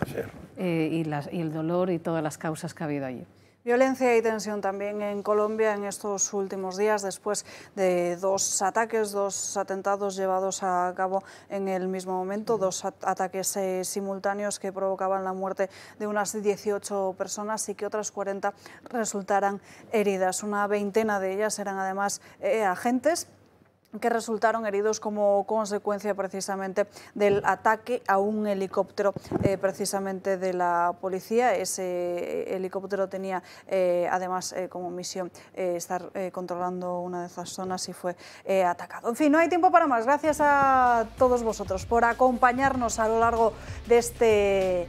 Speaker 4: Y el dolor y todas las causas que ha habido allí.
Speaker 1: Violencia y tensión también en Colombia en estos últimos días, después de 2 ataques, 2 atentados llevados a cabo en el mismo momento, 2 ataques simultáneos que provocaban la muerte de unas 18 personas y que otras 40 resultaran heridas. Una veintena de ellas eran además agentes que resultaron heridos como consecuencia precisamente del ataque a un helicóptero precisamente de la policía. Ese helicóptero tenía además como misión estar controlando una de esas zonas y fue atacado. En fin, no hay tiempo para más. Gracias a todos vosotros por acompañarnos a lo largo de este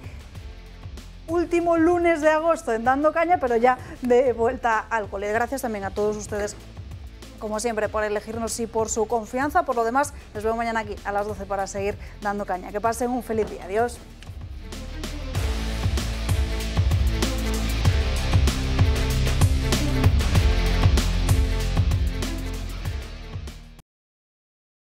Speaker 1: último lunes de agosto en Dando Caña, pero ya de vuelta al cole. Gracias también a todos ustedes, como siempre, por elegirnos y por su confianza. Por lo demás, les veo mañana aquí a las 12 para seguir dando caña. Que pasen un feliz día. Adiós.